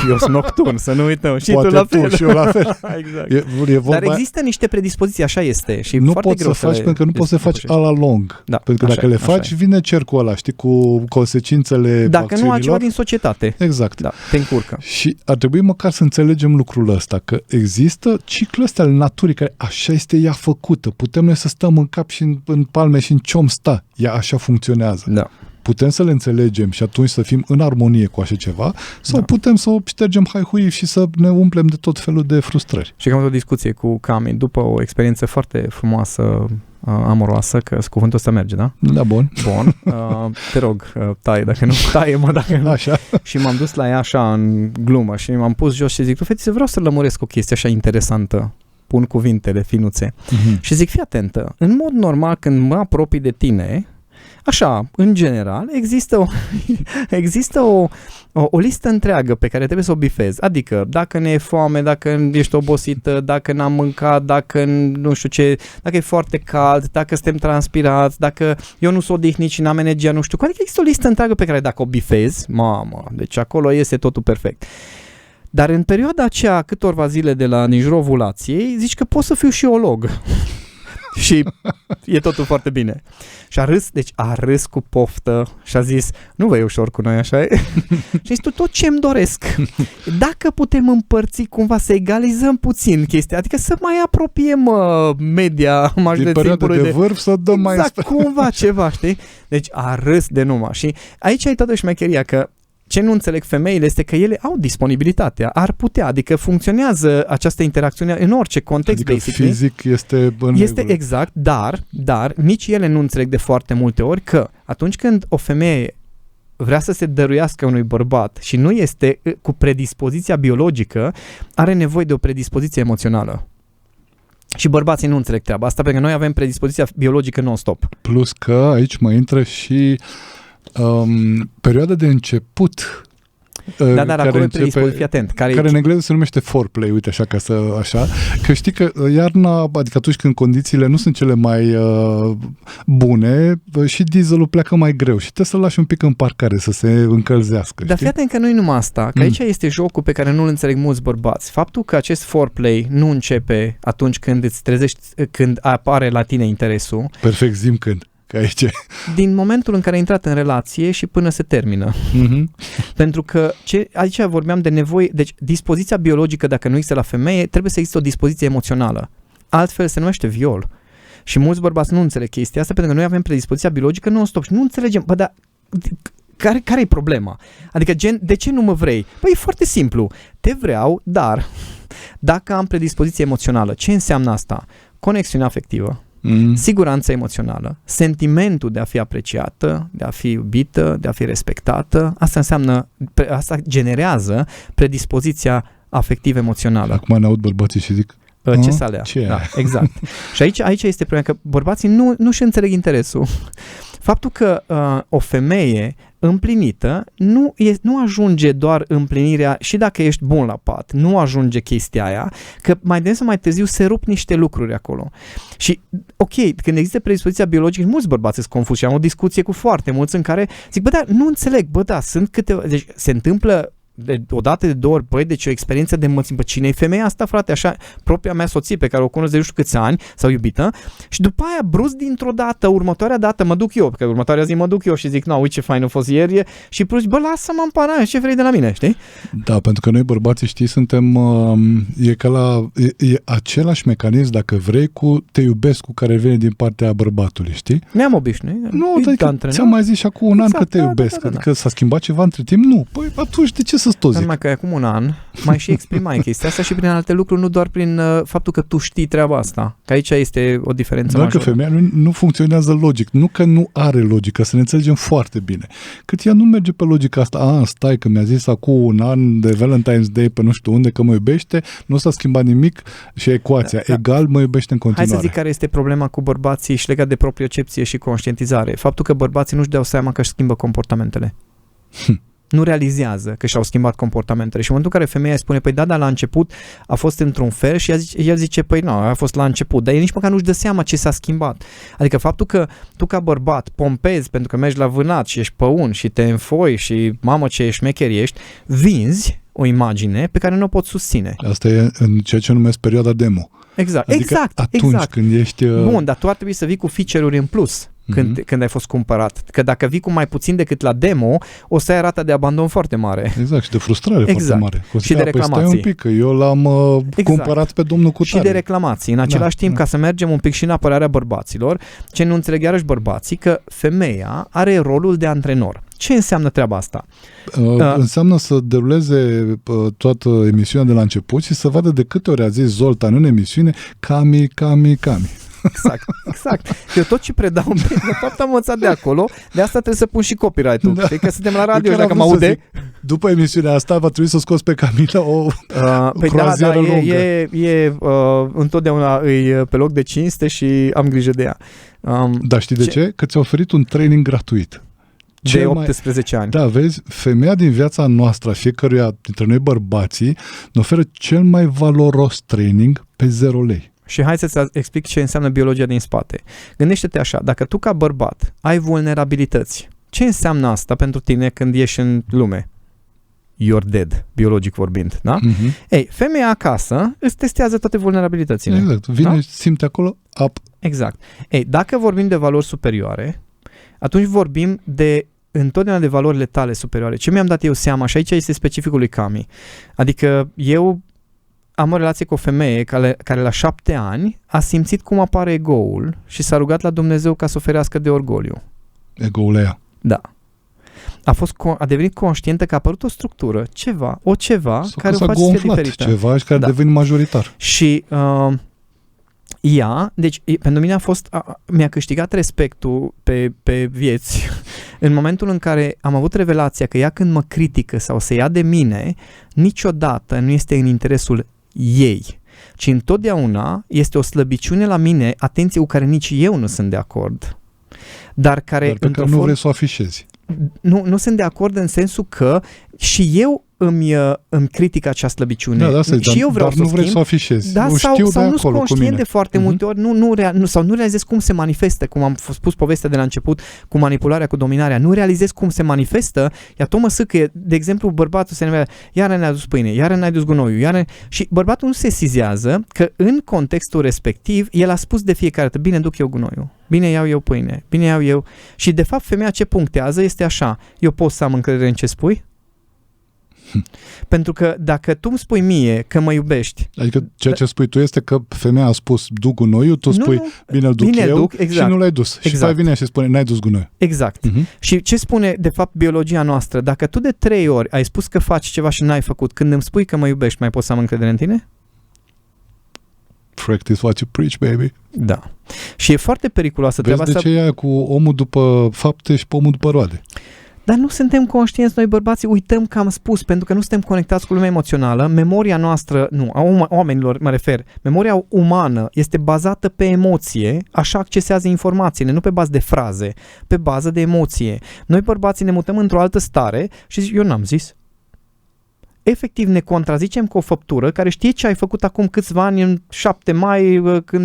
Eu sunt nocturn, să nu uităm. Și Poate tu la fel. și eu la fel. Exact. E vorba... Dar există niște predispoziții, așa este. Și nu foarte poți greu să faci pentru că nu poți să faci a la lung. Da, pentru că dacă le faci, vine cercul ăla, știi, cu consecințele dacă nu altceva din societate. Exact. Da, te încurcă. Și ar trebui măcar să înțelegem lucrul ăsta, că există ciclul ăsta al naturii, care așa este ea făcută. Putem noi să stăm în cap și în palme și în ce-om sta. Ea așa funcționează. Da. Putem să le înțelegem și atunci să fim în armonie cu așa ceva sau putem să o ștergem haihuii și să ne umplem de tot felul de frustrări. Și că am avut o discuție cu Cami după o experiență foarte frumoasă, amoroasă, că cuvântul ăsta merge, da? Da, bun. Bun. Te rog, taie dacă nu, taie-mă dacă nu. Așa. Și m-am dus la ea așa în glumă și m-am pus jos și zic, tu fetițe, vreau să lămuresc o chestie așa interesantă. Pun cuvintele finuțe. Și zic, fii atentă, în mod normal când mă apropii de tine, așa, în general, există o listă întreagă pe care trebuie să o bifezi. Adică, dacă ne e foame, dacă ești obosită, dacă n-am mâncat, dacă nu știu ce, dacă e foarte cald, dacă suntem transpirați, dacă eu nu sunt odihnit și n-am energia, nu știu. Adică există o listă întreagă pe care dacă o bifezi, mamă, deci acolo iese totul perfect. Dar în perioada aceea, câtorva zile de la nici ovulației, zici că pot să fiu și olog. Și e totul foarte bine. Și a râs cu poftă și a zis, nu vă e ușor cu noi, așa e? Și zis, tot ce-mi doresc, dacă putem împărți cumva, să egalizăm puțin chestia, adică să mai apropiem media majorității timpului de vârf, să dăm mai... Exact, cumva ceva, știi? Deci a râs de numai. Și aici e toată șmecheria, că ce nu înțeleg femeile este că ele au disponibilitatea, ar putea, adică funcționează această interacțiune în orice context, adică basically. Fizic este în este regulă. Exact, dar nici ele nu înțeleg de foarte multe ori că atunci când o femeie vrea să se dăruiască unui bărbat și nu este cu predispoziția biologică, are nevoie de o predispoziție emoțională. Și bărbații nu înțeleg treaba asta, pentru că noi avem predispoziția biologică non-stop. Plus că aici mai intră și perioada de început, dar acolo fii atent. Care în engleză se numește foreplay, uite așa, că știi că iarna, adică atunci când condițiile nu sunt cele mai bune, și dieselul pleacă mai greu și trebuie să-l lași un pic în parcare să se încălzească. Dar fii atent că nu e numai asta, că aici este jocul pe care nu-l înțeleg mulți bărbați. Faptul că acest foreplay nu începe atunci când îți trezești, când apare la tine interesul. Perfect, zi-mi când. Aici. Din momentul în care ai intrat în relație și până se termină. Pentru că aici vorbeam de nevoie, deci dispoziția biologică, dacă nu există la femeie, trebuie să existe o dispoziție emoțională. Altfel se numește viol. Și mulți bărbați nu înțeleg chestia asta pentru că noi avem predispoziția biologică non-stop și nu înțelegem, bă, dar care e problema? Adică de ce nu mă vrei? Păi e foarte simplu. Te vreau, dar dacă am predispoziție emoțională, ce înseamnă asta? Conexiune afectivă. Siguranța emoțională, sentimentul de a fi apreciată, de a fi iubită, de a fi respectată, asta generează predispoziția afectiv-emoțională. Acum ne aud bărbații și zic, ce să alea? Da, exact. Și aici este problema, că bărbații nu-și înțeleg interesul. Faptul că o femeie împlinită nu ajunge doar împlinirea, și dacă ești bun la pat, nu ajunge chestia aia, că mai devreme sau mai târziu se rup niște lucruri acolo. Și ok, când există predispoziția biologică, mulți bărbați sunt confuzi și am o discuție cu foarte mulți în care zic, bă, da, nu înțeleg, bă, da, sunt câteva, deci se întâmplă o dată, de două ori, băi, deci o experiență de mățim, bă, cine e femeia asta, frate, așa, propria mea soție pe care o cunosc de nu știu câți ani, sau iubită, și după aia, brusc dintr-o dată, următoarea dată mă duc eu, că următoarea zi mă duc eu și zic, uite ce fain a fost ieri, și brusc, bă, lasă-mă în pana, ce vrei de la mine, știi? Da, pentru că noi bărbații, știi, suntem, e același mecanism, dacă vrei, cu te iubesc, cu care vine din partea bărbatului, știi? Ne-am obișnuit. Nu, adică ți-am mai zis și acum un an că te iubesc, adică s-a schimbat ceva între timp, nu, păi atunci de ce să-ți tot zic? Numai că acum un an mai și exprimai chestia asta și prin alte lucruri, nu doar prin faptul că tu știi treaba asta. Că aici este o diferență majoră. Doar că femeia nu funcționează logic. Nu că nu are logică, să ne înțelegem foarte bine. Cât ea nu merge pe logica asta, stai că mi-a zis acum un an de Valentine's Day pe nu știu unde că mă iubește, nu s-a schimbat nimic și ecuația. Egal mă iubește în continuare. Hai să zic care este problema cu bărbații și legat de propriocepție și conștientizare. Faptul că bărbații nu-și dau seama că își schimbă comportamentele. nu realizează că și-au schimbat comportamentele. Și în momentul în care femeia spune, păi da, dar la început a fost într-un fel și el zice, păi nu, a fost la început, dar el nici măcar nu-și dă seama ce s-a schimbat. Adică faptul că tu ca bărbat pompezi pentru că mergi la vânat și ești păun și te înfoi și mamă ce șmecher ești, vinzi o imagine pe care nu o poți susține. Asta e în ceea ce numesc perioada demo. Exact, Adică atunci când ești... Bun, dar tu ar trebui să vii cu feature-uri în plus când ai fost cumpărat. Că dacă vii cu mai puțin decât la demo, o să ai rata de abandon foarte mare. Exact, și de frustrare foarte mare. Și de reclamații. Stai un pic, că eu l-am cumpărat pe domnul cutare. Și de reclamații. În același timp, ca să mergem un pic și în apărarea bărbaților, ce nu înțeleg iarăși bărbații, că femeia are rolul de antrenor. Ce înseamnă treaba asta? Înseamnă să deruleze toată emisiunea de la început și să vadă de câte ori a zis Zoltan în emisiune Cami. Exact. Eu tot ce predau, de fapt am învățat de acolo, de asta trebuie să pun și copyright-ul. Da. Știi că suntem la radio și dacă mă aude... După emisiunea asta va trebui să scoți pe Camila o croazieră lungă. Întotdeauna e pe loc de cinste și am grijă de ea. Dar știi de ce? Că ți-a oferit un training gratuit. De 18 ani. Da, vezi, femeia din viața noastră, fiecăruia dintre noi bărbații, ne oferă cel mai valoros training pe 0 lei. Și hai să-ți explic ce înseamnă biologia din spate. Gândește-te așa, dacă tu ca bărbat ai vulnerabilități, ce înseamnă asta pentru tine când ieși în lume? You're dead, biologic vorbind, da? Ei, femeia acasă îți testează toate vulnerabilitățile. Exact, vine, simte acolo, up. Exact. Ei, dacă vorbim de valori superioare, atunci vorbim de întotdeauna de valorile tale superioare. Ce mi-am dat eu seama, și aici este specificul lui Cami, adică eu am o relație cu o femeie care la 7 ani a simțit cum apare ego-ul și s-a rugat la Dumnezeu ca să o ferească de orgoliu. Ego-ul ea. Da. A devenit conștientă că a apărut o structură, ceva care o face să fie diferită. Ceva și care a devenit majoritar. Și ea, deci pentru mine mi-a câștigat respectul pe vieți în momentul în care am avut revelația că ea când mă critică sau se ia de mine, niciodată nu este în interesul ei, ci întotdeauna este o slăbiciune la mine, atenție, cu care nici eu nu sunt de acord. Dar pe care nu vrei să o afișezi. Nu sunt de acord în sensul că și eu îmi critic acea slăbiciune. Da, și eu vreau dar nu vrei să o afișezi. Da, sau nu sunt conștient de foarte multe ori, nu realizez cum se manifestă, cum am spus povestea de la început, cu manipularea, cu dominarea. Nu realizez cum se manifestă, iar tot mă sâcăie, de exemplu, bărbatul se numește, iară ne-a dus pâine, iară ne-ai dus gunoiul, și bărbatul nu se sizează că în contextul respectiv el a spus de fiecare dată, bine duc eu gunoiul, bine iau eu pâine, bine iau eu. Și de fapt femeia ce punctează este așa, eu pot să am încredere în ce spui? Pentru că dacă tu îmi spui mie că mă iubești... Adică ceea ce spui tu este că femeia a spus duc gunoiul, tu spui bine îl duc eu exact. Și nu l-ai dus. Exact. Și pe vine și spune n-ai dus gunoiul. Exact. Și ce spune de fapt biologia noastră? Dacă tu de 3 ori ai spus că faci ceva și n-ai făcut, când îmi spui că mă iubești, mai poți să am încredere în tine? Practice what you preach, baby. Da. Și e foarte periculoasă treaba asta. Vezi de ce e cu omul după fapte și pe omul după roade. Dar nu suntem conștienți noi bărbații, uităm că am spus, pentru că nu suntem conectați cu lumea emoțională. Memoria noastră, a oamenilor mă refer, memoria umană este bazată pe emoție, așa accesează informațiile, nu pe bază de fraze, pe bază de emoție. Noi bărbații ne mutăm într-o altă stare și zic, eu n-am zis. Efectiv ne contrazicem cu o făptură care știe ce ai făcut acum câțiva ani în 7 mai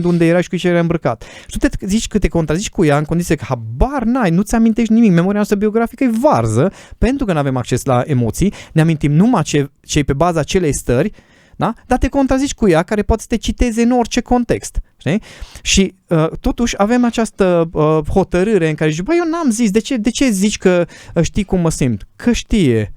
unde erai și cu ce erai îmbrăcat. Și tu te zici că te contrazici cu ea în condiție că habar n-ai, nu-ți amintești nimic. Memoria noastră biografică e varză pentru că nu avem acces la emoții, ne amintim numai ce pe baza acelei stări, da? Dar te contrazici cu ea care poate să te citeze în orice context. Știi? Și totuși avem această hotărâre în care zici, băi, eu n-am zis, de ce zici că știi cum mă simt? Că știe.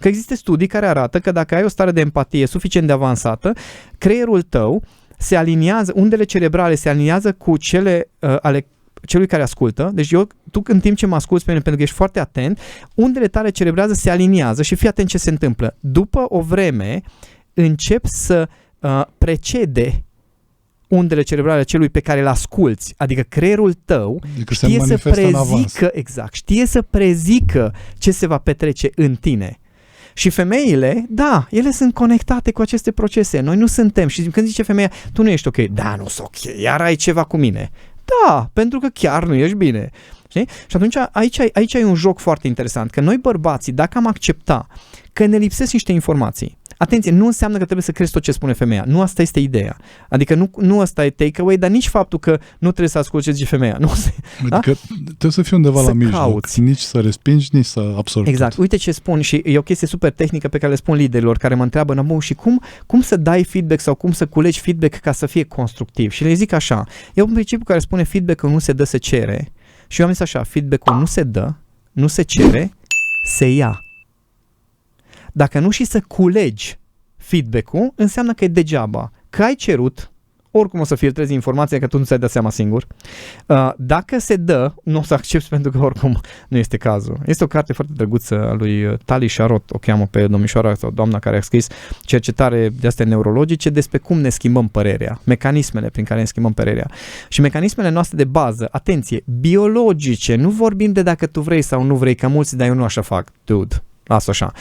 Că există studii care arată că dacă ai o stare de empatie suficient de avansată, creierul tău se aliniază, undele cerebrale se aliniază cu cele ale celui care ascultă. Deci tu în timp ce mă asculți pe mine, pentru că ești foarte atent, undele tale cerebrale se aliniază și fii atent ce se întâmplă. După o vreme încep să precede undele cerebrale celui pe care îl asculți, adică creierul tău știe să prezică ce se va petrece în tine. Și femeile, da, ele sunt conectate cu aceste procese. Noi nu suntem. Și când zice femeia, tu nu ești ok. Da, nu sunt ok. Iar ai ceva cu mine. Da, pentru că chiar nu ești bine. Știi? Și atunci aici e un joc foarte interesant, că noi bărbații, dacă am accepta că ne lipsesc niște informații, atenție, nu înseamnă că trebuie să crezi tot ce spune femeia. Nu asta este ideea. Adică nu asta e takeaway, dar nici faptul că nu trebuie să asculti ce zice femeia. Nu, adică trebuie să fii undeva la mijloc. Cauți. Nici să respingi, nici să absorbi. Exact. Uite ce spun și e o chestie super tehnică pe care le spun liderilor care mă întreabă, și cum să dai feedback sau cum să culegi feedback ca să fie constructiv. Și le zic așa, e un principiu care spune feedback-ul nu se dă, se cere. Și eu am zis așa, feedback-ul nu se dă, nu se cere, se ia. Dacă nu și să culegi feedback-ul, înseamnă că e degeaba. Că ai cerut, oricum o să filtrezi informația, că tu nu ți-ai dat seama singur. Dacă se dă, nu o să accepti pentru că oricum nu este cazul. Este o carte foarte drăguță a lui Tali Sharot, o cheamă pe domnișoara sau doamna care a scris cercetare de astea neurologice despre cum ne schimbăm părerea, mecanismele prin care ne schimbăm părerea. Și mecanismele noastre de bază, atenție, biologice, nu vorbim de dacă tu vrei sau nu vrei, că mulți, dar eu nu așa fac, dude. Lasă așa.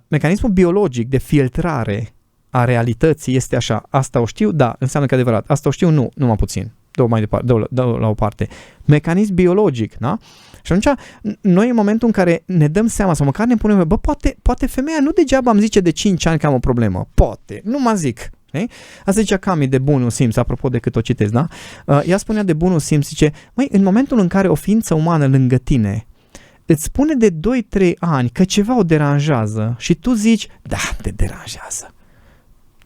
Mecanismul biologic de filtrare a realității este așa. Asta o știu? Da, înseamnă că e adevărat. Asta o știu? Nu, numai puțin. Dă-o mai departe, dă-o la o parte. Mecanism biologic, da? Și atunci, noi în momentul în care ne dăm seama sau măcar ne punem, poate femeia nu degeaba îmi zice de 5 ani că am o problemă. Poate, nu mă zic. Asta zicea Cami de bunul simț, apropo de cât o citesc, da? Ea spunea de bunul simț, zice, în momentul în care o ființă umană lângă tine îți spune de 2-3 ani că ceva o deranjează și tu zici, da, te deranjează.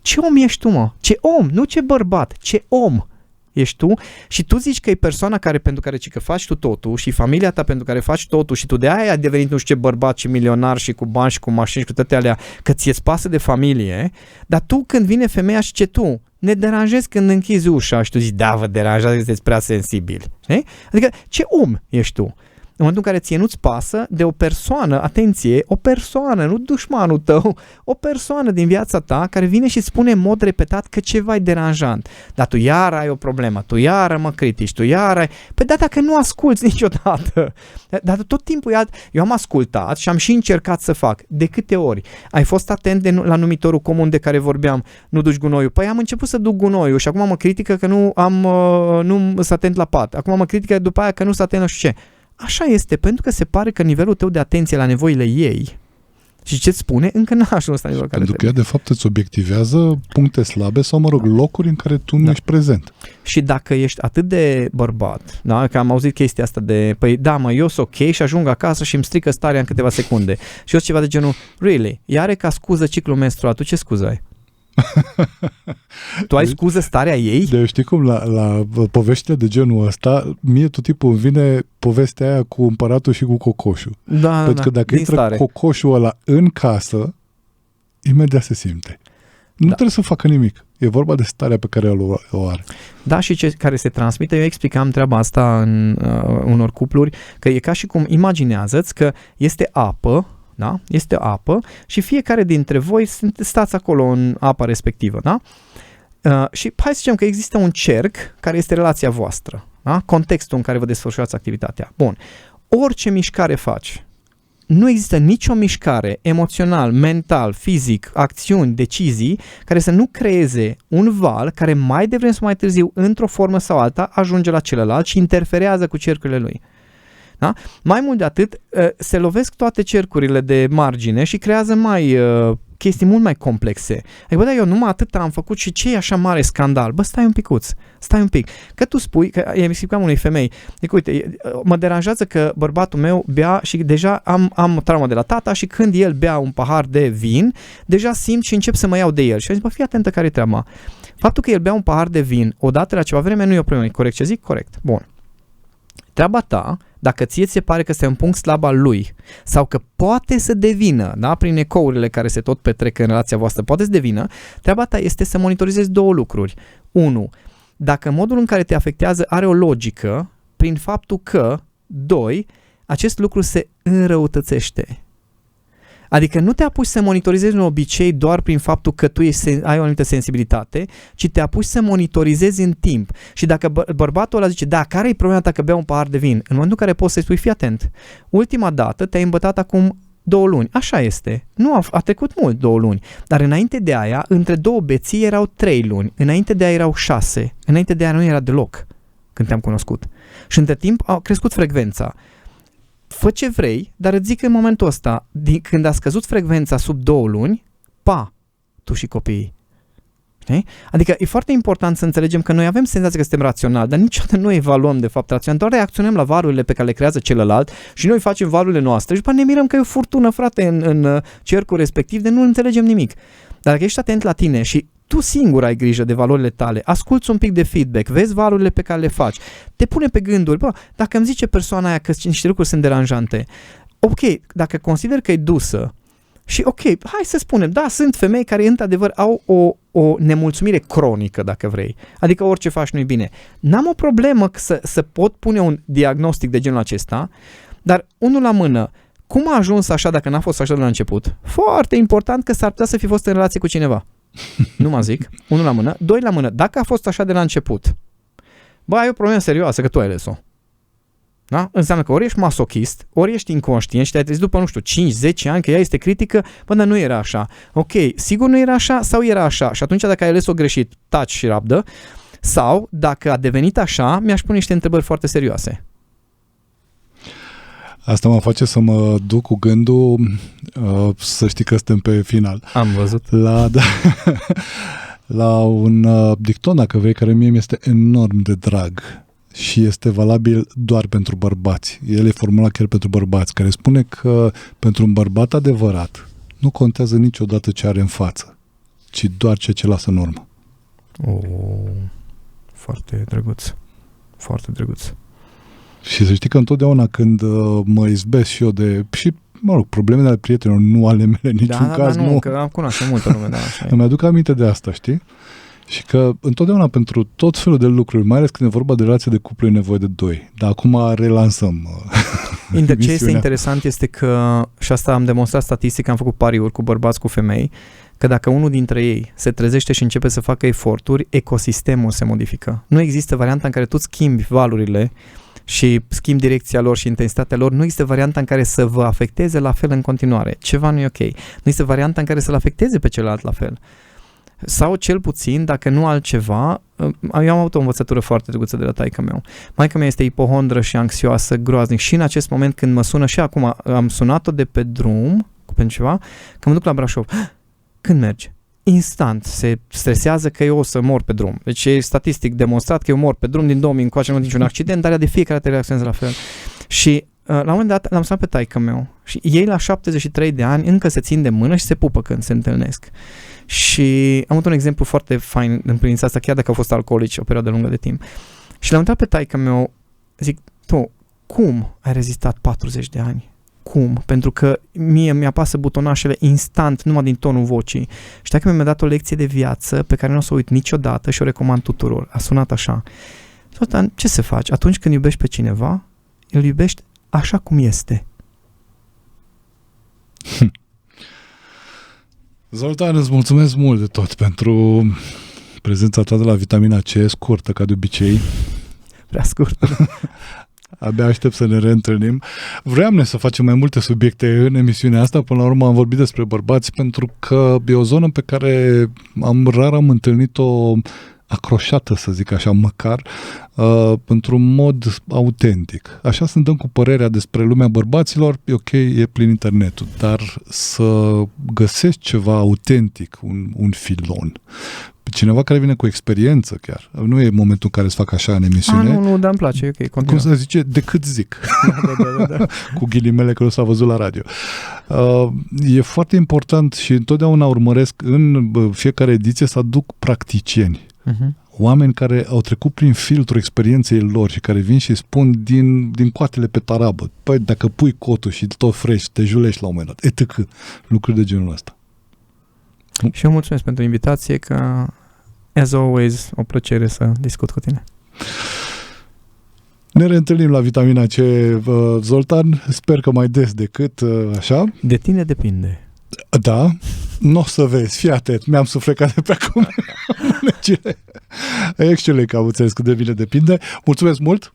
Ce om ești tu, mă? Ce om, nu ce bărbat, ce om ești tu și tu zici că e persoana pentru care că faci tu totul și familia ta pentru care faci totul și tu de aia ai devenit nu știu ce bărbat și milionar și cu bani și cu mașini și cu toate alea, că ți-e pasă de familie, dar tu când vine femeia și ce tu, ne deranjezi când închizi ușa și tu zici, da, vă deranjează că sunteți prea sensibili. Adică ce om ești tu? În momentul în care ție nu-ți pasă de o persoană, atenție, o persoană, nu dușmanul tău, o persoană din viața ta care vine și spune în mod repetat că ceva e deranjant. Dar tu iar ai o problemă, tu iar mă critici, tu iar ai... Păi da, dacă nu asculți niciodată, dar tot timpul eu am ascultat și am și încercat să fac. De câte ori? Ai fost atent la numitorul comun de care vorbeam, nu duci gunoiul. Păi am început să duc gunoiul și acum mă critică că nu sunt atent la pat. Acum mă critică după aia că nu sunt atent la știu ce. Așa este, pentru că se pare că nivelul tău de atenție la nevoile ei și ce-ți spune, încă n-a ajuns la nivelul care pentru că ea de fapt îți obiectivează puncte slabe sau, locuri în care tu nu ești prezent. Și dacă ești atât de bărbat, da, că am auzit chestia asta de, păi da, eu sunt ok și ajung acasă și îmi strică starea în câteva secunde. Și eu ceva de genul, really, ea are ca scuză ciclul menstrual, tu ce scuză ai? Tu ai scuză starea ei? De știi cum, la poveștile de genul ăsta, mie tot timpul îmi vine povestea aia cu împăratul și cu cocoșul. Da, pentru că dacă intră cocoșul ăla în casă, imediat se simte. Nu trebuie să facă nimic. E vorba de starea pe care o are. Da, și care se transmite, eu explicam treaba asta în unor cupluri, că e ca și cum, imaginează-ți că este apă, da? Este apă și fiecare dintre voi stați acolo în apa respectivă, da? Și hai să zicem că există un cerc care este relația voastră, da? Contextul în care vă desfășurați activitatea. Bun. Orice mișcare faci, nu există nicio mișcare emoțional, mental, fizic, acțiuni, decizii care să nu creeze un val care mai devreme sau mai târziu, într-o formă sau alta, ajunge la celălalt și interferează cu cercurile lui. Da? Mai mult de atât, se lovesc toate cercurile de margine și creează chestii mult mai complexe. Adică, eu numai atât am făcut și ce e așa mare scandal? Bă, stai un pic. Că tu spui, că i-am explicam unei femei, zic, uite, mă deranjează că bărbatul meu bea și deja am traumă de la tata și când el bea un pahar de vin, deja simt și încep să mă iau de el. Și am zis, bă, fii atentă care e treaba. Faptul că el bea un pahar de vin odată la ceva vreme nu e o problemă. Corect ce zic? Corect. Bun. Treaba ta, dacă ție ți se pare că este un punct slab al lui sau că poate să devină, da, prin ecourile care se tot petrec în relația voastră, poate să devină, treaba ta este să monitorizezi două lucruri. 1. Dacă modul în care te afectează are o logică, prin faptul că, 2. Acest lucru se înrăutățește. Adică nu te apuci să monitorizezi un obicei doar prin faptul că tu ai o anumită sensibilitate, ci te apuci să monitorizezi în timp. Și dacă bărbatul ăla zice, da, care e problema ta că bea un pahar de vin? În momentul în care poți să-i spui, fii atent, ultima dată te-ai îmbătat acum 2 luni. Așa este. Nu a trecut mult 2 luni. Dar înainte de aia, între 2 beții erau 3 luni. Înainte de aia erau 6. Înainte de aia nu era deloc. când te-am cunoscut. Și între timp a crescut frecvența. Fă ce vrei, dar îți zic că în momentul ăsta, când a scăzut frecvența sub 2 luni, tu și copiii. Știi? Adică e foarte important să înțelegem că noi avem senzația că suntem raționali, dar niciodată nu evaluăm de fapt rațional, doar reacționăm la valurile pe care le creează celălalt și noi facem valurile noastre și după ne mirăm că e o furtună, frate, în cercul respectiv, de nu înțelegem nimic. Dar dacă ești atent la tine și tu singur ai grijă de valorile tale, asculți un pic de feedback, vezi valurile pe care le faci, te pune pe gânduri, dacă îmi zice persoana aia că niște lucruri sunt deranjante, ok, dacă consider că e dusă, și ok, hai să spunem, da, sunt femei care într-adevăr au o nemulțumire cronică, dacă vrei. Adică orice faci nu-i bine. N-am o problemă să pot pune un diagnostic de genul acesta, dar unul la mână, cum a ajuns așa dacă n-a fost așa de la început? Foarte important că s-ar putea să fi fost în relație cu cineva. Nu mă zic. Unul la mână. 2 la mână. Dacă a fost așa de la început, ai o problemă serioasă că tu ai ales-o. Da? Înseamnă că ori ești masochist, ori ești inconștient și te-ai trezit după, 5-10 ani că ea este critică, dar nu era așa. Ok, sigur nu era așa sau era așa? Și atunci dacă ai ales-o greșit, taci și rabdă. Sau, dacă a devenit așa, mi-aș pune niște întrebări foarte serioase. Asta mă face să mă duc cu gândul, să știi că suntem pe final. Am văzut. La un dicton, dacă vrei, care mie mi-este enorm de drag și este valabil doar pentru bărbați. El e formulat chiar pentru bărbați, care spune că pentru un bărbat adevărat nu contează niciodată ce are în față, ci doar ceea ce lasă în urmă. Foarte drăguț. Foarte drăguț. Și să știi că întotdeauna când mă izbesc și eu de... Și, problemele ale prietenilor, nu ale mele, niciun caz. Nu, că am cunoscut multă lume, da, așa. Îmi aduc aminte de asta, știi? Și că întotdeauna pentru tot felul de lucruri, mai ales când e vorba de relație de cuplu, e nevoie de 2. Dar acum relansăm ce este interesant este că, și asta am demonstrat statistic, am făcut pariuri cu bărbați, cu femei, că dacă unul dintre ei se trezește și începe să facă eforturi, ecosistemul se modifică. Nu există varianta în care tu schimbi valurile și schimbi direcția lor și intensitatea lor, nu există varianta în care să vă afecteze la fel în continuare. Ceva nu e ok. Nu există varianta în care să-l afecteze pe celălalt la fel. Sau cel puțin, dacă nu altceva, eu am avut o învățătură foarte drăguță de la taică meu. Maica mea este ipohondră și anxioasă, groaznic, și în acest moment când mă sună, și acum am sunat-o de pe drum, pentru ceva, că mă duc la Brașov. Când mergi? Instant se stresează că eu o să mor pe drum. Deci e statistic demonstrat că eu mor pe drum din 2000 încoace, nu am niciun accident, dar ea de fiecare dată reacționează la fel. Și la un moment dat l-am sunat pe taică meu și ei la 73 de ani încă se țin de mână și se pupă când se întâlnesc. Și am avut un exemplu foarte fain în privința asta, chiar dacă au fost alcoolici o perioadă lungă de timp. Și l-am întrebat pe taică meu, zic, tu, cum ai rezistat 40 de ani? Cum? Pentru că mie mi-apasă butonașele instant, numai din tonul vocii. Și taică mi-a dat o lecție de viață pe care nu o să o uit niciodată și o recomand tuturor. A sunat așa. Zoltan, ce să faci? Atunci când iubești pe cineva, îl iubești așa cum este. Zoltan, îți mulțumesc mult de tot pentru prezența ta de la Vitamina C, scurtă ca de obicei. Prea scurtă. Abia aștept să ne reîntâlnim. Vreau să facem mai multe subiecte în emisiunea asta. Până la urmă am vorbit despre bărbați pentru că e o zonă pe care rar am întâlnit-o acroșată, să zic așa, măcar, într-un mod autentic. Așa să dăm cu părerea despre lumea bărbaților, e ok, e plin internetul, dar să găsești ceva autentic, un filon, cineva care vine cu experiență chiar. Nu e momentul în care să fac așa în emisiune. Nu, dar îmi place, ok, continuă. Cum se zice, decât zic. Da. Cu ghilimele că nu s-a văzut la radio. E foarte important și întotdeauna urmăresc în fiecare ediție să aduc practicieni. Oameni care au trecut prin filtrul experienței lor și care vin și spun din coatele pe tarabă. Păi dacă pui cotul și tot fresh, te julești la un moment dat. Etc. Lucruri de genul ăsta. Și eu mulțumesc pentru invitație, că as always o plăcere să discut cu tine. Ne reîntâlnim la Vitamina C, Zoltan, sper că mai des decât așa. De tine depinde. Da, nu o să vezi, fii atent, mi-am suflecat de pe acum. Excelent că am înțeles cât de bine depinde. Mulțumesc mult!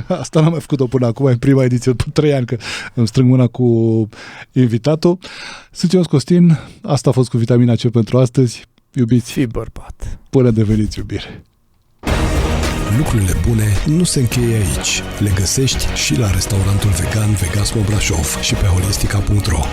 Asta n-am mai făcut-o până acum, în prima ediție, după 3 ani că îmi strâng mâna cu invitatul. Sunt Ionuț Costin, asta a fost cu Vitamina C pentru astăzi. Iubiți! Fii bărbat! Până deveniți iubire! Lucrurile bune nu se încheie aici. Le găsești și la restaurantul vegan Vegasmo Brașov și pe holistica.ro.